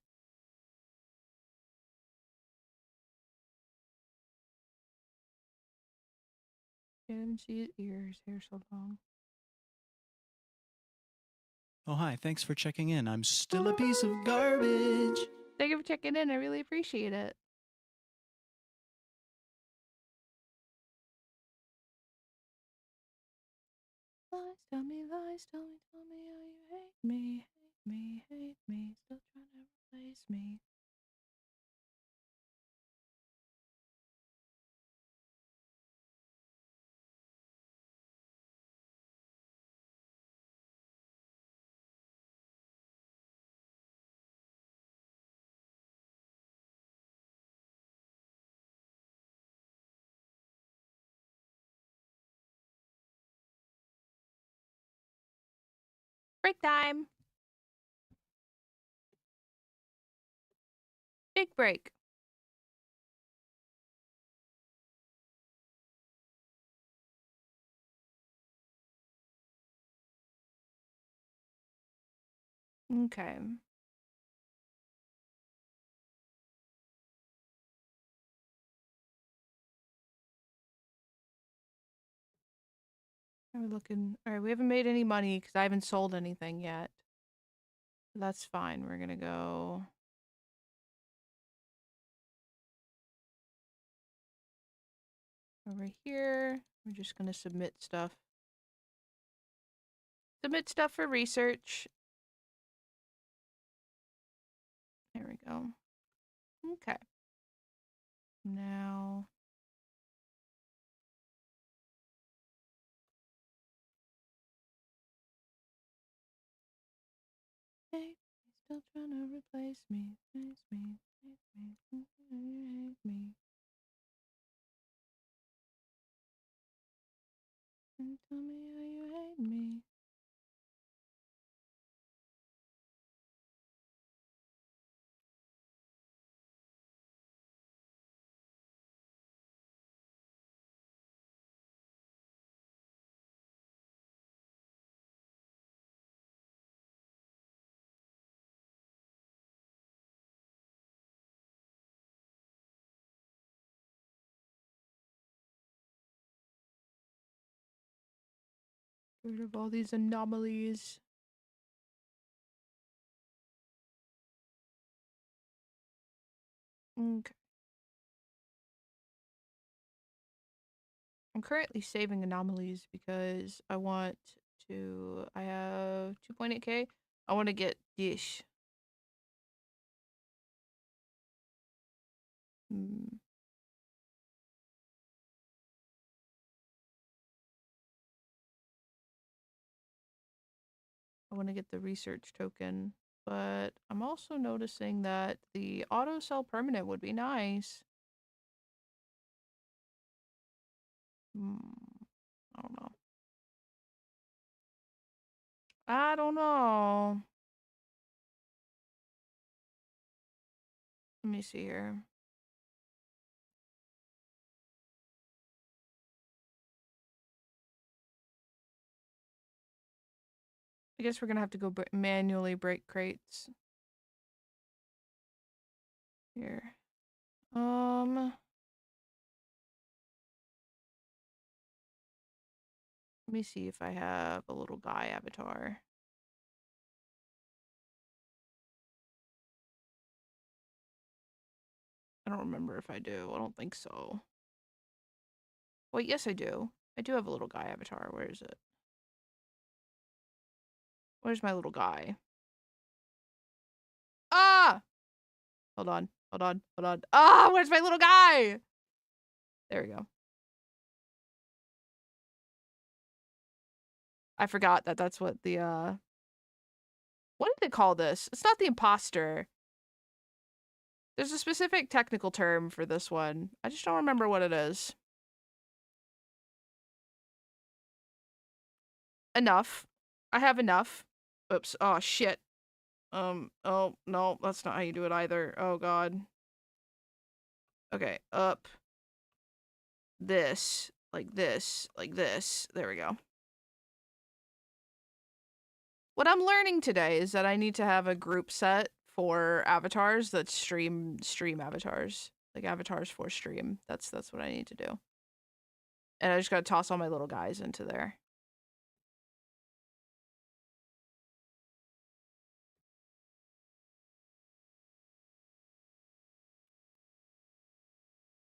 Can't even see his ears. Hair's so long.
Oh, hi. Thanks for checking in. I'm still a piece of garbage.
Thank you for checking in. I really appreciate it. Lies, tell me lies, tell me how you hate me, hate me, hate me, still trying to replace me. Break time. Big break. Okay. We're looking. All right, we haven't made any money because I haven't sold anything yet. That's fine. We're gonna go. Over here. We're just gonna submit stuff. Submit stuff for research. There we go. Okay. Now. Hey, still trying to replace me. Replace me. Replace me. You hate me. And tell me how you hate me. Get rid of all these anomalies. Okay. I'm currently saving anomalies because I want to. I have 2.8k. I want to get dish. Hmm. I want to get the research token, but I'm also noticing that the auto sell permanent would be nice. Hmm. I don't know. I don't know. Let me see here. I guess we're gonna have to go manually break crates. Here. Let me see if I have a little guy avatar. I don't remember if I do. I don't think so. Wait, yes I do. I do have a little guy avatar. Where is it? Where's my little guy? Ah! Hold on. Hold on. Hold on. Ah! Where's my little guy? There we go. I forgot that that's what the, what did they call this? It's not the imposter. There's a specific technical term for this one. I just don't remember what it is. Enough. I have enough. Oops. Oh, shit. Oh, no, that's not how you do it either. Oh, God. Okay, up. This. Like this. Like this. There we go. What I'm learning today is that I need to have a group set for avatars that stream avatars. Like avatars for stream. That's what I need to do. And I just gotta toss all my little guys into there.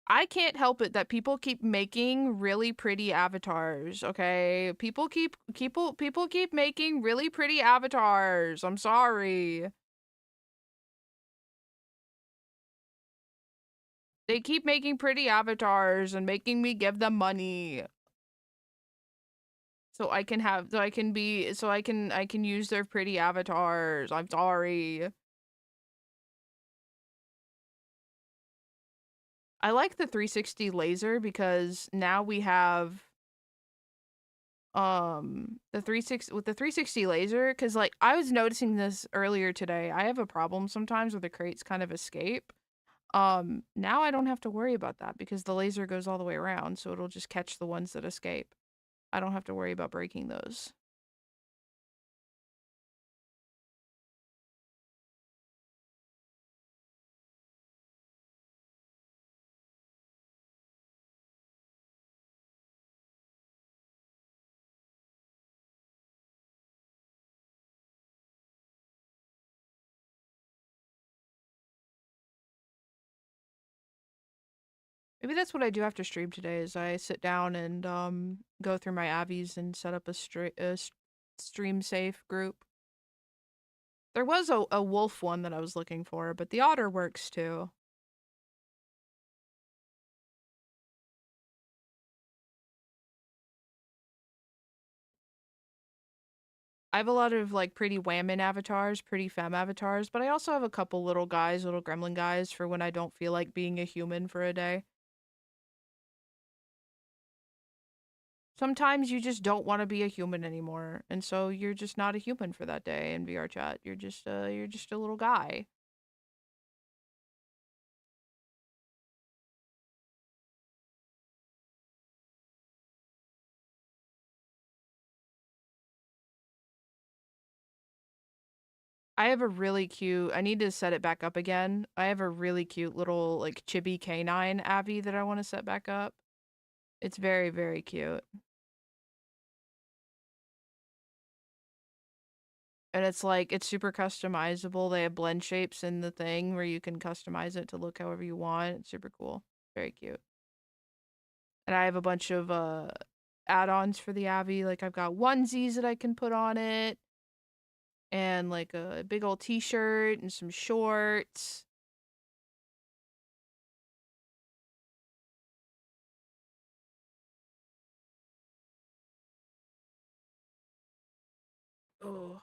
I can't help it that people keep making really pretty avatars, okay? People keep making really pretty avatars. I'm sorry. They keep making pretty avatars and making me give them money. So I can have I can use their pretty avatars. I'm sorry. I like the 360 laser because now we have the 360 with the 360 laser, because like I was noticing this earlier today. I have a problem sometimes where the crates kind of escape. Now I don't have to worry about that because the laser goes all the way around, so it'll just catch the ones that escape. I don't have to worry about breaking those. Maybe that's what I do after stream today is I sit down and go through my abbeys and set up a stream safe group. There was a wolf one that I was looking for, but the otter works too. I have a lot of like pretty women avatars, pretty femme avatars, but I also have a couple little guys, little gremlin guys for when I don't feel like being a human for a day. Sometimes you just don't want to be a human anymore, and so you're just not a human for that day in VR chat. You're just a little guy. I have a really cute, I need to set it back up again. I have a really cute little like chibi canine Abby that I want to set back up. It's very, very cute. And it's like, it's super customizable. They have blend shapes in the thing where you can customize it to look however you want. It's super cool. Very cute. And I have a bunch of add-ons for the Abby. Like I've got onesies that I can put on it. And like a big old t-shirt and some shorts. Oh.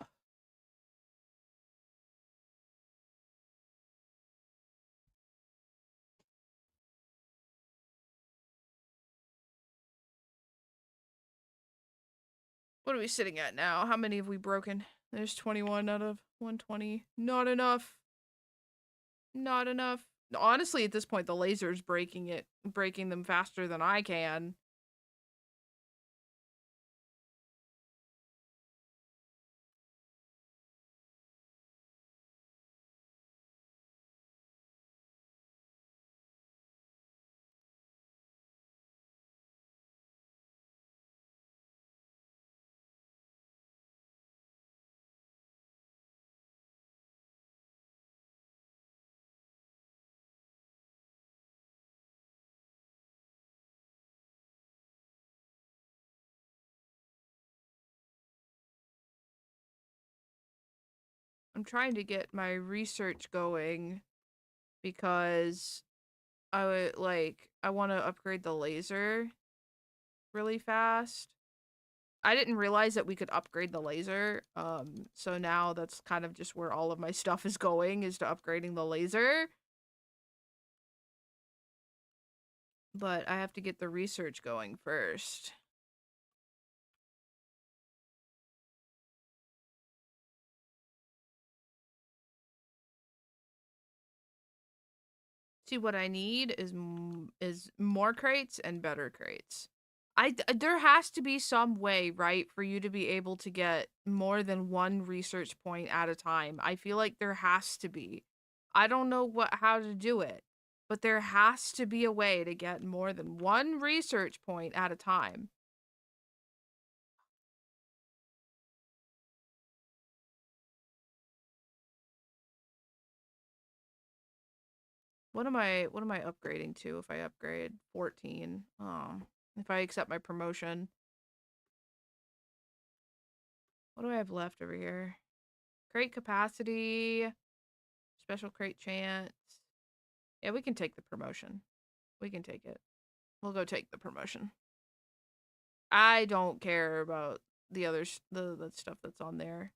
What are we sitting at now? How many have we broken? There's 21 out of 120. Not enough. Not enough. Honestly, at this point, the laser's breaking them faster than I can. I'm trying to get my research going because I want to upgrade the laser really fast. I didn't realize that we could upgrade the laser. So now that's kind of just where all of my stuff is going, is to upgrading the laser. But I have to get the research going first. See, what I need is more crates and better crates. There has to be some way, right, for you to be able to get more than one research point at a time. I feel like there has to be. I don't know how to do it, but there has to be a way to get more than one research point at a time. What am I upgrading to if I upgrade 14? Oh, if I accept my promotion. What do I have left over here? Crate capacity, special crate chance. Yeah, we can take the promotion. We can take it. We'll go take the promotion. I don't care about the others, the stuff that's on there.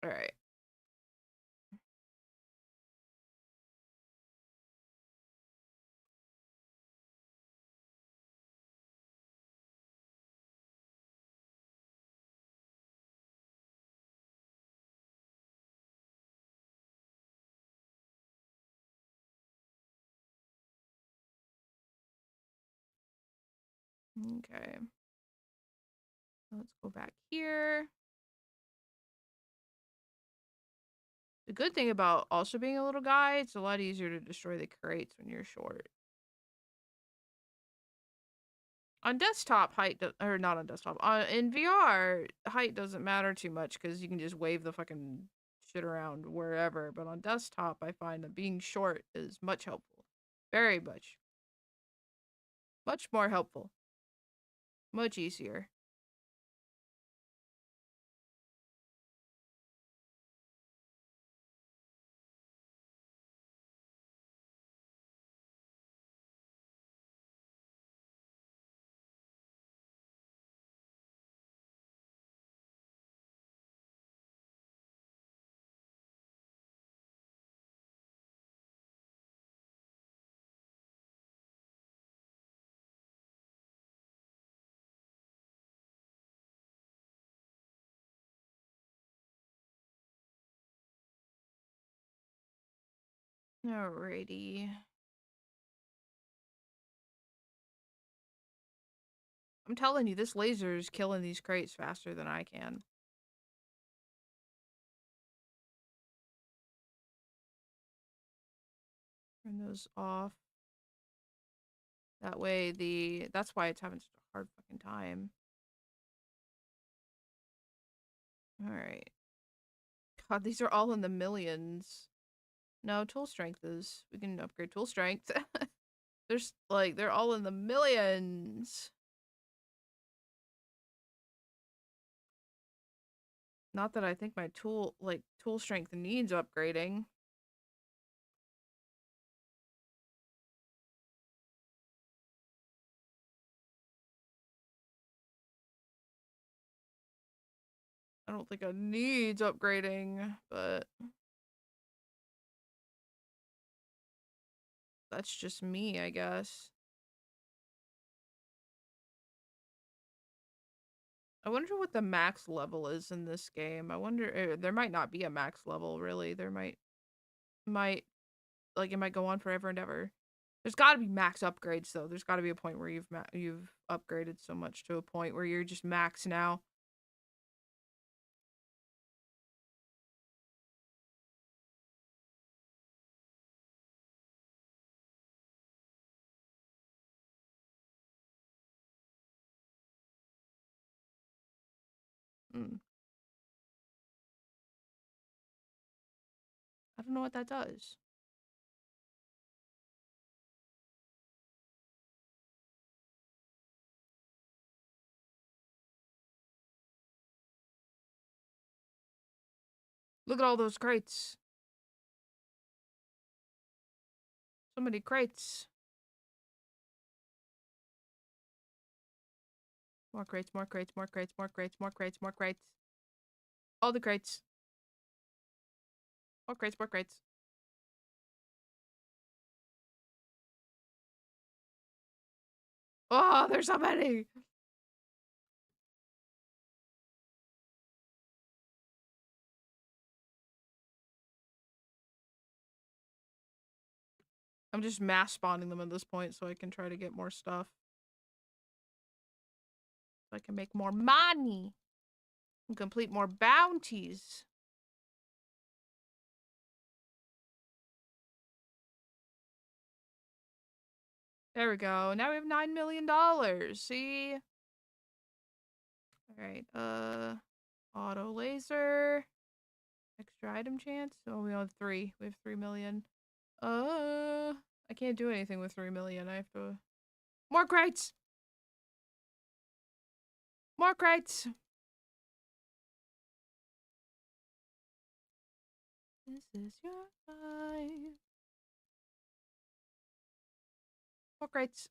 All right. Okay. Let's go back here. The good thing about also being a little guy, it's a lot easier to destroy the crates when you're short. On desktop, or not on desktop, in VR, height doesn't matter too much because you can just wave the fucking shit around wherever. But on desktop, I find that being short is much helpful. Very much. Much more helpful. Much easier. Alrighty. I'm telling you, this laser is killing these crates faster than I can. Turn those off. That way that's why it's having such a hard fucking time. Alright. God, these are all in the millions. No, tool strength is. We can upgrade tool strength. There's like, they're all in the millions. Not that I think my tool strength needs upgrading. I don't think it needs upgrading, but that's just me, I guess. I wonder what the max level is in this game. I wonder, there might not be a max level, really. There might, like, it might go on forever and ever. There's got to be max upgrades, though. There's got to be a point where you've upgraded so much to a point where you're just max now. Mm. I don't know what that does. Look at all those crates. So many crates. More crates, more crates, more crates, more crates, more crates, more crates. All the crates. More crates, more crates. Oh, there's so many. I'm just mass spawning them at this point so I can try to get more stuff. So I can make more money. And complete more bounties. There we go. Now we have $9 million. See? Alright, auto laser. Extra item chance. Oh, we have 3. We have 3 million. I can't do anything with 3 million. I have to... More crates! More crates! This is your life. More crates.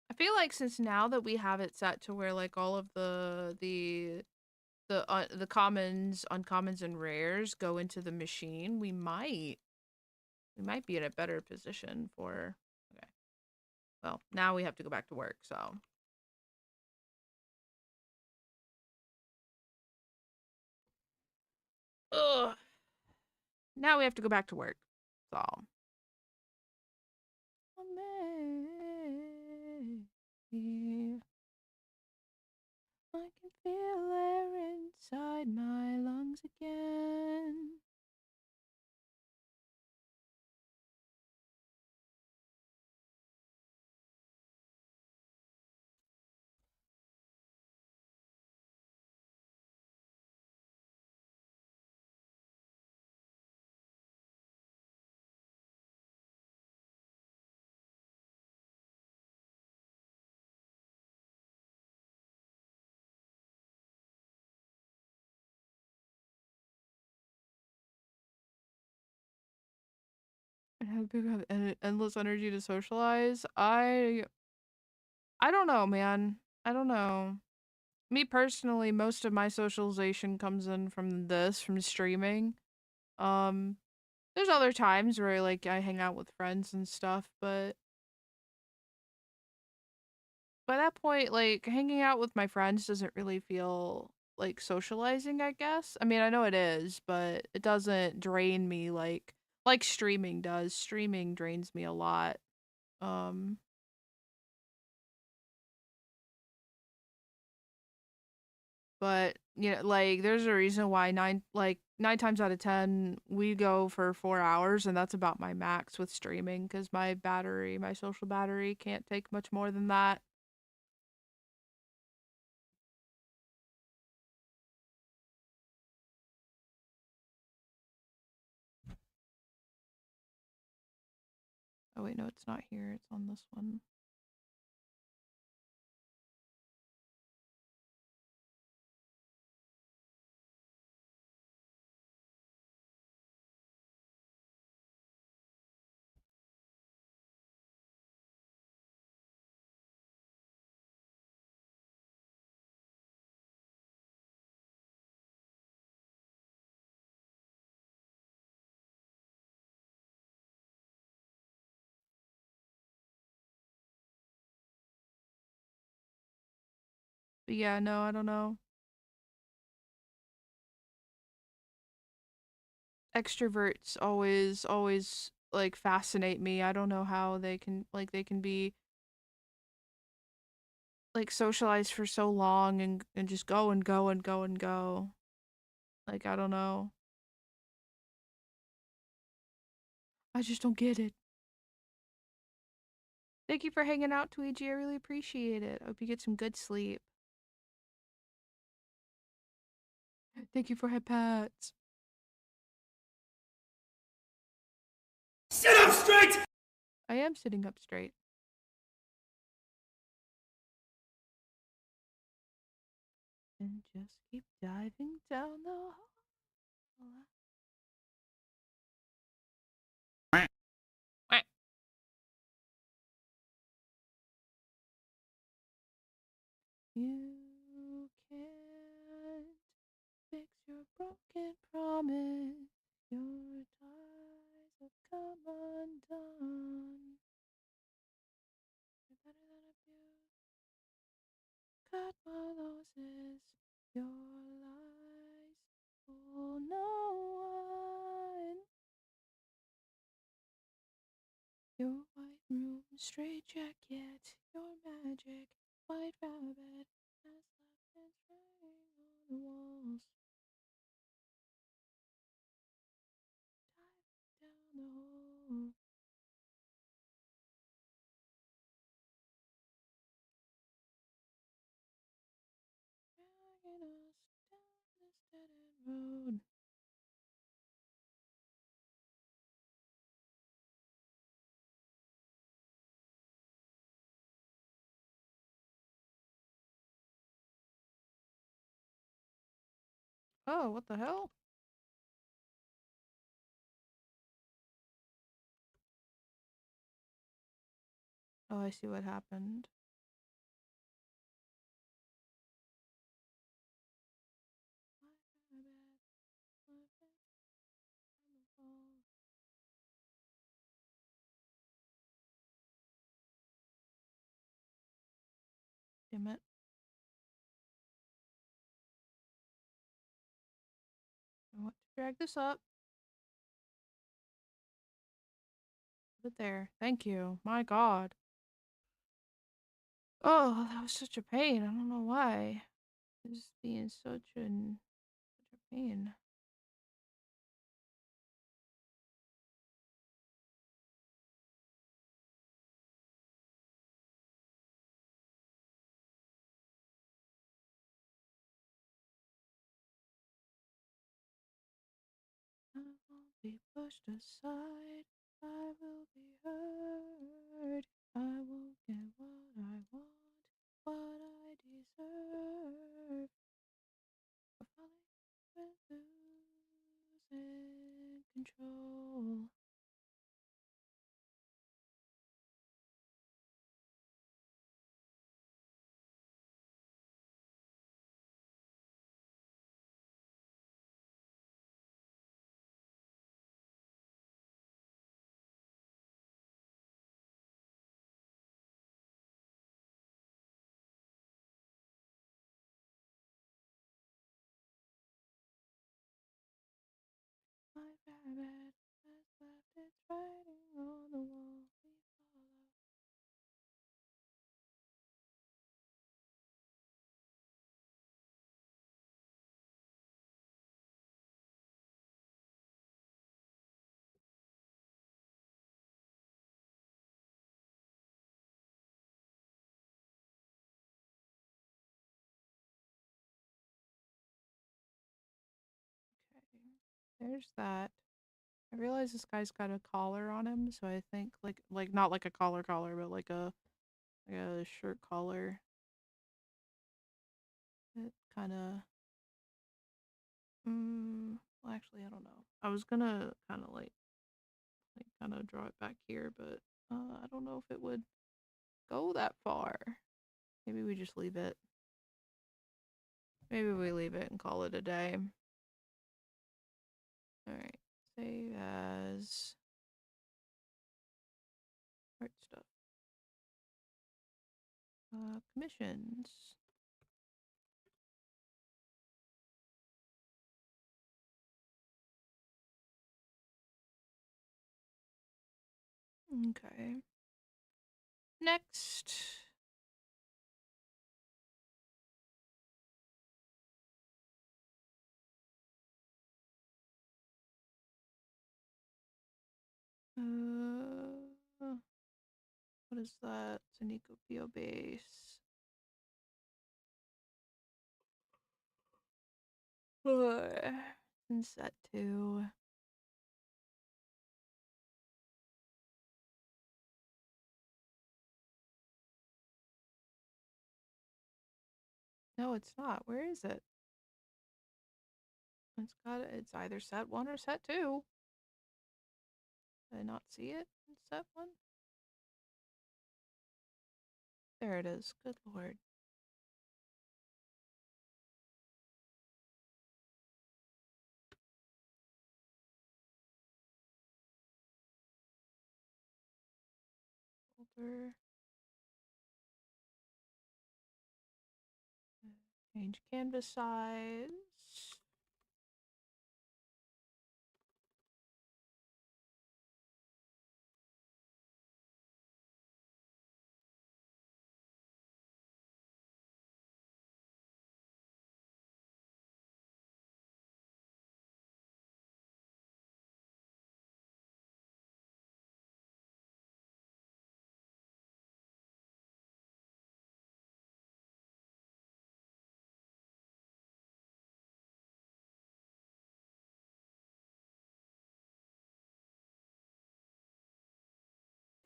I feel like since now that we have it set to where like all of the commons, uncommons, and rares go into the machine, we might be in a better position for. Okay. Well, now we have to go back to work, so. Ugh. Now we have to go back to work. So. I can feel air inside my lungs again. And have people have endless energy to socialize? I don't know, man. I don't know. Me personally, most of my socialization comes in from streaming. Um, there's other times where like I hang out with friends and stuff, but by that point, like hanging out with my friends doesn't really feel like socializing, I guess. I mean, I know it is, but it doesn't drain me like streaming does. Streaming drains me a lot. Um, but you know, like there's a reason why nine times out of 10 we go for 4 hours, and that's about my max with streaming because my social battery can't take much more than that. Oh wait, no, it's not here. It's on this one. But yeah, no, I don't know. Extroverts always like fascinate me. I don't know how they can be like socialized for so long and just go and go and go and go. Like I don't know. I just don't get it. Thank you for hanging out, Tweety. I really appreciate it. I hope you get some good sleep. Thank you for head pats.
Sit up straight!
I am sitting up straight. And just keep diving down the hole. You can't fix your broken promise. Your ties have come undone. You're better than abuse. Cut my losses. Your lies fool no one. Your white room, straight jacket, your magic, white rabbit has left its ring on the walls. Dive down the hole. Dragging us down this dead end road. Oh, what the hell? Oh, I see what happened. Damn it. What? drag this up. Put it there. Thank you. My God. Oh, that was such a pain. I don't know why. It's being such a pain. I won't be pushed aside. I will be heard. I will get what I want, what I deserve. I'm falling with losing control. My rabbit has left its writing on the wall. We follow. Okay, there's that. I realize this guy's got a collar on him, so I think like not like a collar, but like a shirt collar. It kind of well, actually, I don't know. I was gonna kind of like kind of draw it back here, but I don't know if it would go that far. Maybe we just leave it. Maybe we leave it and call it a day. All right, save as art stuff. Commissions. Okay. Next. What is that? It's an Ecopio base. And set 2. No, it's not. Where is it? It's either set 1 or set 2. Did I not see it in set 1? There it is. Good lord. Folder. Change canvas size.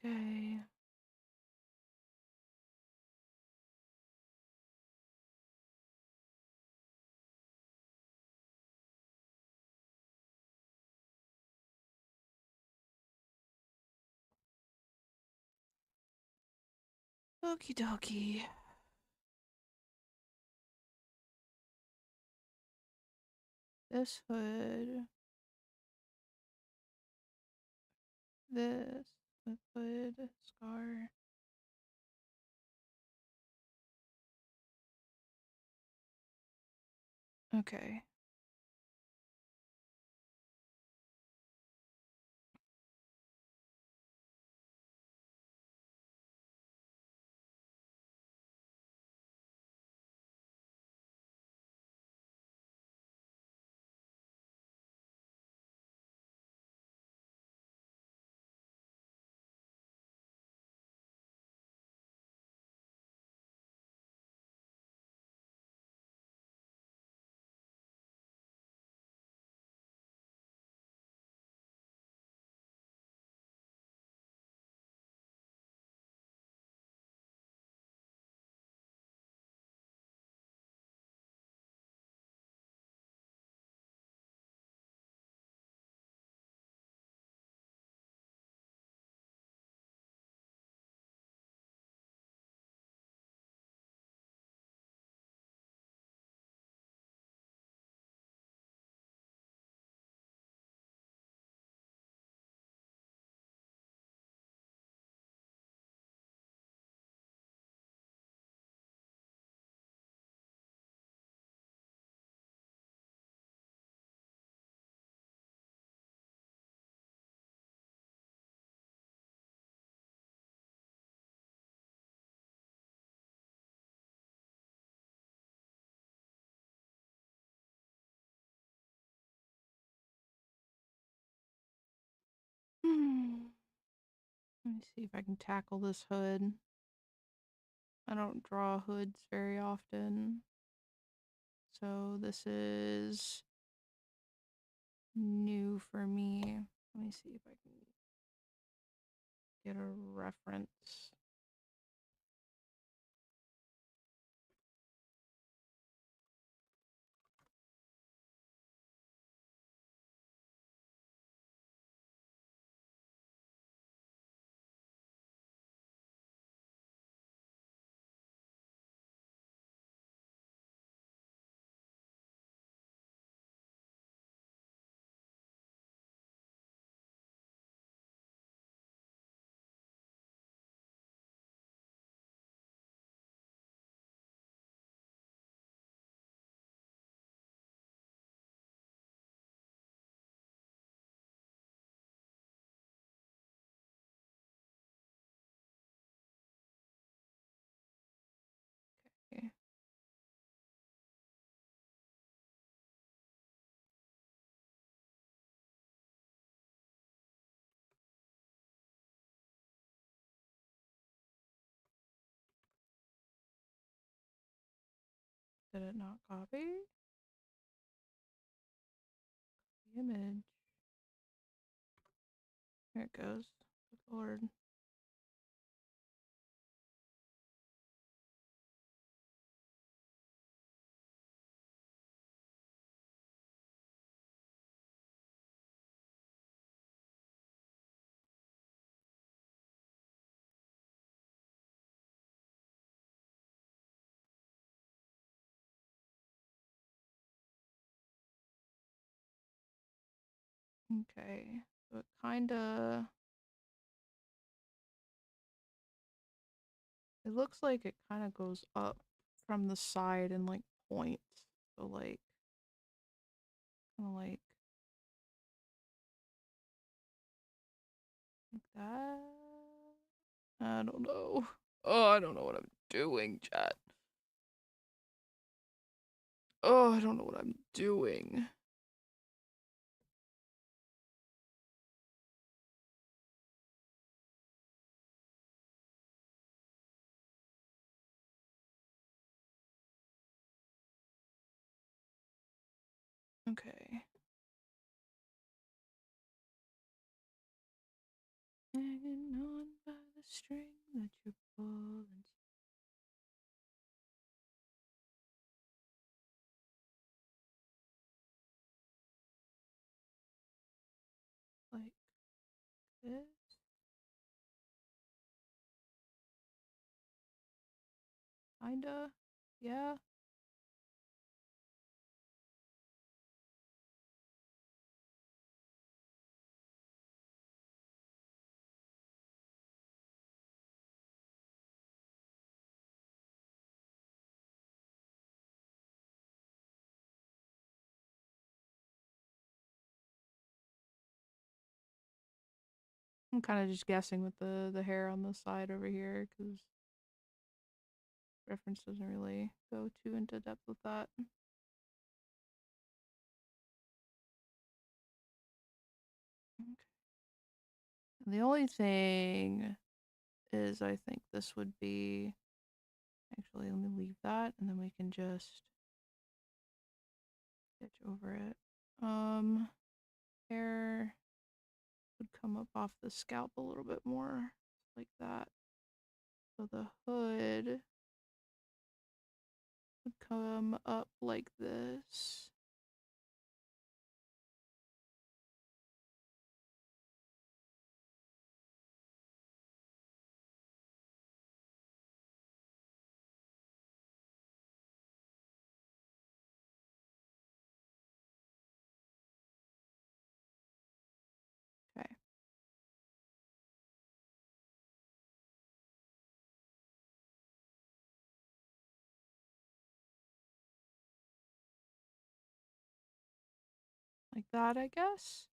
Okay. Okie dokie. This hood. This liquid scar. Okay. Let me see if I can tackle this hood. I don't draw hoods very often. So this is new for me. Let me see if I can get a reference. Okay. Did it not copy? The image. Here it goes. Good Lord. Okay. So it kinda... It looks like it kind of goes up from the side and like points. So like, kind of like that. I don't know. Oh, I don't know what I'm doing, chat. Oh, I don't know what I'm doing. Okay. Hanging on by the string that you're pulling. Like this. Kinda. Yeah. I'm kind of just guessing with the hair on the side over here because reference doesn't really go too into depth with that. Okay. The only thing is I think this would be... Actually, let me leave that and then we can just stitch over it. Hair would come up off the scalp a little bit more, like that. So the hood would come up like this. Okay. Like that, I guess.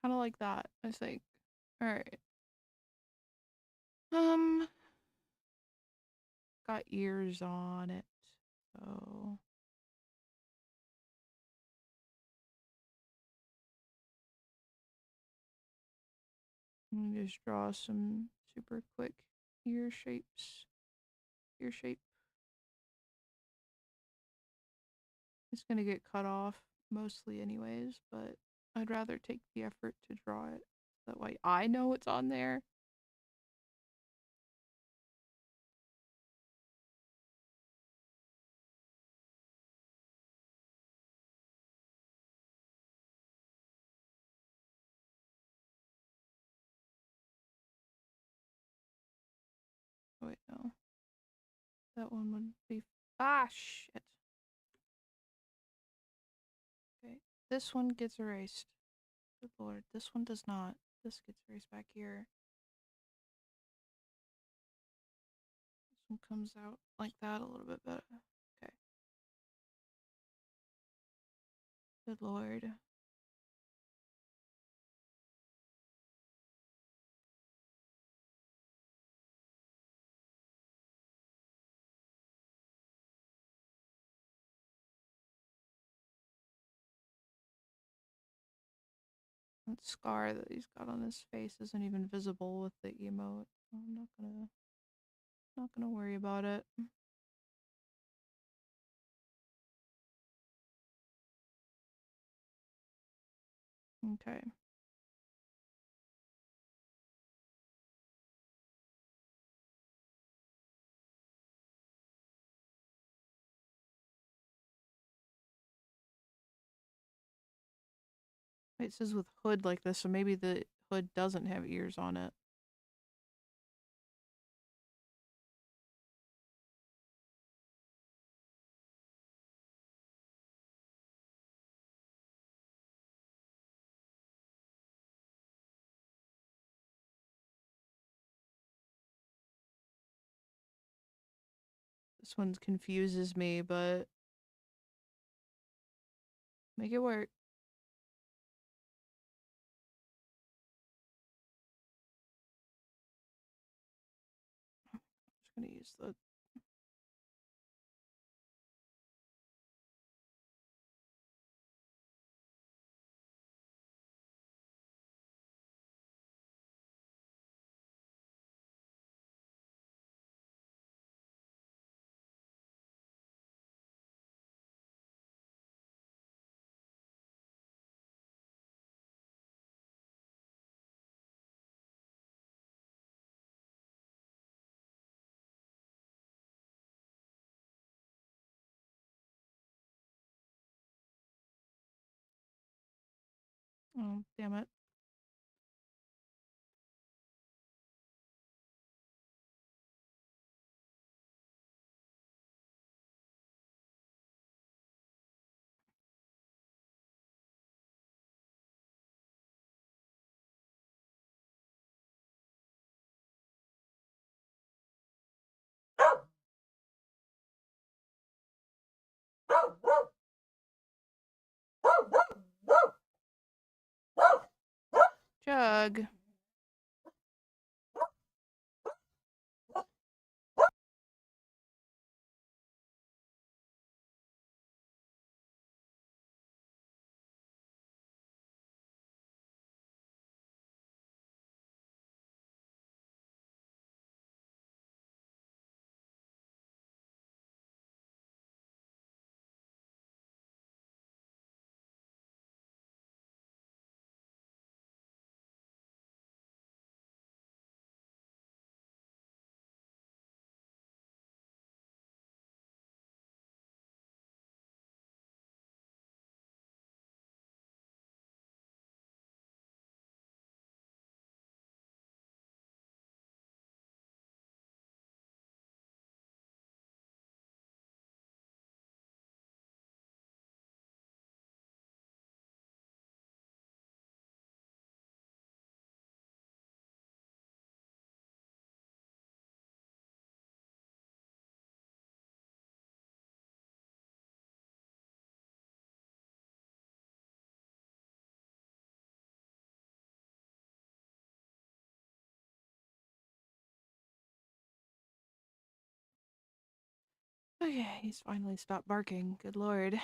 Kind of like that, I think. Alright. Got ears on it, so... Let me just draw some super quick ear shapes. Ear shape. It's gonna get cut off mostly anyways, but I'd rather take the effort to draw it. That way I know what's on there. Oh, wait, no. That one would be... Ah, shit. Okay, this one gets erased. Good lord, this one does not. This gets erased back here. This one comes out like that a little bit better. Okay. Good lord. That scar that he's got on his face isn't even visible with the emote. I'm not gonna worry about it. Okay. It says with hood like this, so maybe the hood doesn't have ears on it. This one confuses me, but make it work. Just gonna use the... Oh, damn it. Jug. Okay, he's finally stopped barking. Good lord.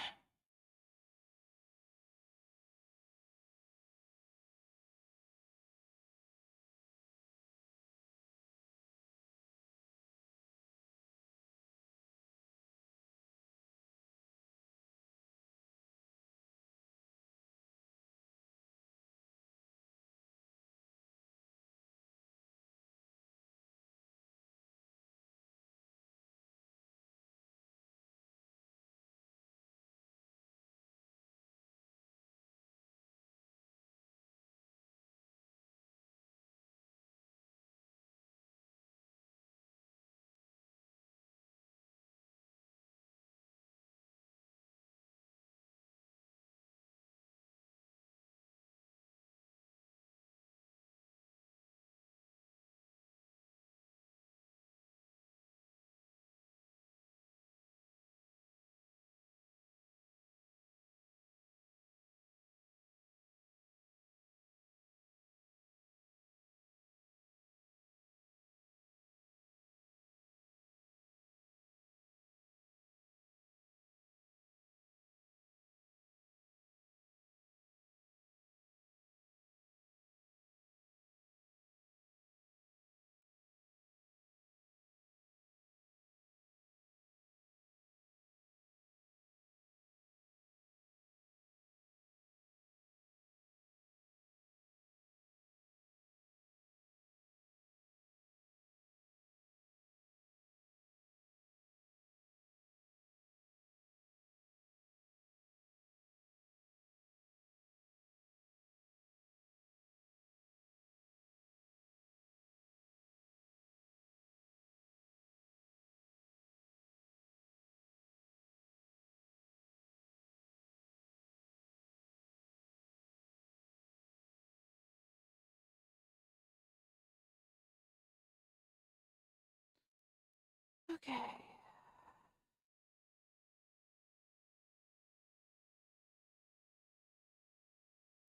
Okay.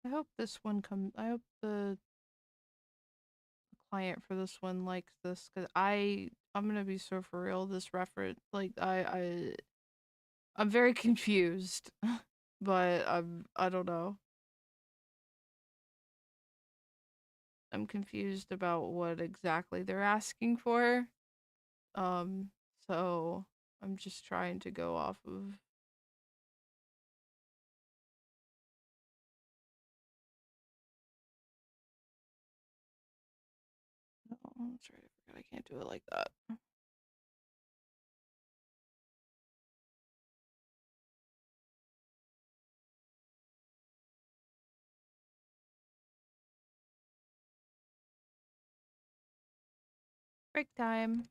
I hope this one comes. I hope the client for this one likes this because I'm gonna be so for real. This reference, like I'm very confused, but I don't know. I'm confused about what exactly they're asking for. Um, so I'm just trying to go off of. Oh, that's right. I forgot I can't do it like that. Break time.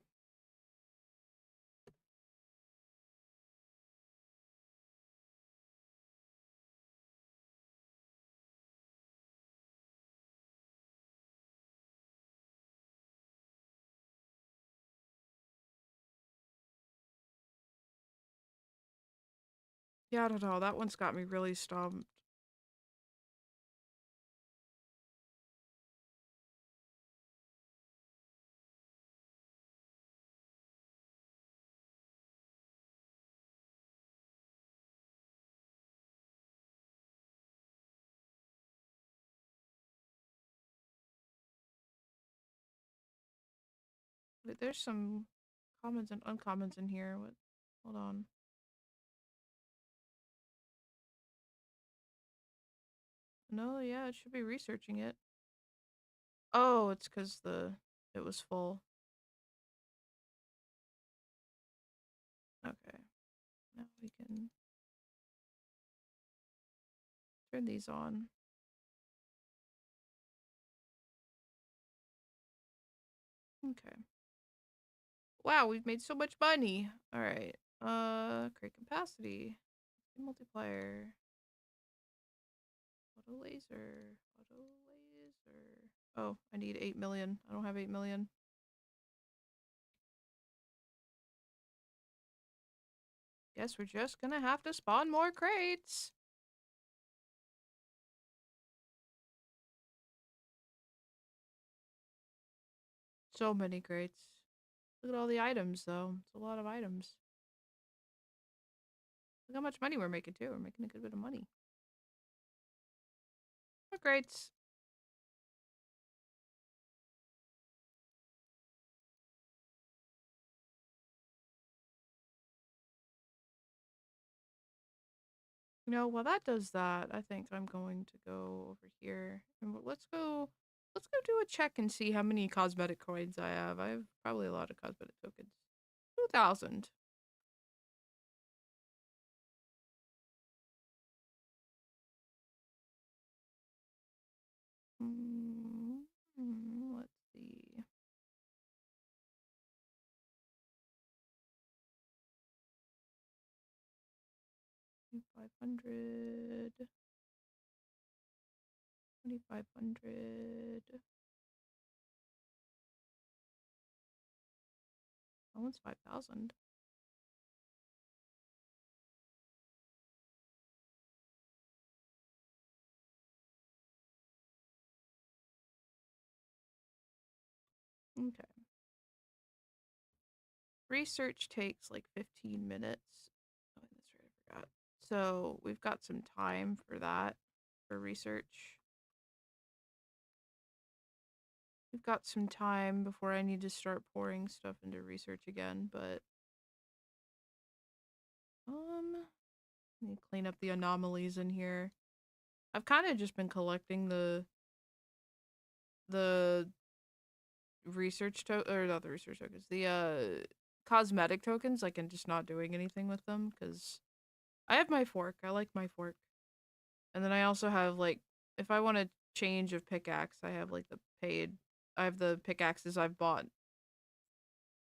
Yeah, I don't know. That one's got me really stumped. Wait, there's some commons and uncommons in here. What? Hold on. No, yeah, it should be researching it. Oh, it's because it was full. Okay. Now we can turn these on. Okay. Wow, we've made so much money. All right. Create capacity. Multiplier. Auto laser. Auto laser. Oh, I need 8 million. I don't have 8 million. Guess we're just gonna have to spawn more crates. So many crates. Look at all the items, though. It's a lot of items. Look how much money we're making too. We're making a good bit of money. Oh, great. You know, while that does that, I think I'm going to go over here and let's go do a check and see how many cosmetic coins I have. I have probably a lot of cosmetic tokens. 2,000. Let's see. 2,500. 2,500. That one's 5,000. Okay. Research takes like 15 minutes. Oh, that's right, I forgot. So we've got some time for that, for research. We've got some time before I need to start pouring stuff into research again, but let me clean up the anomalies in here. I've kind of just been collecting the research or not the research tokens, the cosmetic tokens, like, and just not doing anything with them because I have my fork. I like my fork. And then I also have like if I want a change of pickaxe, I have like I have the pickaxes I've bought,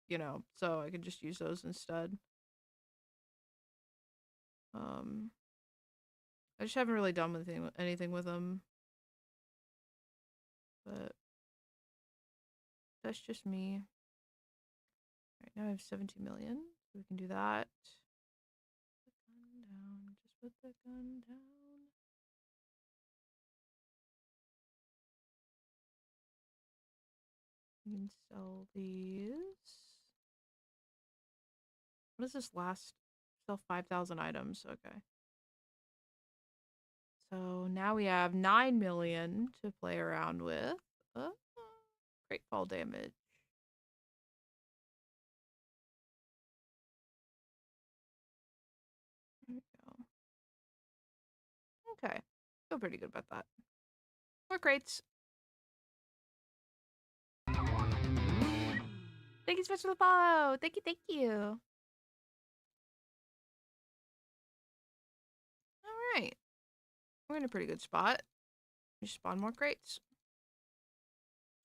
you know, so I can just use those instead. Um I just haven't really done anything with them. But that's just me. Alright, now I have 17 million. So we can do that. Put the gun down. Just put the gun down. We can sell these. What does this last? Sell 5,000 items. Okay. So now we have 9 million to play around with. Uh, great fall damage. There we go. Okay. Feel pretty good about that. More crates. Thank you so much for the follow. Thank you, thank you. Alright. We're in a pretty good spot. We spawn more crates.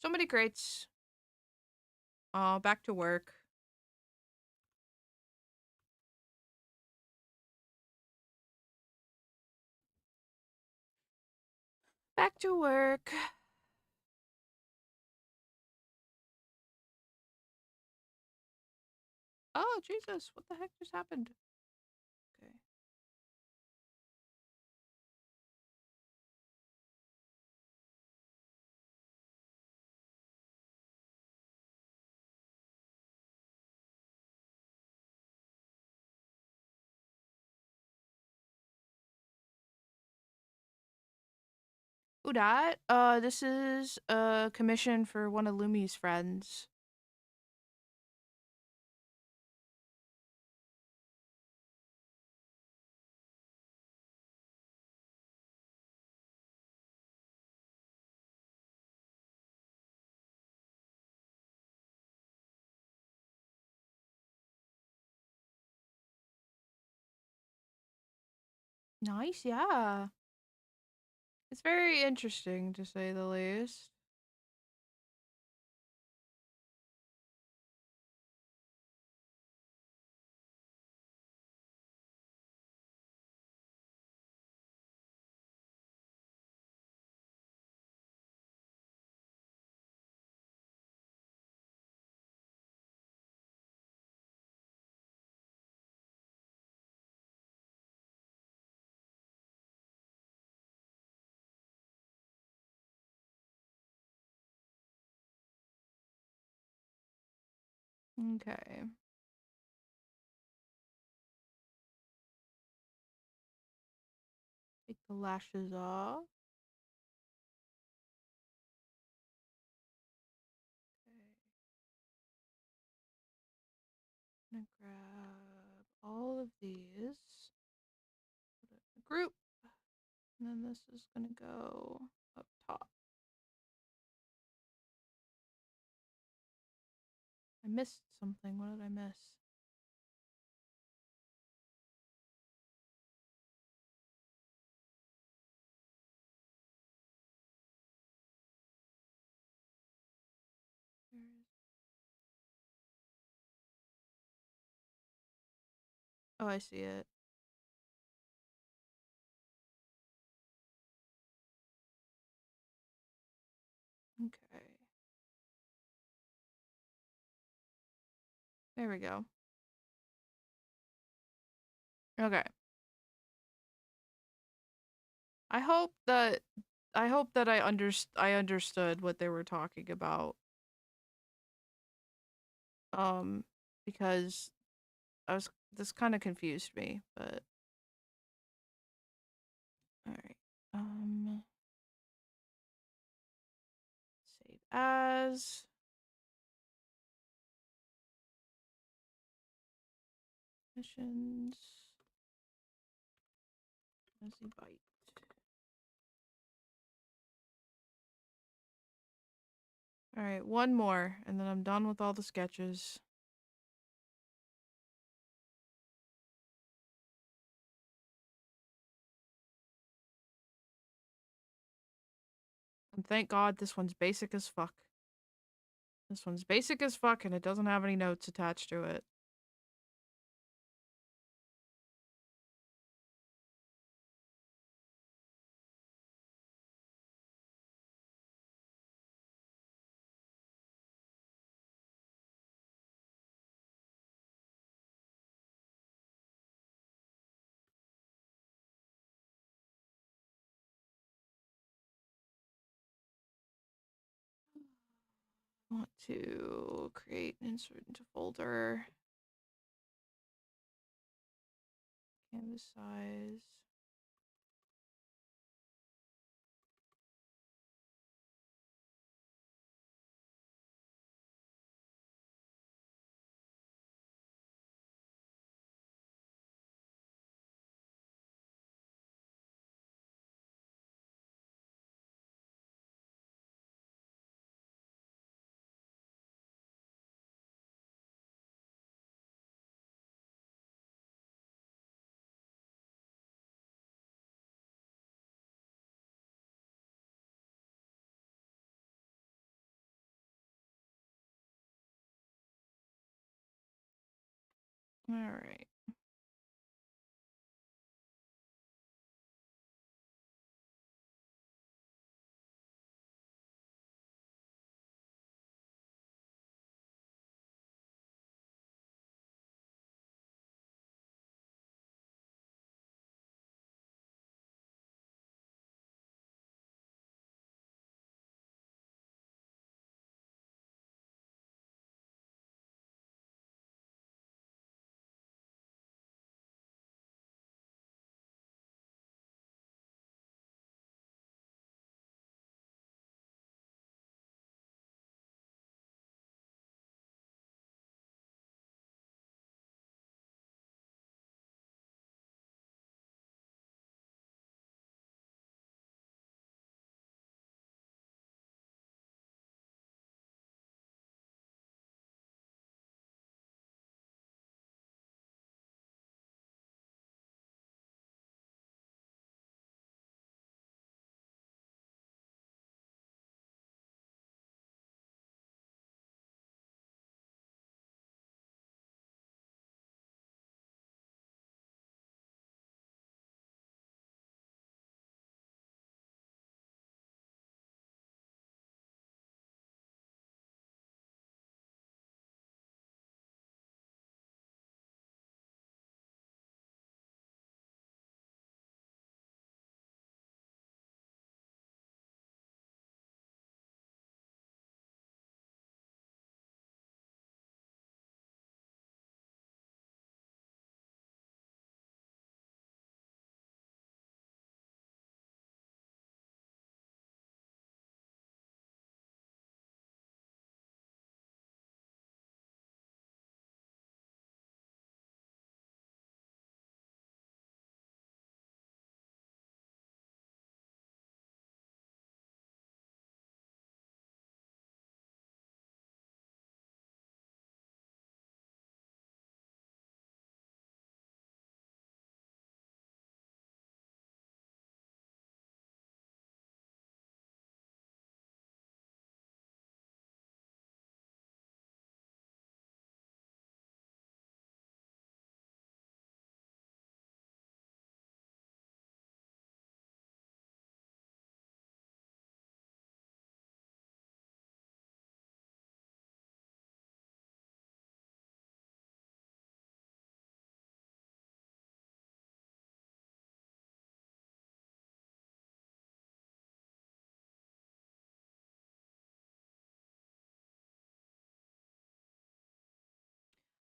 So many crates. Oh, back to work. Back to work. Oh, Jesus. What the heck just happened? Okay. Who dat? This is a commission for one of Lumi's friends. Nice, yeah. It's very interesting, to say the least. Okay. the lashes off. Okay. I'm gonna grab all of these, put it in a group, and then this is gonna go up top. I missed something. What did I miss? Where is... Oh, I see it. Okay. There we go. Okay. I hope that I understood what they were talking about. Um, because this kind of confused me, but all right. Save as. Missions. Fuzzy bite. All right, one more, and then I'm done with all the sketches. And thank God this one's basic as fuck. This one's basic as fuck, and it doesn't have any notes attached to it. I want to create and insert into folder. Canvas size. All right.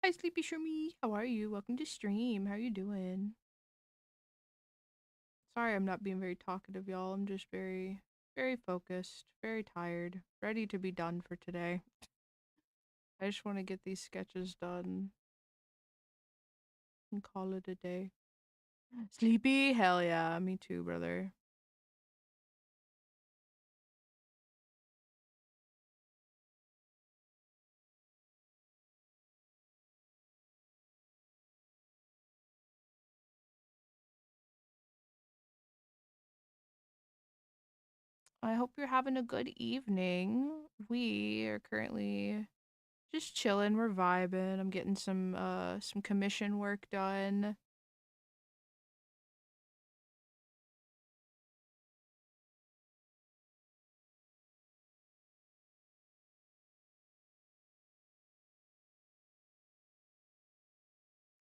Hi, Sleepy Shroomy. How are you? Welcome to stream. How are you doing? Sorry I'm not being very talkative, y'all. I'm just very, very focused, very tired, ready to be done for today. I just want to get these sketches done and call it a day. Sleepy? Hell yeah. Me too, brother. I hope you're having a good evening. We are currently just chilling. We're vibing. I'm getting some commission work done.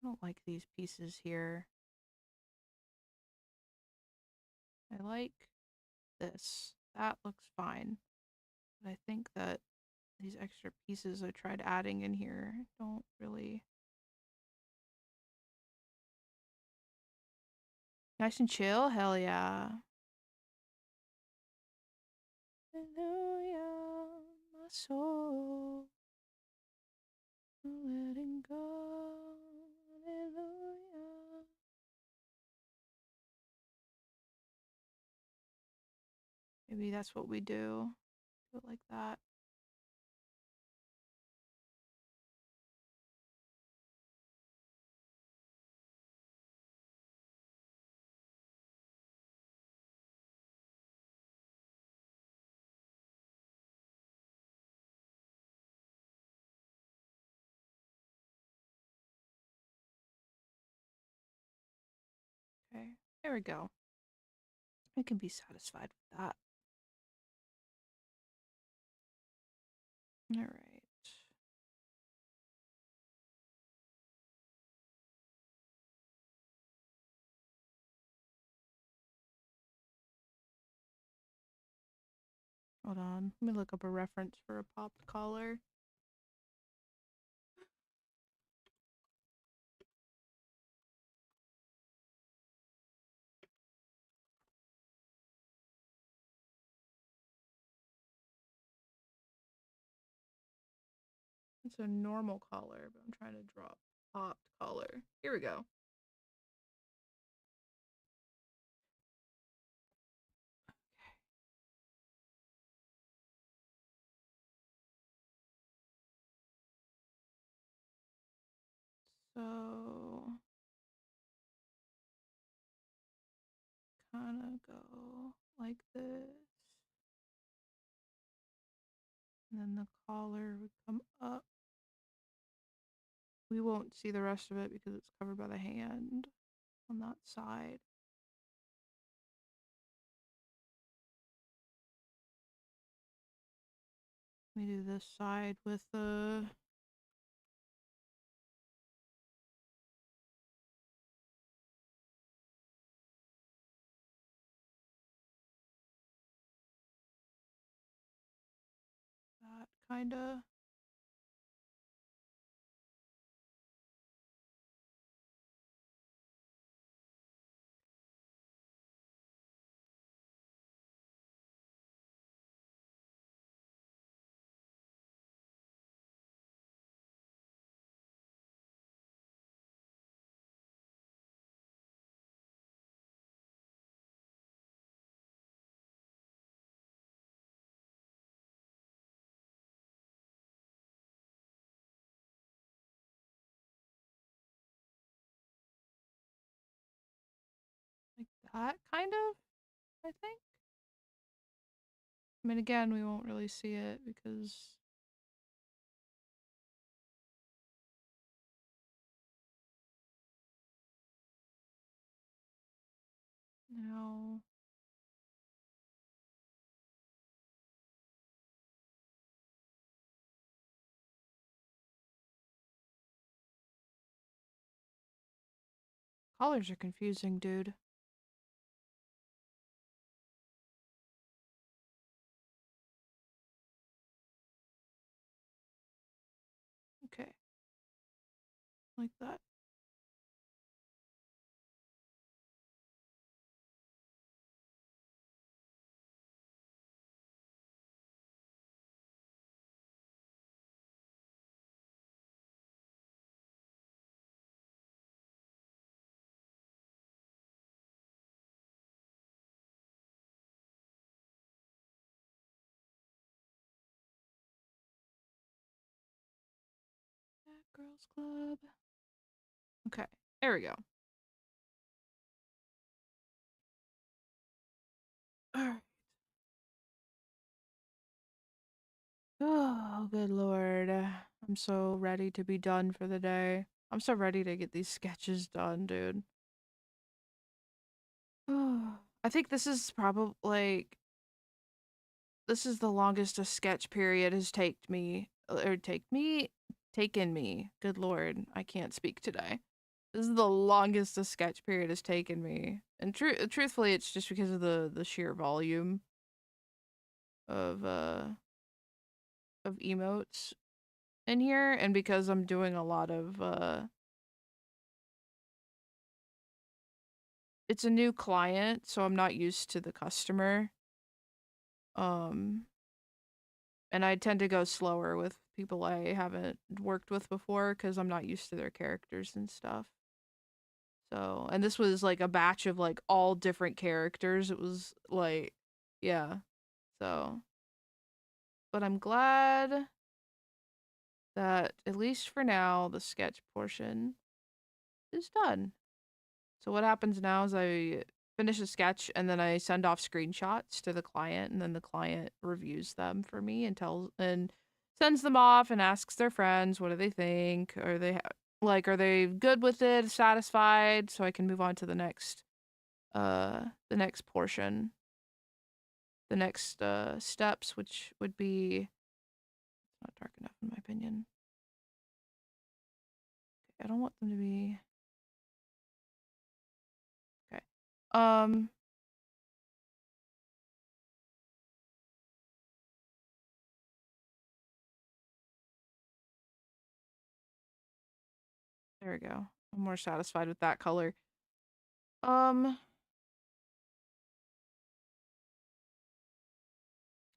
I don't like these pieces here. I like this. That looks fine. But I think that these extra pieces I tried adding in here don't really... Nice and chill? Hell yeah. Hallelujah, my soul. Letting go. Hallelujah. Maybe that's what we do. Do it like that. Okay, there we go. I can be satisfied with that. All right. Hold on. Let me look up a reference for a popped collar. It's a normal collar, but I'm trying to draw a popped collar. Here we go. So kind of go like this. And then the collar would come up. We won't see the rest of it because it's covered by the hand on that side. We do this side with the that kind of. Like that kind of, I think. I mean, again, we won't really see it because now collars are confusing, dude. Okay. like that. Girls Club. Okay, there we go. Alright. Oh, good lord. I'm so ready to be done for the day. I'm so ready to get these sketches done, dude. I think this is probably like this is the longest a sketch period has taken me. Good lord, I can't speak today. This is the longest a sketch period has taken me. And truthfully, it's just because of the sheer volume of emotes in here, and because I'm doing a lot of it's a new client, so I'm not used to the customer. Um and I tend to go slower with people I haven't worked with before because I'm not used to their characters and stuff. So, and this was like a batch of like all different characters. It was like, yeah. So, but I'm glad that at least for now, the sketch portion is done. So what happens now is I finish a sketch and then I send off screenshots to the client, and then the client reviews them for me and sends them off and asks their friends what do they think, are they good with it, satisfied, so I can move on to the next portion, the next steps, which would be not dark enough in my opinion. Okay, I don't want them to be okay. There we go. I'm more satisfied with that color. Um,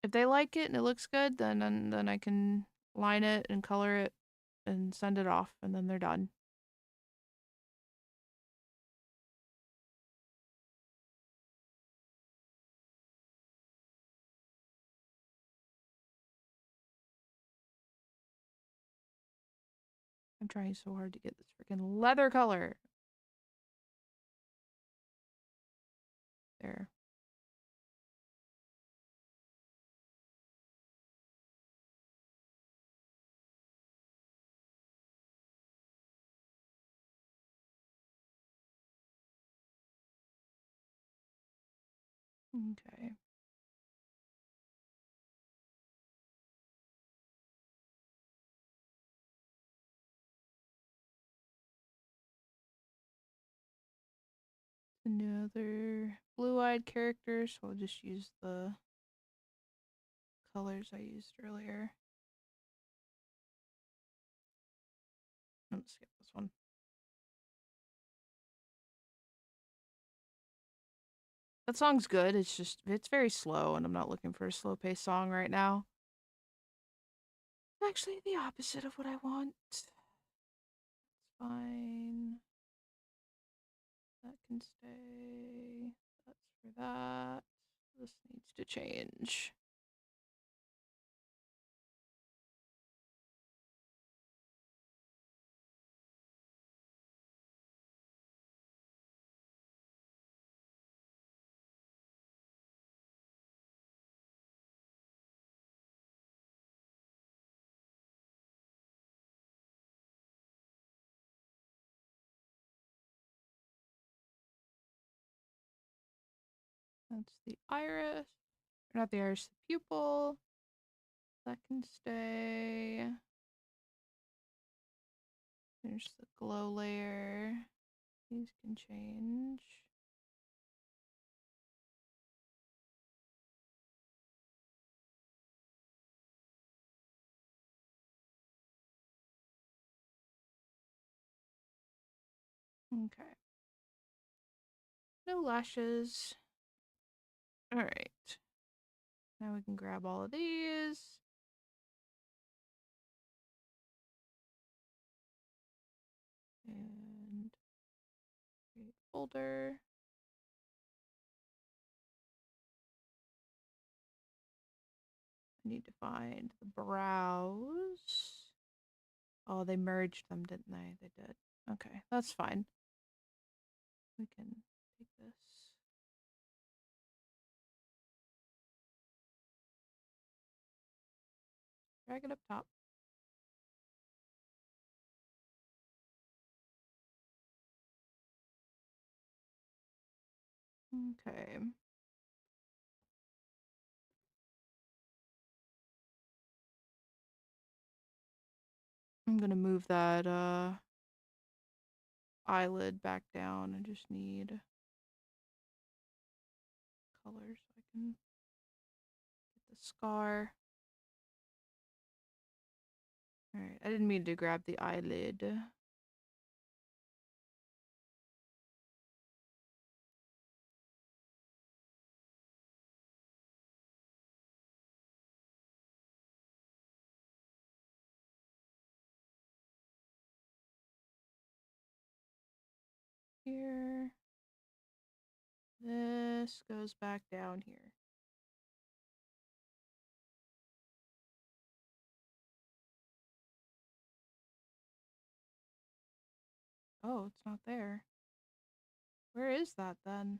if they like it and it looks good, then I can line it and color it and send it off, and then they're done. I'm trying so hard to get this freaking leather color. There. Okay. Another blue-eyed character, so I'll just use the colors I used earlier. Let's skip this one. That song's good. It's very slow, and I'm not looking for a slow-paced song right now. Actually, the opposite of what I want. It's fine. That can stay. That's for that. This needs to change. That's the iris. Or not the iris, the pupil. That can stay. There's the glow layer. These can change. Okay. No lashes. All right. Now we can grab all of these. And create folder. I need to find the brows. Oh, they merged them, didn't they? They did. Okay, that's fine. We can take this. Drag it up top. Okay. I'm gonna move that eyelid back down. I just need color so I can get the scar. Alright, I didn't mean to grab the eyelid. Here. This goes back down here. Oh, it's not there. Where is that then?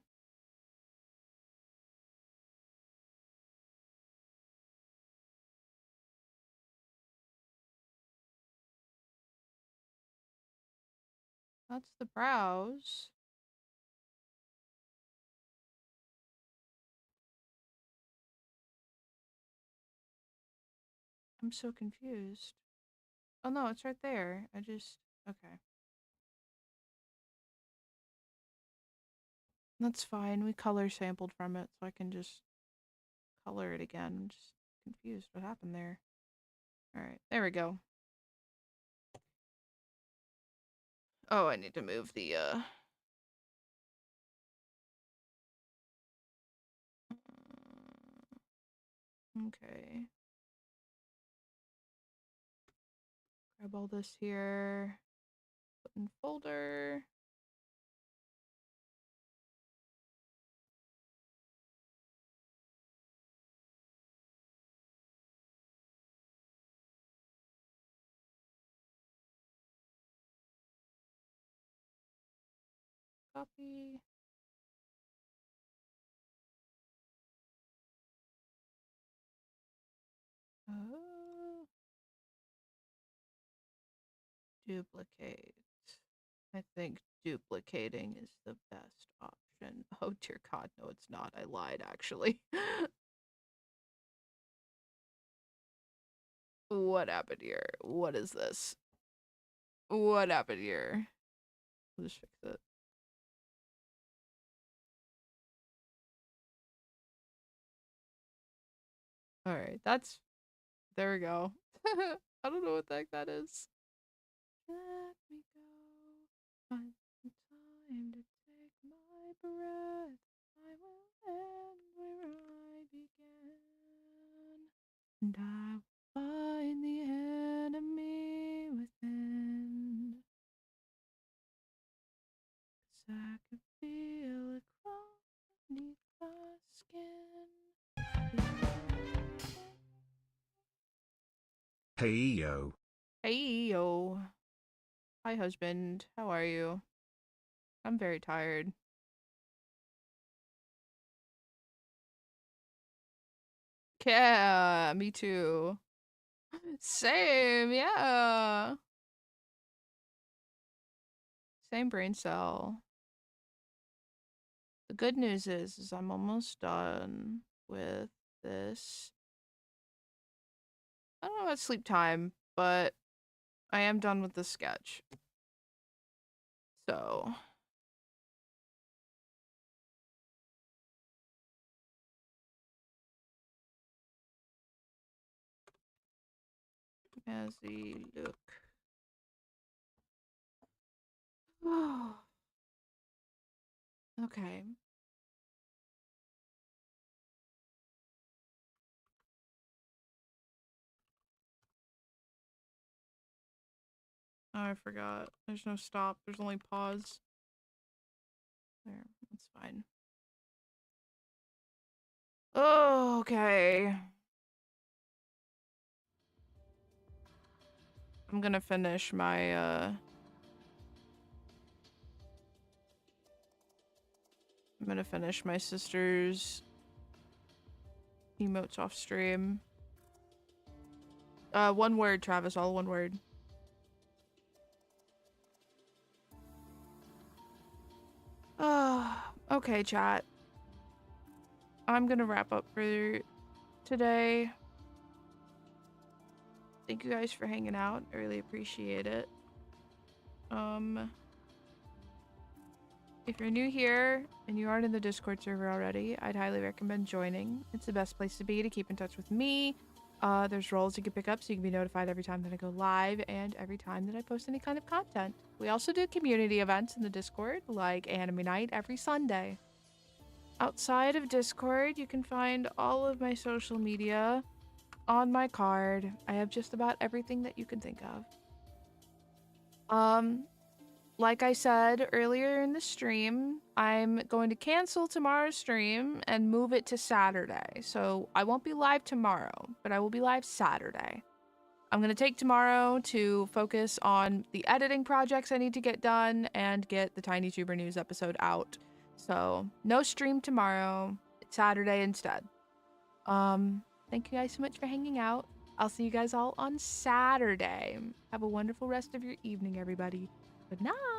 That's the brows. I'm so confused. Oh no, it's right there. Okay. That's fine. We color sampled from it, so I can just color it again. I'm just confused what happened there. Alright, there we go. Oh, I need to move the, okay. Grab all this here. Put in folder. Copy. Oh. Duplicate. I think duplicating is the best option. Oh dear God, no, it's not. I lied, actually. What happened here? What is this? What happened here? I'll just fix it. Alright, there we go. I don't know what the heck that is. Let me go. Find some time to take my breath. I will end where I began. And I will find the enemy within. 'Cause I can feel it crawl beneath my skin.
Hey yo.
Hey yo. Hi husband. How are you? I'm very tired. Yeah, me too. Same, yeah. Same brain cell. The good news is I'm almost done with this. I don't know about sleep time, but I am done with the sketch. So, as the look. Okay. Oh, I forgot. There's no stop. There's only pause. There. That's fine. Oh, okay. I'm gonna finish my, I'm gonna finish my sister's emotes off stream. One word, Travis, all one word. Okay, chat. I'm gonna wrap up for today. Thank you guys for hanging out. I really appreciate it. If you're new here and you aren't in the Discord server already, I'd highly recommend joining. It's the best place to be to keep in touch with me. There's roles you can pick up so you can be notified every time that I go live and every time that I post any kind of content. We also do community events in the Discord, like Anime Night every Sunday. Outside of Discord, you can find all of my social media on my card. I have just about everything that you can think of. Like I said earlier in the stream, I'm going to cancel tomorrow's stream and move it to Saturday. So I won't be live tomorrow, but I will be live Saturday. I'm going to take tomorrow to focus on the editing projects I need to get done and get the Tiny Tuber News episode out. So no stream tomorrow. It's Saturday instead. Thank you guys so much for hanging out. I'll see you guys all on Saturday. Have a wonderful rest of your evening, everybody. Good night.